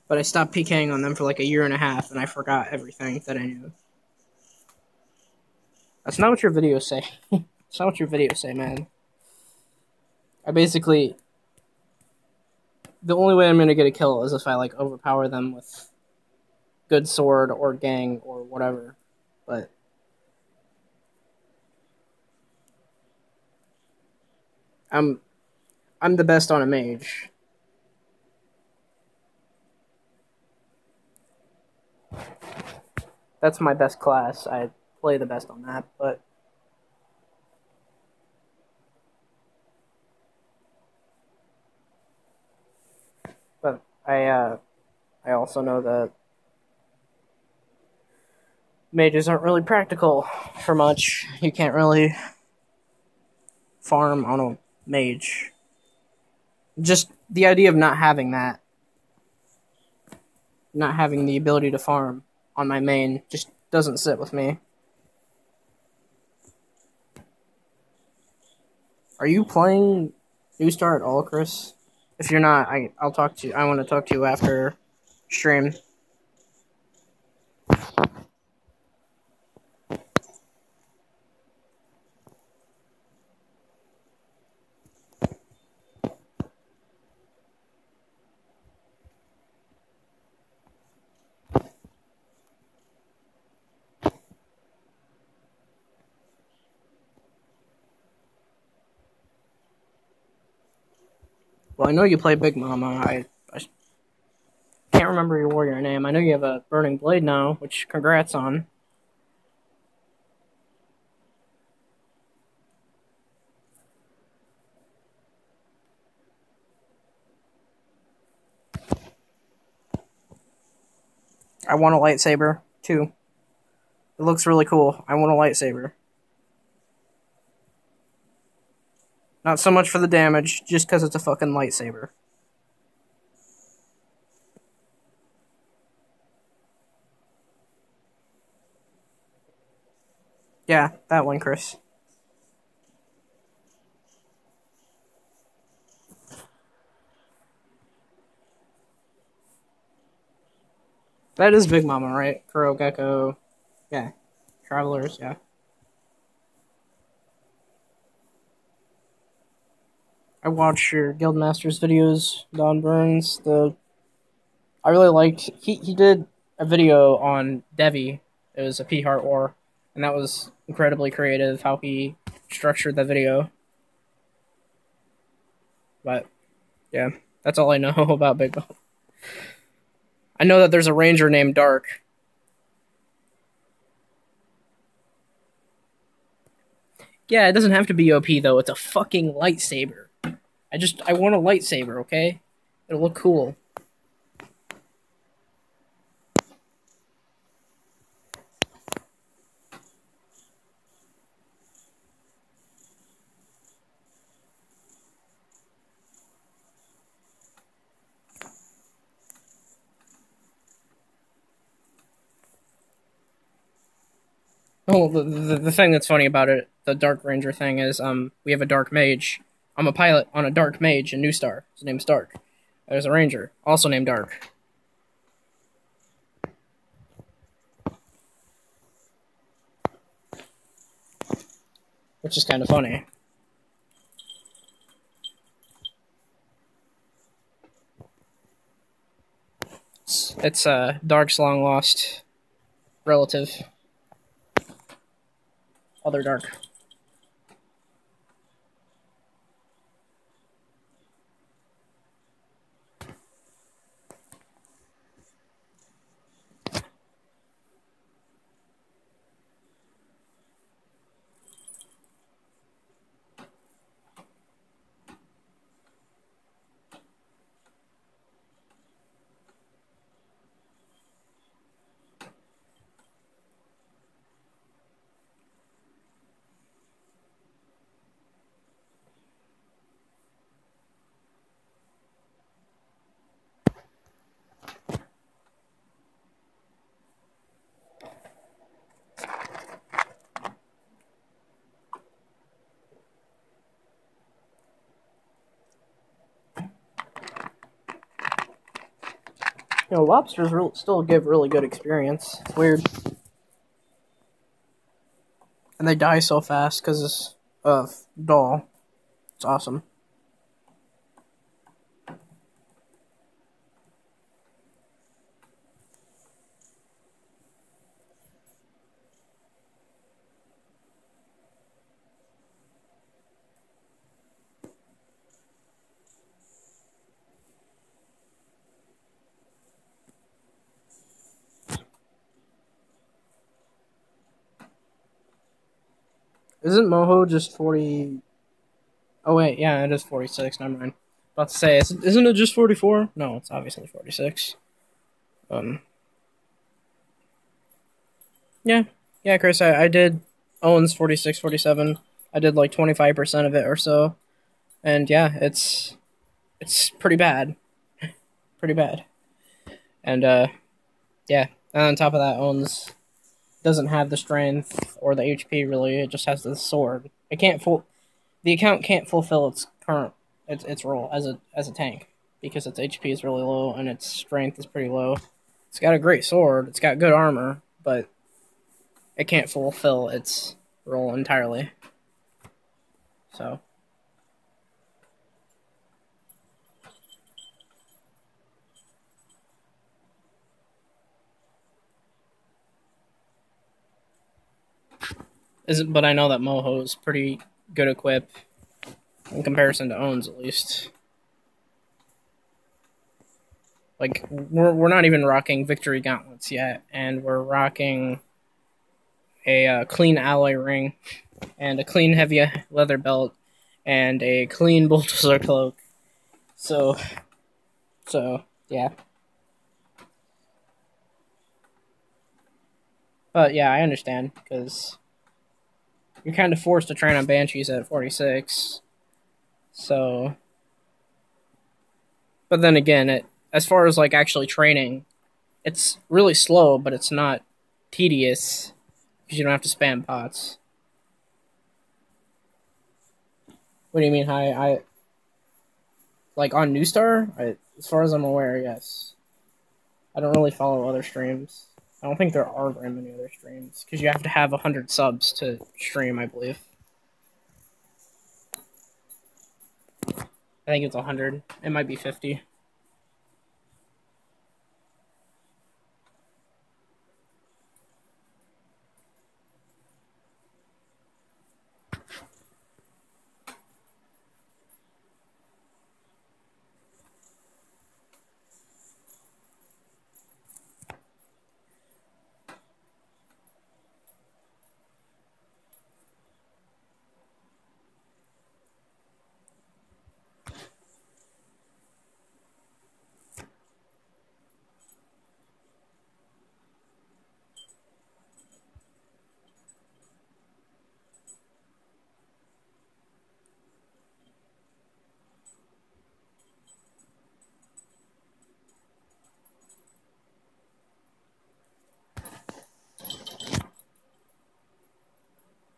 S1: But I stopped PKing on them for like a year and a half and I forgot everything that I knew. That's not what your videos say. That's not what your videos say, man. I basically... The only way I'm gonna get a kill is if I, like, overpower them with good sword or gang or whatever. But... I'm the best on a mage. That's my best class. I play the best on that, but I also know that mages aren't really practical for much. You can't really farm on a mage. Just the idea of not having that, not having the ability to farm on my main, just doesn't sit with me. Are you playing Newstar at all, Chris? If you're not, I'll talk to you. I want to talk to you after stream. Well, I know you play Big Mama. I can't remember your warrior name. I know you have a Burning Blade now, which congrats on. I want a lightsaber, too. It looks really cool. I want a lightsaber. Not so much for the damage, just because it's a fucking lightsaber. Yeah, that one, Chris. That is Big Mama, right? Kuro Gecko. Yeah. Travelers, yeah. I watched your Guildmasters videos, Don Burns. I really liked he did a video on Devi. It was a P Heart War, and that was incredibly creative how he structured the video. But yeah, that's all I know about Big Mama. I know that there's a ranger named Dark. Yeah, it doesn't have to be OP though. It's a fucking lightsaber. I want a lightsaber, okay? It'll look cool. Oh, the thing that's funny about it, the Dark Ranger thing is, we have a Dark Mage. I'm a pilot on a Dark Mage in Newstar. His name's Dark. There's a Ranger, also named Dark. Which is kind of funny. It's Dark's long lost relative. Other Dark. Lobsters still give really good experience. It's weird. And they die so fast because of Doll. It's awesome. Isn't Moho just 40? Oh wait, yeah, it is 46. Never mind. About to say, isn't it just 44? No, it's obviously 46. Yeah, yeah, Chris, I did owns 46, 47. I did like 25% of it or so, and yeah, it's pretty bad, pretty bad. And yeah, and on top of that, owns doesn't have the strength or the HP really. It just has the sword. It can't the account can't fulfill its current its role as a tank because its HP is really low and its strength is pretty low. It's got a great sword. It's got good armor, but it can't fulfill its role entirely. So but I know that Moho is pretty good equip in comparison to Owns at least. Like we're not even rocking victory gauntlets yet, and we're rocking a clean alloy ring and a clean heavy leather belt and a clean bulldozer cloak. So yeah. But yeah, I understand because you're kind of forced to train on banshees at 46. So, but then again, as far as like actually training, it's really slow, but it's not tedious because you don't have to spam pots. What do you mean? I like on Newstar? As far as I'm aware, yes. I don't really follow other streams. I don't think there are very many other streams because you have to have 100 subs to stream, I believe. I think it's 100. It might be 50.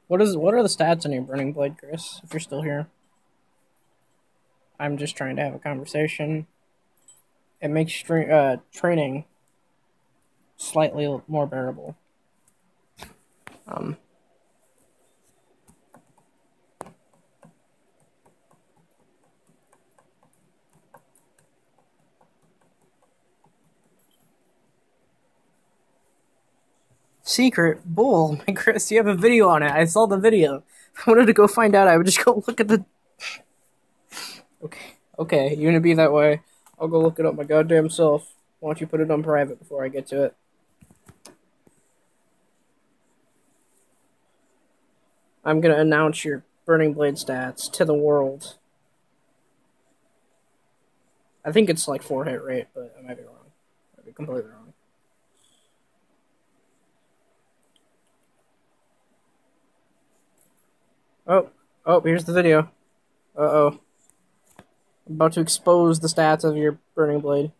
S1: What are the stats on your Burning Blade, Chris? If you're still here, I'm just trying to have a conversation. It makes training slightly more bearable. Um, Secret bull, Chris, you have a video on it. I saw the video. If I wanted to go find out, I would just go look at the. Okay, you're gonna be that way. I'll go look it up my goddamn self. Why don't you put it on private before I get to it? I'm gonna announce your Burning Blade stats to the world. I think it's like 4 hit rate, but I might be wrong. I might be completely wrong. Oh, here's the video. Uh-oh. I'm about to expose the stats of your Burning Blade.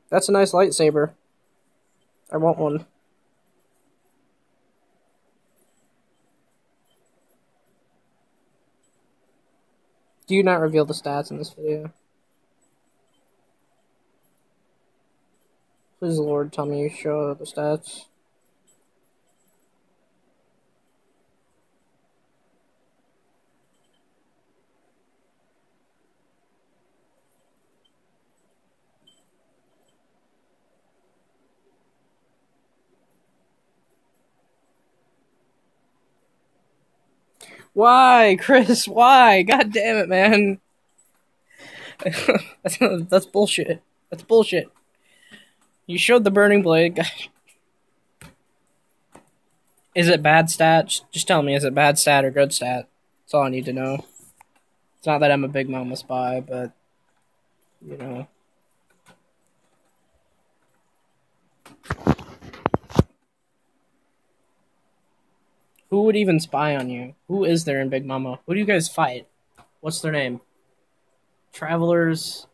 S1: That's a nice lightsaber. I want one. Do you not reveal the stats in this video? Please, Lord, tell me you show the stats. Why, Chris? Why? God damn it, man. That's bullshit. That's bullshit. You showed the burning blade. Is it bad stat? Just tell me, is it bad stat or good stat? That's all I need to know. It's not that I'm a big Mama Spy, but, you know. Who would even spy on you? Who is there in Big Mama? Who do you guys fight? What's their name? Travelers.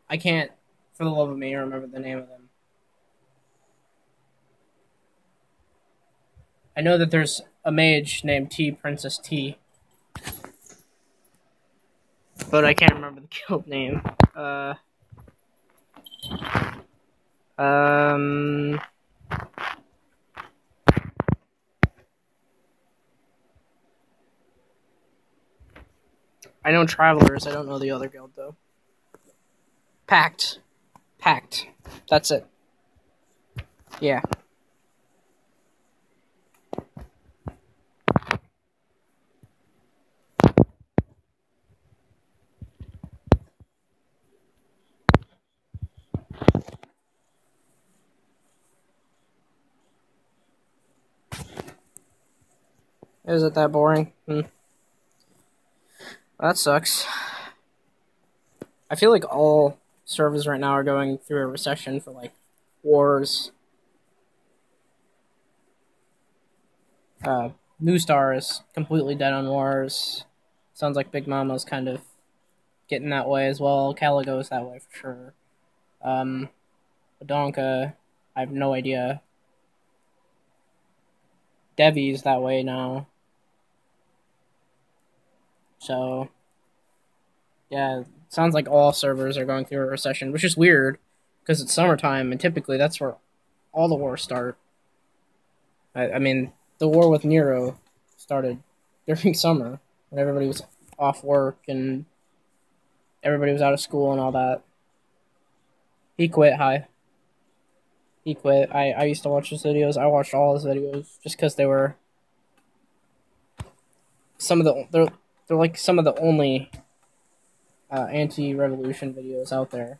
S1: I can't, for the love of me, remember the name of them. I know that there's a mage named T, Princess T. But I can't remember the guild name. I know Travelers. I don't know the other guild, though. Pact. Pact. That's it. Yeah. Is it that boring? That sucks. I feel like all servers right now are going through a recession for, like, wars. Newstar is completely dead on wars. Sounds like Big Mama's kind of getting that way as well. Caligo's that way for sure. Badonka, I have no idea. Devi's that way now. So, yeah, it sounds like all servers are going through a recession, which is weird because it's summertime and typically that's where all the wars start. I mean, the war with Nero started during summer when everybody was off work and everybody was out of school and all that. He quit. Hi. He quit. I used to watch his videos. I watched all his videos just because they were they're like some of the only anti-revolution videos out there.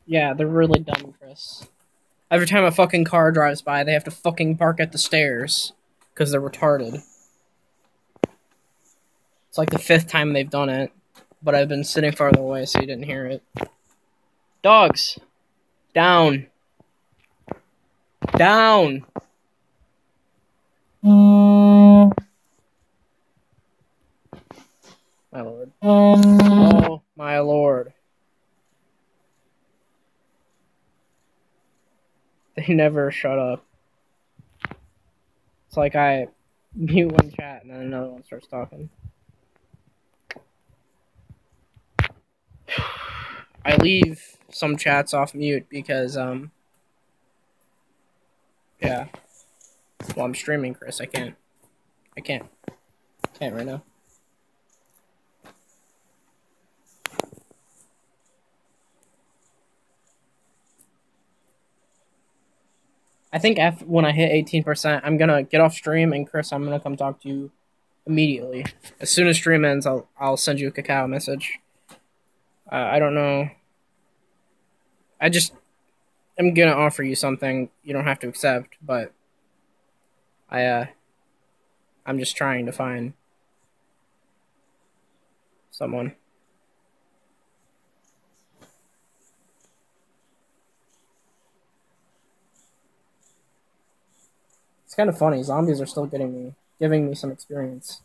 S1: Yeah, they're really dumb, Chris. Every time a fucking car drives by, they have to fucking park at the stairs because they're retarded. It's like the 5th time they've done it, but I've been sitting farther away so you didn't hear it. Dogs! Down! Down! My lord. Oh, my lord. They never shut up. It's like I mute one chat and then another one starts talking. I leave some chats off mute because, yeah. Well, I'm streaming, Chris. I can't right now. I think when I hit 18%, I'm gonna get off stream, and Chris, I'm gonna come talk to you immediately. As soon as stream ends, I'll send you a cacao message. I don't know. I'm gonna offer you something you don't have to accept, but I'm just trying to find someone. It's kind of funny. Zombies are still giving me some experience.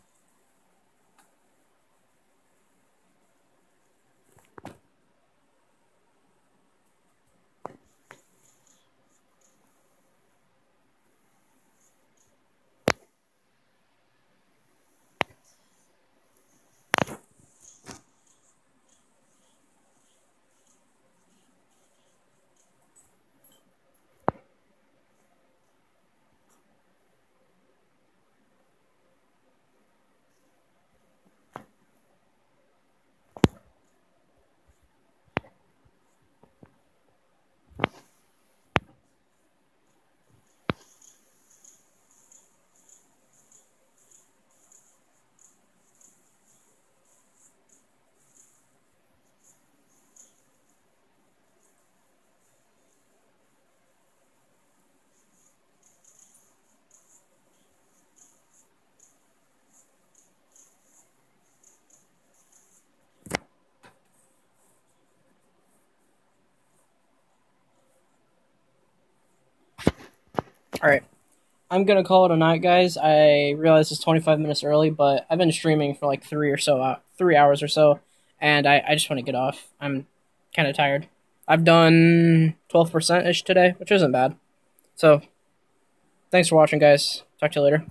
S1: Alright. I'm gonna call it a night, guys. I realize it's 25 minutes early, but I've been streaming for like 3 hours or so, and I just want to get off. I'm kind of tired. I've done 12% ish today, which isn't bad. So, thanks for watching, guys. Talk to you later.